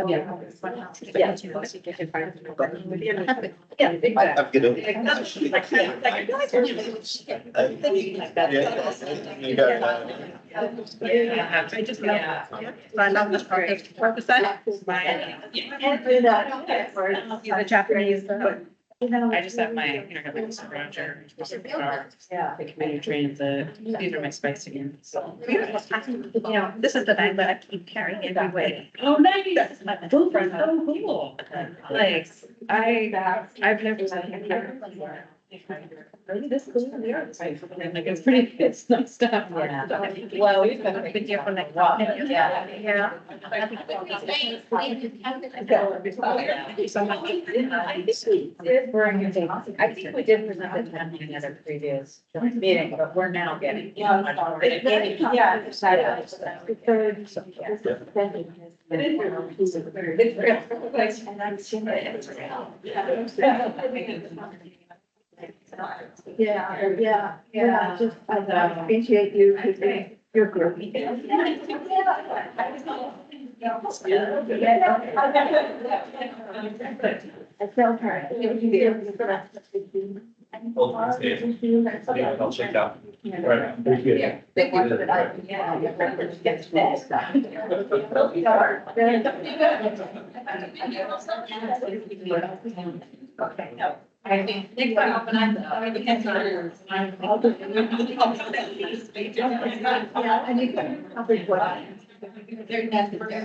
S15: Yeah.
S4: Have a good day.
S2: I just, I love this part.
S15: The Japanese. I just have my, Roger.
S13: Yeah.
S15: The committee transit, these are my spice again, so.
S6: This is the bag that I keep carrying everywhere.
S15: Oh, nice. So cool. Like, I've never. This cool. Like, it's pretty, it's nice stuff.
S13: Well, we've been here for like, wow. Yeah.
S15: I think we did present it at a previous meeting, but we're now getting.
S5: Yeah, just, I appreciate you, your group. I felt her.
S9: I'll check out. Right, very good.
S13: Okay, no. I think, next time open,
S5: Yeah, and you can cover what.
S13: They're necessary.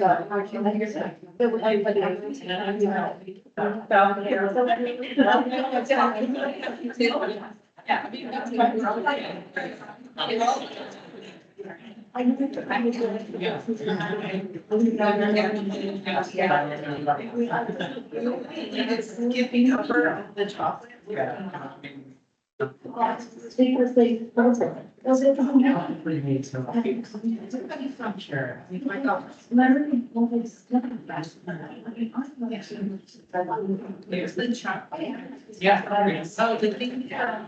S7: Skipping over the chocolate. There's the chocolate. Yeah. Oh, the thing. Yeah.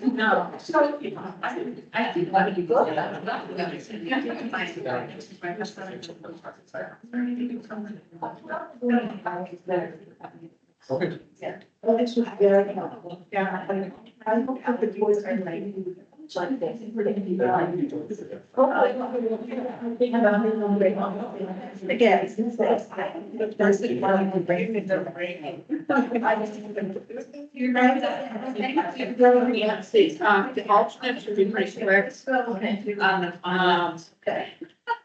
S7: No. So, I think that would be good.
S5: Yeah. Well, it's just very helpful. Yeah. I hope that the boys are like this. Again, since that's. That's the one who brings it to the You're right.
S15: The alternate should be pretty quick.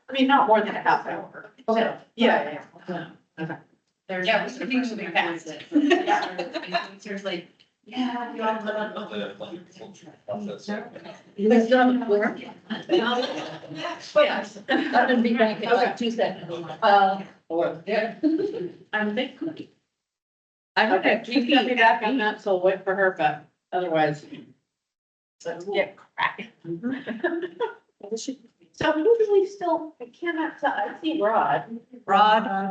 S15: I mean, not more than a half hour.
S13: Okay.
S15: Yeah.
S2: Okay.
S15: There's.
S13: Yeah, we should usually pass it.
S15: Seriously.
S13: Yeah. You all live on.
S15: Let's do it before.
S13: Yes. I'm gonna be back in Tuesday. Yeah.
S15: I'm thinking. I hope that she's gonna be back on that, so I'll wait for her, but otherwise. Let's get cracking. So who do we still, I cannot tell, I see Rod.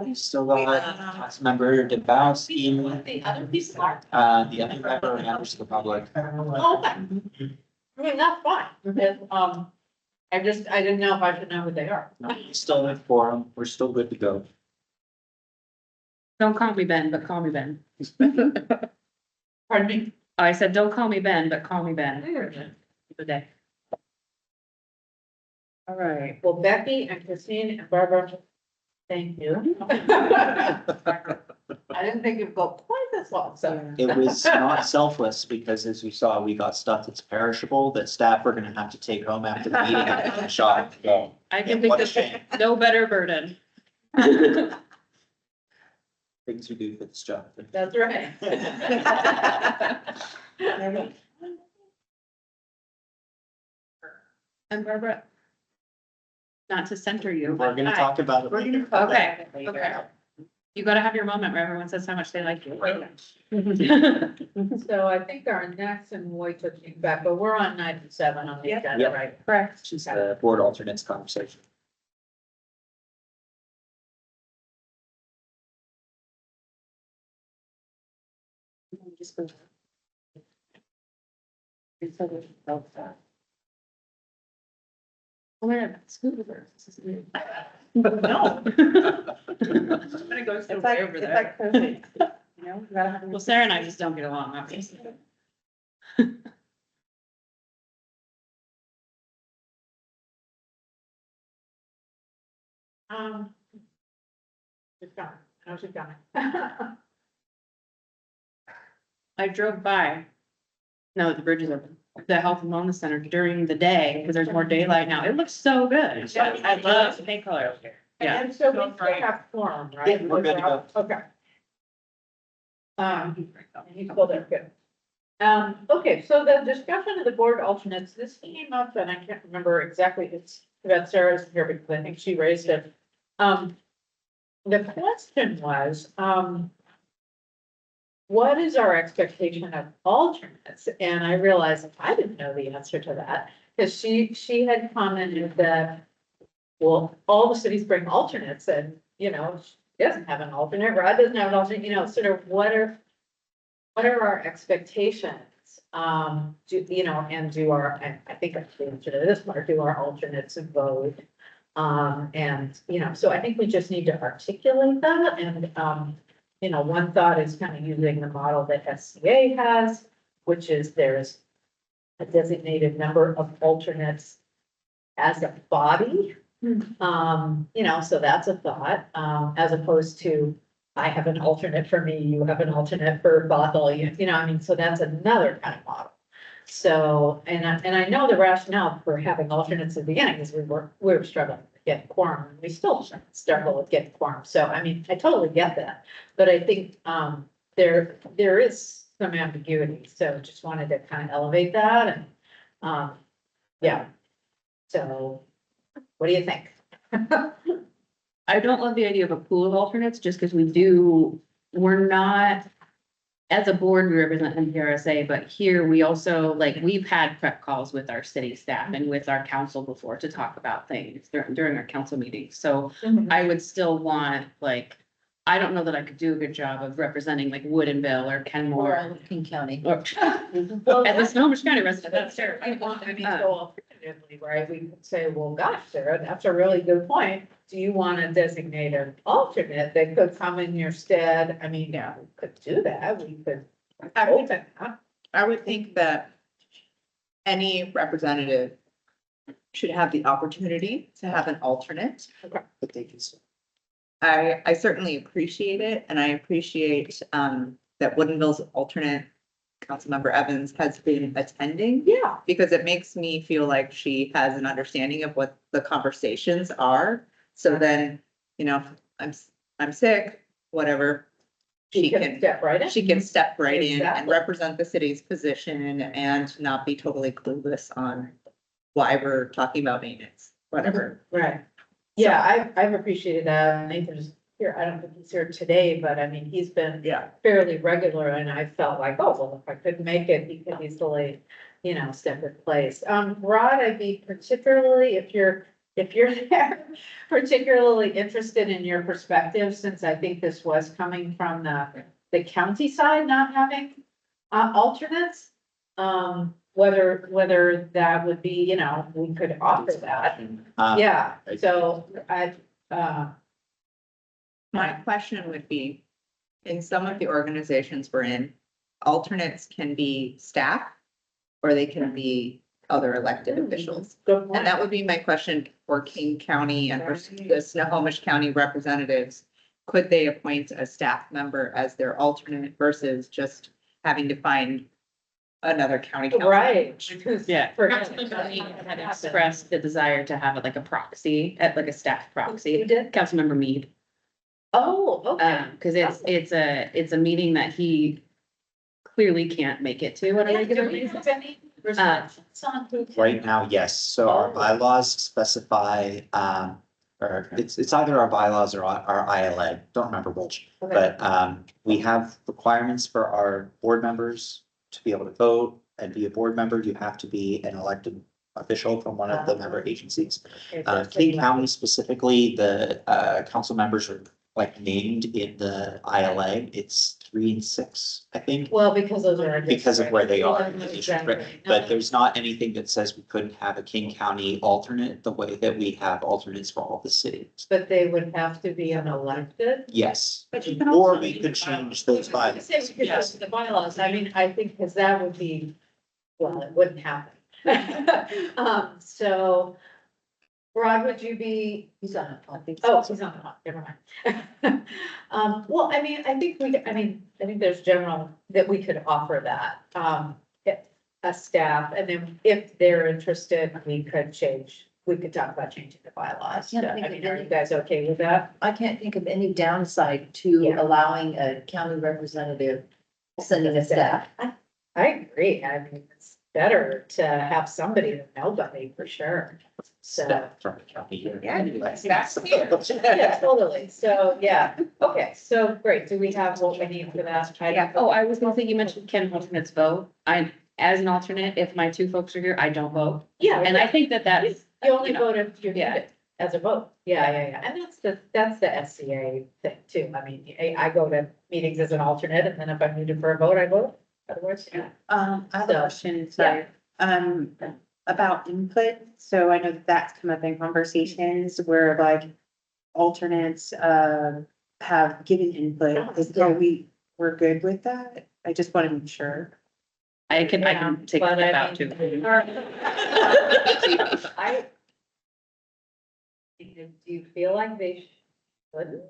S4: We've still got Councilmember DeBowski,
S15: The other people are.
S4: the other member and members of the public.
S15: Oh, okay. I mean, that's fine, because, I didn't know if I should know who they are.
S4: No, we still have quorum. We're still good to go.
S2: Don't call me Ben, but call me Ben.
S15: Pardon me?
S2: I said, don't call me Ben, but call me Ben. Good day.
S15: All right, well, Becky and Christine and Barbara, thank you. I didn't think it'd go quite this long, so.
S4: It was not selfless because as you saw, we got stuff that's perishable that staff are gonna have to take home after the meeting and finish off.
S2: I can
S4: What
S2: think
S4: a
S2: of
S4: shame.
S2: no better burden.
S4: Things we do for this job.
S15: That's right.
S2: And Barbara, not to center you.
S4: We're gonna
S2: but-
S4: talk about it later.
S2: Okay, okay. You gotta have your moment where everyone says how much they like you.
S15: So I think our next, and Roy took you back, but we're on 97 on the agenda,
S4: Yep.
S15: right?
S2: Correct.
S4: Just the board alternates conversation.
S2: Just go. Oh, man, scuba. This is weird.
S15: No.
S2: I'm gonna go
S6: It's like, it's like perfect. You know, you gotta have.
S2: Well, Sarah and I just don't get along, obviously.
S15: It's gone. How's it going?
S2: I drove by. No, the bridge is open. The Health and Wellness Center during the day, because there's more daylight now. It looks so good. I love the paint color. Yeah.
S15: And so we still have quorum, right?
S4: Yeah, we're good to go.
S15: Okay. He's still there, good. Okay, so the discussion of the board alternates, this came up, and I can't remember exactly, it's about Sarah's here, because I think she raised it. The question was, what is our expectation of alternates? And I realized I didn't know the answer to that, because she had commented that, well, all the cities bring alternates, and, you know, she doesn't have an alternate, Rod doesn't have an alternate, you know, sort of what are our expectations? Do, you know, and do our, I think I should answer to this part, do our alternates vote? And, you know, so I think we just need to articulate that, and, you know, one thought is kind of using the model that SCA has, which is there's a designated number of alternates as a body. You know, so that's a thought, as opposed to, I have an alternate for me, you have an alternate for Bothell, you know, I mean, so that's another kind of model. So, and I know the rationale for having alternates at the beginning is we were struggling to get quorum, and we still struggle with getting quorum, so I mean, I totally get that. But I think, there is some ambiguity, so just wanted to kind of elevate that, and, yeah. So, what do you think?
S2: I don't love the idea of a pool of alternates, just because we're not, as a board, we represent NPRSA, but here we also, like, we've had prep calls with our city staff and with our council before to talk about things during our council meetings. So I would still want, like, I don't know that I could do a good job of representing like Woodinville or Kenmore.
S12: King County.
S2: Or, as a Snohomish County resident, that's terrible.
S13: alternatively, right, we could say, well, gosh, Sarah, that's a really good point. Do you want to designate an alternate that could come in your stead? I mean, yeah, we could do that. We could open that.
S19: I would think that any representative should have the opportunity to have an alternate.
S4: But they can still.
S19: I certainly appreciate it, and I appreciate that Woodinville's alternate, Councilmember Evans, has been attending.
S13: Yeah.
S19: Because it makes me feel like she has an understanding of what the conversations are. So then, you know, I'm sick, whatever. She can
S13: step right in.
S19: She can step right in and
S13: Exactly.
S19: represent the city's position and not be totally clueless on why we're talking about maintenance, whatever.
S13: Right. Yeah, I've appreciated that. Nathan's here. I don't think he's here today, but I mean, he's been fairly regular and I felt like, oh, well, if I couldn't make it, he could easily, you know, step in place. Rod, I'd be particularly, if you're there, particularly interested in your perspective, since I think this was coming from the county side, not having alternates. Whether that would be, you know, we could offer that. Yeah, so
S19: My question would be, in some of the organizations we're in, alternates can be staff or they can be other elected officials. And that would be my question for King County and for the Snohomish County representatives. Could they appoint a staff member as their alternate versus just having to find another county council?
S13: Right.
S2: Yeah.
S13: For-
S2: Councilmember Mead had expressed the desire to have it like a proxy, like a staff proxy.
S13: Who did?
S2: Councilmember Mead.
S13: Oh, okay.
S2: Cause it's a meeting that he clearly can't make it to on a regular basis.
S4: Right now, yes. So our bylaws specify, or it's either our bylaws or our ILA, don't remember which.
S13: Okay.
S4: But we have requirements for our board members to be able to vote and be a board member. You have to be an elected official from one of the member agencies. King County specifically, the council members are like named in the ILA. It's 3 and 6, I think.
S13: Well, because those are.
S4: Because of where they are. in the district,
S13: Exactly.
S4: right? But there's not anything that says we couldn't have a King County alternate the way that we have alternates for all the cities.
S13: But they would have to be an elected.
S4: Yes,
S13: But you can
S4: or
S13: also
S4: we could change those
S13: I
S4: bylaws.
S13: say we could
S4: Yes.
S13: change the bylaws, I mean, I think, because that would be, well, it wouldn't happen. So, Rod, would you be? He's on, I think. Oh, he's on, never mind. Well, I mean, I think there's general, that we could offer that, a staff, and then if they're interested, we could talk about changing the bylaws.
S12: Yeah, I
S13: I
S12: think
S13: mean,
S12: it
S13: are
S12: really-
S13: you guys okay with that?
S12: I can't think of any downside to
S13: Yeah.
S12: allowing a county representative sending a staff.
S13: I agree. I mean, it's better to have somebody than nobody, for sure. So,
S4: From the county here.
S19: Yeah, that's here.
S13: yeah, totally. So, yeah. Okay, so great. Do we have what we need for that?
S2: Yeah. Oh, I was gonna say, you mentioned can alternates vote. As an alternate, if my two folks are here, I don't vote.
S13: Yeah.
S2: And I think that's.
S13: You only
S2: you know,
S13: vote if you're
S2: yeah.
S13: needed as a vote. Yeah. And that's the SCA thing too. I mean, I go to meetings as an alternate, and then if I'm needed for a vote, I vote. Otherwise, yeah.
S6: I have a
S13: So,
S6: question, sorry, about input. So I know that that's come up in conversations where like alternates, have given input. We're good with that? I just want to make sure.
S2: I can take
S13: But
S2: that
S13: I
S2: out too.
S13: mean, do you feel like they shouldn't?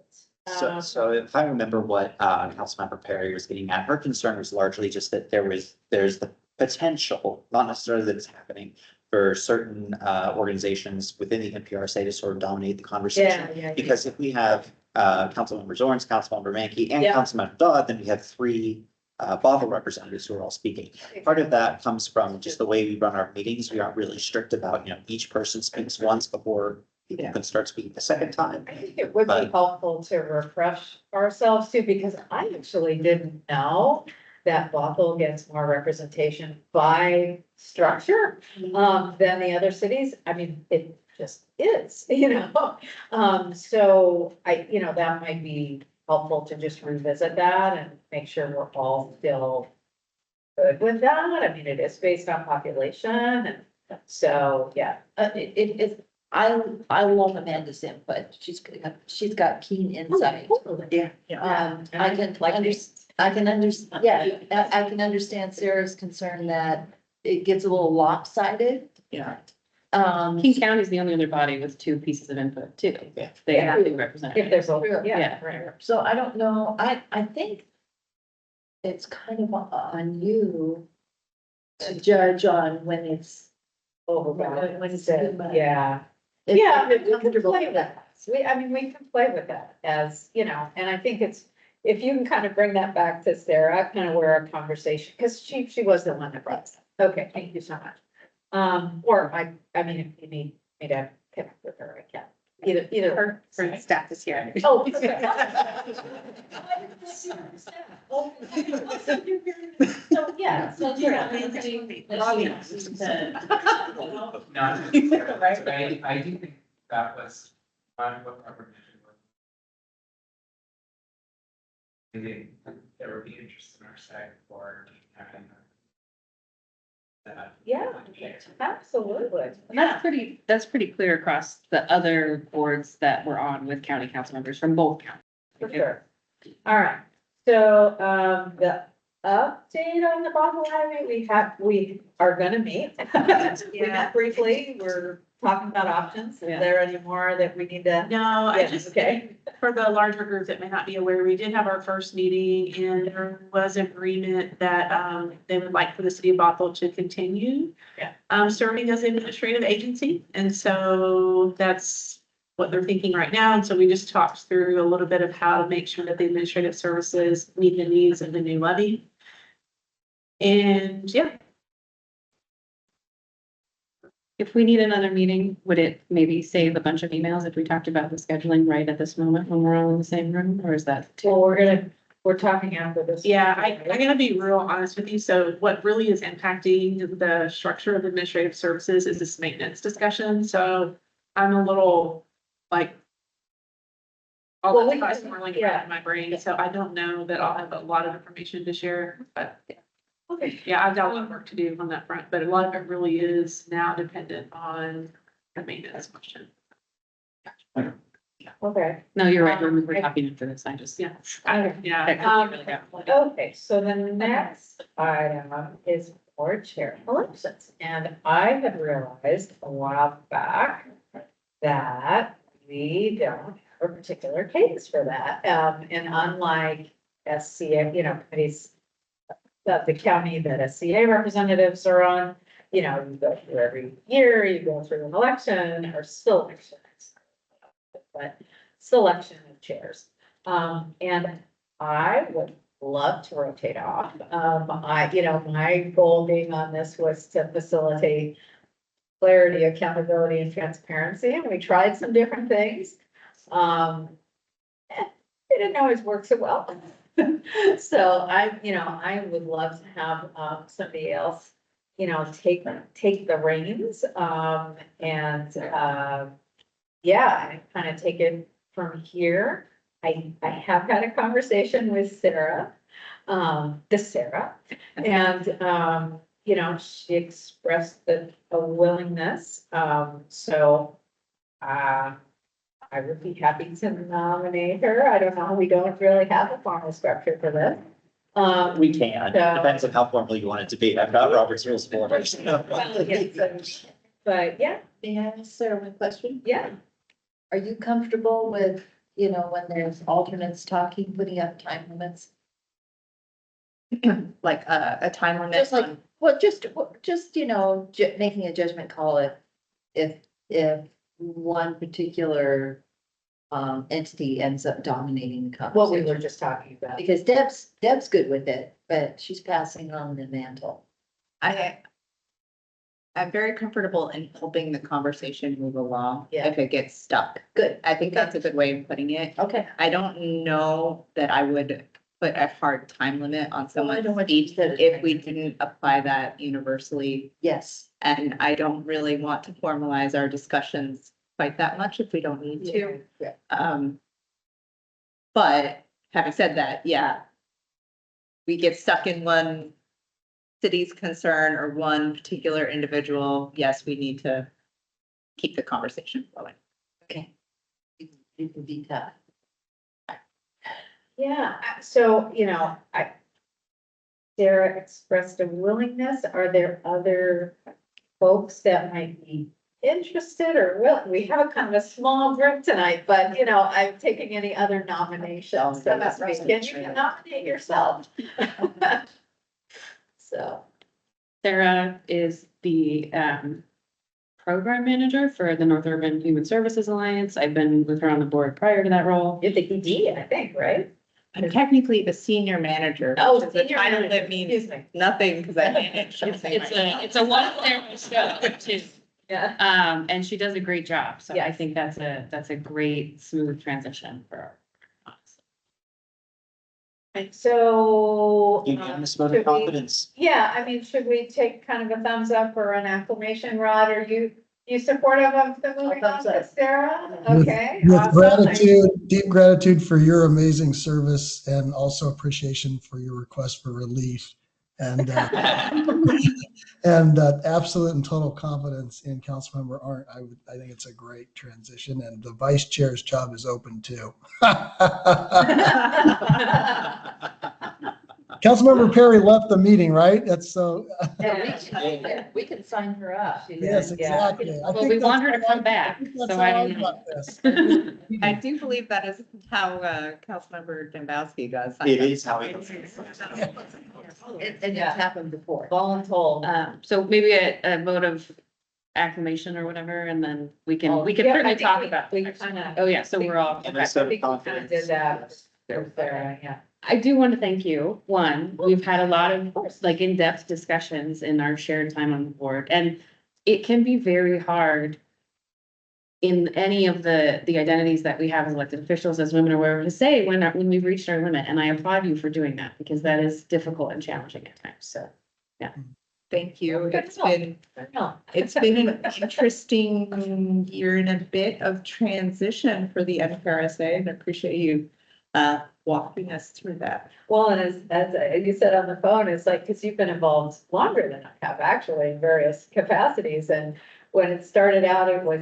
S4: So if I remember what Councilmember Perry was getting at, her concern was largely just that there's the potential, not necessarily that it's happening, for certain organizations within the NPRSA to sort of dominate the conversation.
S13: Yeah.
S4: Because if we have Councilmember Zorns, Councilmember Mankey, and
S13: Yeah.
S4: Councilmember Dodd, then we have 3 Bothell representatives who are all speaking. Part of that comes from just the way we run our meetings. We aren't really strict about, each person speaks once before people can start speaking the second time.
S13: I think it would be helpful to refresh ourselves too, because I actually didn't know that Bothell gets more representation by structure than the other cities. I mean, it just is, So that might be helpful to just revisit that and make sure we're all still good with that. I mean, it is based on population and
S12: So, yeah, I love Amanda's input. She's got keen insight.
S19: Yeah.
S12: I can understand, yeah, I can understand Sarah's concern that it gets a little lopsided.
S19: Yeah.
S15: King County is the only other body with two pieces of input too.
S19: Yeah.
S15: They have two representatives.
S12: If there's a,
S15: Yeah.
S12: yeah, right. So I don't know, I think it's kind of on you to judge on when it's overwhelming. When it's too much.
S1: Yeah.
S12: If
S1: Yeah,
S12: you're
S1: we can
S12: comfortable
S1: play
S12: with
S1: with that. We can play with that as, and I think it's, if you can kind of bring that back to Sarah, kind of where our conversation, because she was the one that brought it up. Okay, thank you so much. Or I mean, if you need me to connect with her, I can. Either
S2: Her staff is here.
S1: Oh. So, yeah, so,
S21: Right, I do think that was what our mission was. I think there would be interest in our site for having that.
S1: Yeah, absolutely.
S15: And that's pretty clear across the other boards that we're on with county council members from both counties.
S1: For sure. All right, so, the update on the Bothell Highway, we are gonna meet. We met briefly, we're talking about options. Is there any more that we need to?
S17: No, I
S1: Yes,
S17: just,
S1: okay.
S17: for the larger group that may not be aware, we did have our first meeting and there was agreement that, they would like for the city of Bothell to continue.
S1: Yeah.
S17: Serving as an administrative agency. And so that's what they're thinking right now. And so we just talked through a little bit of how to make sure that the administrative services meet the needs of the new levy. And yeah,
S15: If we need another meeting, would it maybe save a bunch of emails if we talked about the scheduling right at this moment when we're all in the same room, or is that?
S1: Well, we're talking after this.
S17: yeah, I'm gonna be real honest with you. So what really is impacting the structure of administrative services is this maintenance discussion. So I'm a little like. All
S1: Well,
S17: that
S1: we-
S17: guy's swirling around in my brain, so I don't know that I'll have a lot of information to share, but.
S1: Okay.
S17: Yeah, I've got a lot of work to do on that front, but a lot of it really is now dependent on the maintenance question.
S1: Okay.
S15: No, you're right, we're talking after this, I just.
S17: Yeah.
S1: Okay.
S17: Yeah.
S1: Okay, so the next item is board chair elections, and I had realized a while back that we don't have a particular case for that, and unlike SCA, committees that the county that SCA representatives are on, you go through every year, you go through an election or selection. But selection of chairs. And I would love to rotate off. My goal being on this was to facilitate clarity, accountability, and transparency, and we tried some different things. It didn't always work so well. So I would love to have, somebody else, take the reins, and kind of take it from here. I have had a conversation with Sarah, and, she expressed a willingness, so, I would be happy to nominate her. I don't know, we don't really have a formal structure for this.
S4: We can,
S1: So-
S4: depends on how formal you want it to be. I've got Robert's rules of order.
S1: But yeah,
S12: May I ask Sarah one question?
S1: yeah.
S12: Are you comfortable with, when there's alternates talking, putting up time limits?
S19: Like a time limit
S12: Just like,
S19: on,
S12: well, just, making a judgment call if one particular entity ends up dominating the
S1: What we
S12: conversation.
S1: were just talking about.
S12: Because Deb's good with it, but she's passing on the mantle.
S19: I'm very comfortable in helping the conversation move along
S12: Yeah.
S19: if it gets stuck.
S12: Good.
S19: I think that's a good way of putting it.
S12: Okay.
S19: I don't know that I would put a hard time limit on
S12: I
S19: someone's
S12: know what you
S19: speech
S12: said.
S19: if we didn't apply that universally.
S12: Yes.
S19: And I don't really want to formalize our discussions quite that much if we don't need to.
S12: Yeah.
S19: But having said that, yeah. We get stuck in one city's concern or one particular individual, yes, we need to keep the conversation flowing.
S12: Okay. It would be tough.
S1: Yeah, so, Sarah expressed a willingness. Are there other folks that might be interested or we have a kind of a small group tonight, but I'm taking any other nominations. So that's right. Can you nominate yourself? So.
S2: Sarah is the program manager for the North Urban Human Services Alliance. I've been with her on the board prior to that role.
S1: You're the ED, I think, right?
S19: I'm technically the senior manager.
S1: Oh,
S19: which is a
S1: senior
S19: title
S1: manager.
S19: that means
S1: Excuse me.
S19: nothing because I manage.
S2: It's a one there show too.
S1: Yeah.
S2: And she does a great job. So I think that's a great smooth transition for us.
S1: So.
S4: Unanimous vote
S1: should
S4: of
S1: we-
S4: confidence.
S1: Yeah, I mean, should we take kind of a thumbs up or an acclamation, Rod? Are you supportive of the moving on with Sarah? Okay.
S3: With
S1: awesome.
S3: gratitude, deep gratitude for your amazing service and also appreciation for your request for relief and and absolute and total confidence in Councilmember Arndt. I think it's a great transition and the vice chair's job is open too. Councilmember Perry left the meeting, right? That's so.
S12: Yeah, we can sign her up.
S3: Yes, exactly. I
S2: Well,
S3: think
S2: we
S3: that's
S2: want her to
S3: how
S2: come back.
S3: I think that's
S2: So
S3: how
S2: I
S3: I
S2: don't know.
S3: got this.
S19: I do believe that is how Councilmember Dembowski does.
S4: It is how it is.
S12: And it's happened before.
S1: Voluntold.
S2: So maybe a vote of acclamation or whatever, and then we can
S1: Yeah,
S2: certainly
S1: I think
S2: talk about.
S1: we kind of.
S2: Oh, yeah, so we're all.
S4: And I
S1: I
S4: said
S1: think we kind of
S4: confidence.
S1: did that with Sarah, yeah.
S2: I do want to thank you. One, we've had a lot of like in-depth discussions in our shared time on the board, and it can be very hard in any of the identities that we have as elected officials, as women or whatever, to say when we've reached our limit. And I applaud you for doing that because that is difficult and challenging at times. So, yeah.
S19: Thank you.
S1: Good
S19: It's been an interesting year and a bit of transition for the NPRSA and I appreciate you walking us through that.
S1: Well, and as you said on the phone, it's like, because you've been involved longer than I have actually in various capacities. And when it started out, it was,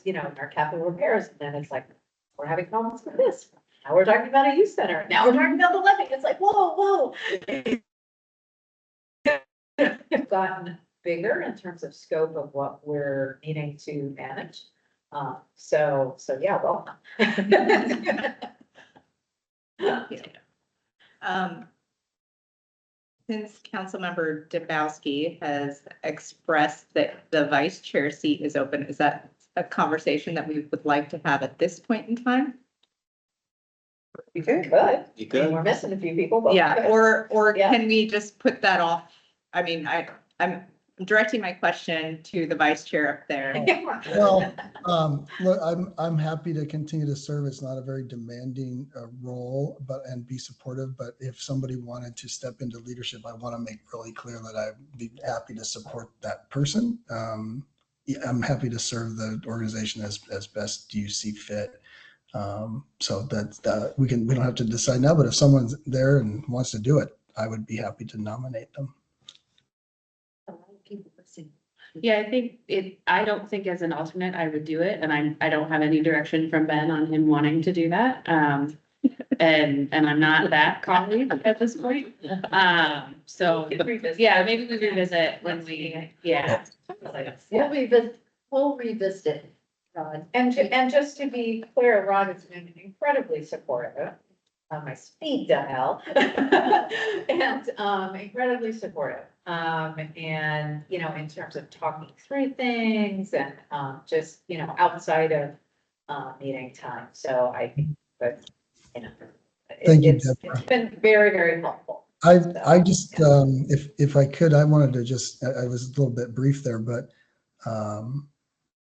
S1: in our capital repairs. And then it's like, we're having problems with this. Now we're talking about a youth center. Now we're talking about the levy. It's like, whoa. It's gotten bigger in terms of scope of what we're needing to manage. So yeah, welcome.
S19: Since Councilmember Dembowski has expressed that the vice chair seat is open, is that a conversation that we would like to have at this point in time?
S1: You could.
S4: You could.
S1: We're missing a few people, but.
S19: Yeah, or
S1: Yeah.
S19: can we just put that off? I mean, I'm directing my question to the vice chair up there.
S3: Well, look, I'm happy to continue to serve. It's not a very demanding role, and be supportive. But if somebody wanted to step into leadership, I want to make really clear that I'd be happy to support that person. Yeah, I'm happy to serve the organization as best you see fit. So that we don't have to decide now. But if someone's there and wants to do it, I would be happy to nominate them.
S2: Yeah, I don't think as an alternate I would do it, and I don't have any direction from Ben on him wanting to do that. And I'm not that colleague at this point. So, yeah, maybe we revisit when we, yeah.
S12: We'll revisit, Rod.
S1: And just to be clear, Rod has been incredibly supportive on my speed dial. And incredibly supportive. And, in terms of talking through things and just, outside of meeting time. So I think that,
S3: Thank you,
S1: it's
S3: Deborah.
S1: been very, very helpful.
S3: I just, if I could, I wanted to just, I was a little bit brief there, but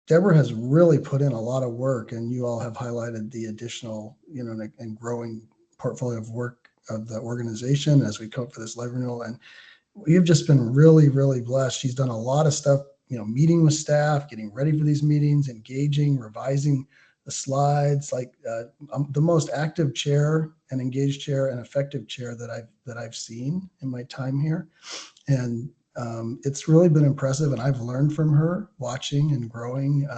S3: Deborah has really put in a lot of work and you all have highlighted the additional, and growing portfolio of work of the organization as we cope for this levy renewal. And we've just been really, really blessed. She's done a lot of stuff, meeting with staff, getting ready for these meetings, engaging, revising the slides, like, I'm the most active chair and engaged chair and effective chair that I've seen in my time here. And it's really been impressive, and I've learned from her watching and growing,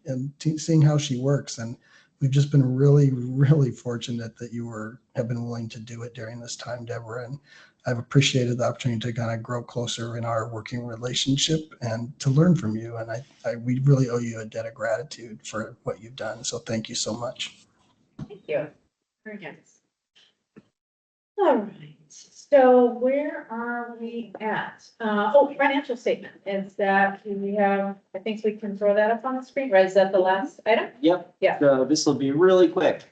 S3: and seeing how she works. And we've just been really, really fortunate that you have been willing to do it during this time, Deborah. And I've appreciated the opportunity to kind of grow closer in our working relationship and to learn from you. And we really owe you a debt of gratitude for what you've done. So thank you so much.
S15: Thank you. Very nice. All right, so where are we at? Financial statement. Is that, we have, I think we can throw that up on the screen, right? Is that the last item?
S4: Yep.
S15: Yeah.
S4: So this will be really quick.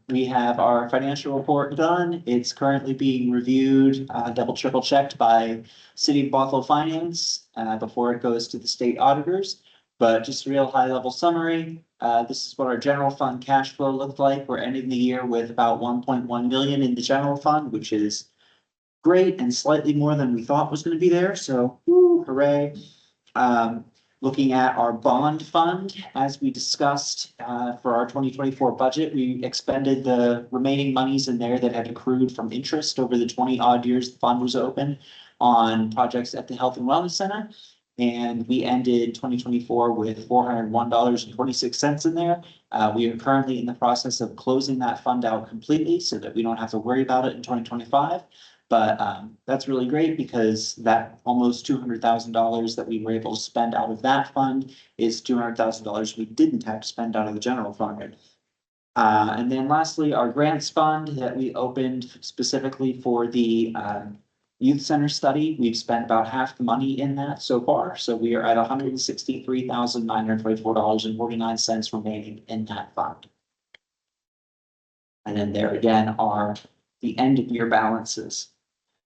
S4: We have our financial report done. It's currently being reviewed, double, triple checked by City of Bothell Finance, before it goes to the state auditors. But just a real high level summary. This is what our general fund cash flow looked like. We're ending the year with about 1.1 million in the general fund, which is great and slightly more than we thought was going to be there. So, woo, hooray. Looking at our bond fund, as we discussed for our 2024 budget, we expended the remaining monies in there that had accrued from interest over the 20 odd years the fund was open on projects at the Health and Wellness Center. And we ended 2024 with $401.26 in there. We are currently in the process of closing that fund out completely so that we don't have to worry about it in 2025. But that's really great because that almost $200,000 that we were able to spend out of that fund is $200,000 we didn't have to spend out of the general fund. And then lastly, our grants fund that we opened specifically for the youth center study, we've spent about half the money in that so far. So we are at $163,924.49 remaining in that fund. And then there again are the end of year balances.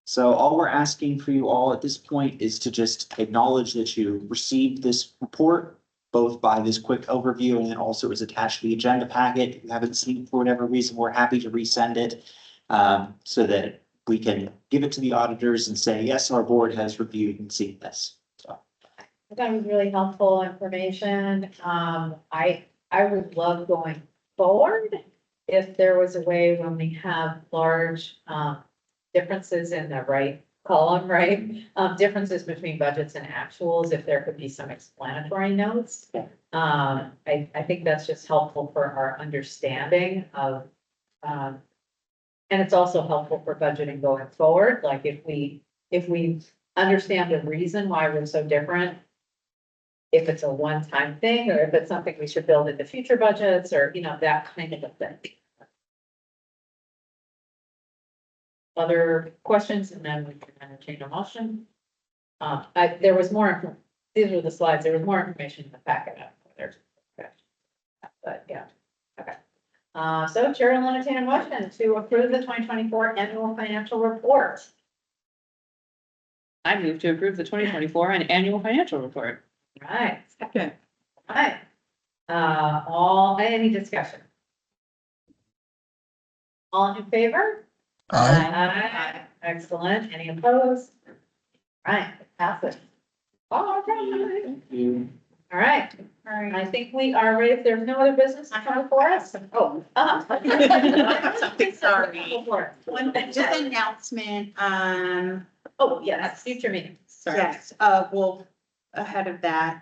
S4: So all we're asking for you all at this point is to just acknowledge that you received this report, both by this quick overview and then also is attached to the agenda packet. If you haven't seen it for whatever reason, we're happy to resend it so that we can give it to the auditors and say, yes, our board has reviewed and seen this. So
S15: That was really helpful information. I would love going forward if there was a way when we have large differences in the right column, right? Differences between budgets and actuals, if there could be some explanatory notes. I think that's just helpful for our understanding of, and it's also helpful for budgeting going forward. Like if we understand the reason why we're so different, if it's a one-time thing, or if it's something we should build into future budgets, or, that kind of a thing. Other questions, and then we can entertain a motion. There was more, these are the slides, there was more information in the packet. But yeah, okay. So Chair will entertain a motion to approve the 2024 annual financial report.
S2: I move to approve the 2024 annual financial report.
S15: Right.
S2: Okay.
S15: Right. Any discussion? All in favor? Aye. Excellent. Any opposed? Right, pass it. All right.
S4: thank you.
S15: All right. I think we are ready. If there's no other business to come before us. Oh.
S6: Sorry. Just an announcement,
S15: Oh, yeah, that's future meeting.
S6: sorry. Yes, well, ahead of that,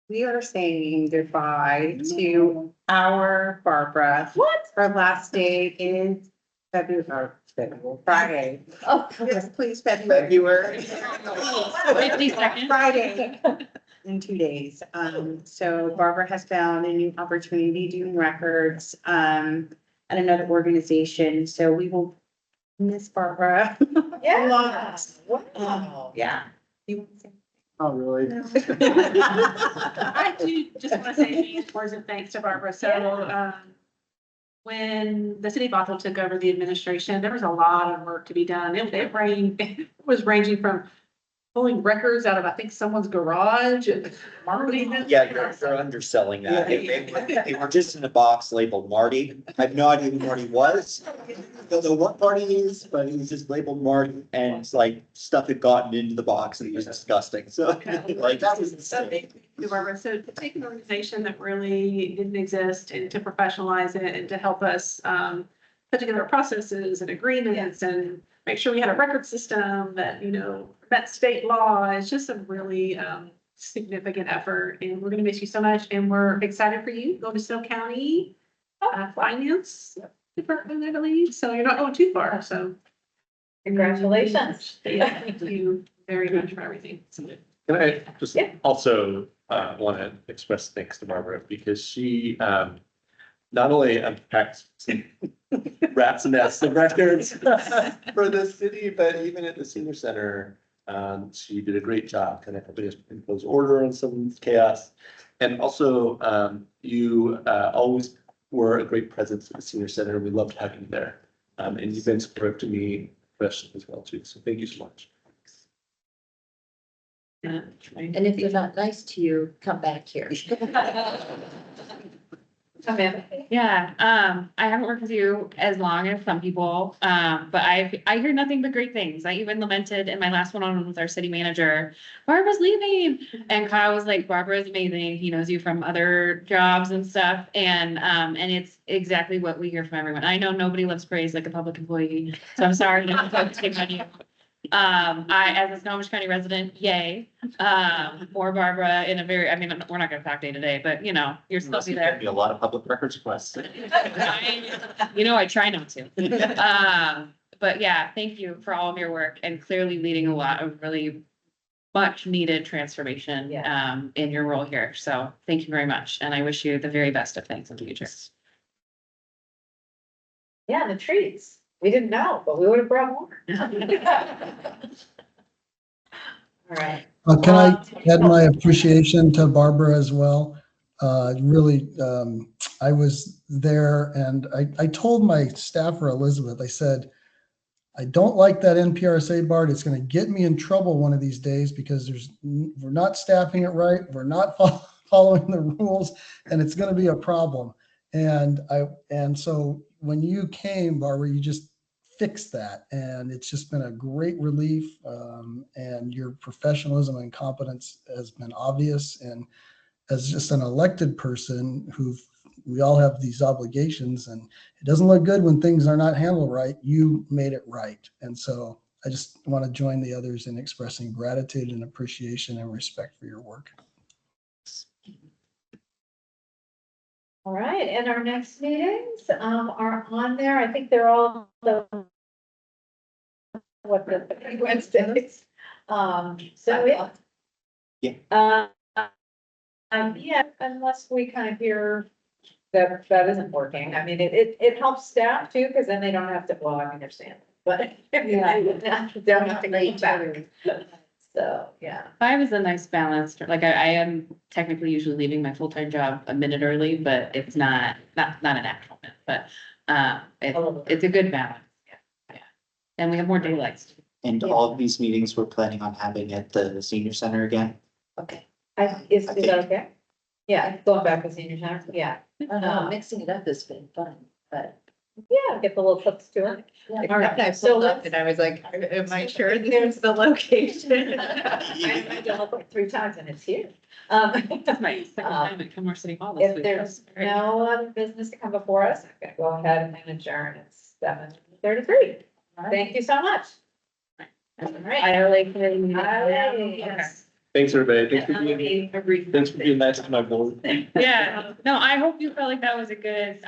S6: we are saying goodbye to our Barbara.
S15: What?
S6: Her last day is Friday.
S15: Oh,
S6: Yes, please, February.
S2: 50 seconds.
S6: Friday. In 2 days. So Barbara has found a new opportunity doing records, at another organization. So we will miss Barbara.
S15: yeah.
S6: Wow. Yeah. You want to say?
S18: Oh, really?
S17: I do just want to say a few words of thanks to Barbara. So, when the city of Bothell took over the administration, there was a lot of work to be done. It was ranging from pulling records out of, I think, someone's garage and marketing it.
S4: Yeah, you're underselling that. They were just in a box labeled Marty. I have no idea who Marty was. Don't know what Marty is, but he was just labeled Marty and it's like stuff had gotten into the box and it was disgusting. So like that was insane.
S17: Thank you, Barbara. So to take an organization that really didn't exist and to professionalize it and to help us put together processes and agreements and make sure we had a record system that, you know, met state law. It's just a really significant effort and we're gonna miss you so much. And we're excited for you, go to Snow County Finance Department, I believe. So you're not going too far, so.
S1: Congratulations.
S17: Yeah, thank you very much for everything.
S9: Can I just also want to express thanks to Barbara because she not only unpacked some rats and nests of records for the city, but even at the senior center, she did a great job kind of helping us impose order on some chaos. And also, you always were a great presence at the senior center. We loved having you there. And you've been supportive to me professionally as well too. So thank you so much.
S12: And if they're not nice to you, come back here.
S2: Yeah, I haven't worked with you as long as some people, but I hear nothing but great things. I even lamented in my last one-on-one with our city manager, Barbara's leaving. And Kyle was like, Barbara is amazing. He knows you from other jobs and stuff. And it's exactly what we hear from everyone. I know nobody loves praise like a public employee, so I'm sorry to take on you. As a Snohomish County resident, yay, for Barbara in a very, I mean, we're not gonna talk day to day, but you know, you're supposed to be there.
S4: Be a lot of public records requests.
S2: You know, I try not to. But yeah, thank you for all of your work and clearly leading a lot of really much needed transformation, in your role here. So thank you very much. And I wish you the very best of things in the future.
S1: Yeah, the treats. We didn't know, but we would have brought more. All right.
S3: Can I add my appreciation to Barbara as well? Really, I was there and I told my staffer, Elizabeth, I said, I don't like that NPRSA Board. It's going to get me in trouble one of these days because we're not staffing it right. We're not following the rules and it's going to be a problem. And so when you came, Barbara, you just fixed that. And it's just been a great relief. And your professionalism and competence has been obvious. And as just an elected person we all have these obligations and it doesn't look good when things are not handled right. You made it right. And so I just want to join the others in expressing gratitude and appreciation and respect for your work.
S1: All right, and our next meetings are on there. I think they're all the Wednesdays. So yeah. Yeah, unless we kind of hear that isn't working. I mean, it helps staff too, because then they don't have to, well, I understand, but don't have to go back. So, yeah.
S2: 5 is a nice balance. Like I am technically usually leaving my full-time job a minute early, but it's not an actual minute, but it's a good balance. Yeah. And we have more daylights.
S4: And all of these meetings we're planning on having at the senior center again.
S1: Okay. Is that okay? Yeah, going back to senior center, yeah.
S12: Mixing it up has been fun, but.
S1: Yeah, get the little clips to it.
S12: All right, I pulled up and I was like, am I sure there's the location?
S1: I went to look like 3 times and it's here.
S2: That's my second time at Kenmore City Hall this
S1: If
S2: week.
S1: there's no other business to come before us, I'm gonna go ahead and adjourn at 7:33. Thank you so much. All right. Yes.
S9: Thanks, everybody. Thanks for being nice to my board.
S2: Yeah, no, I hope you felt like that was a good,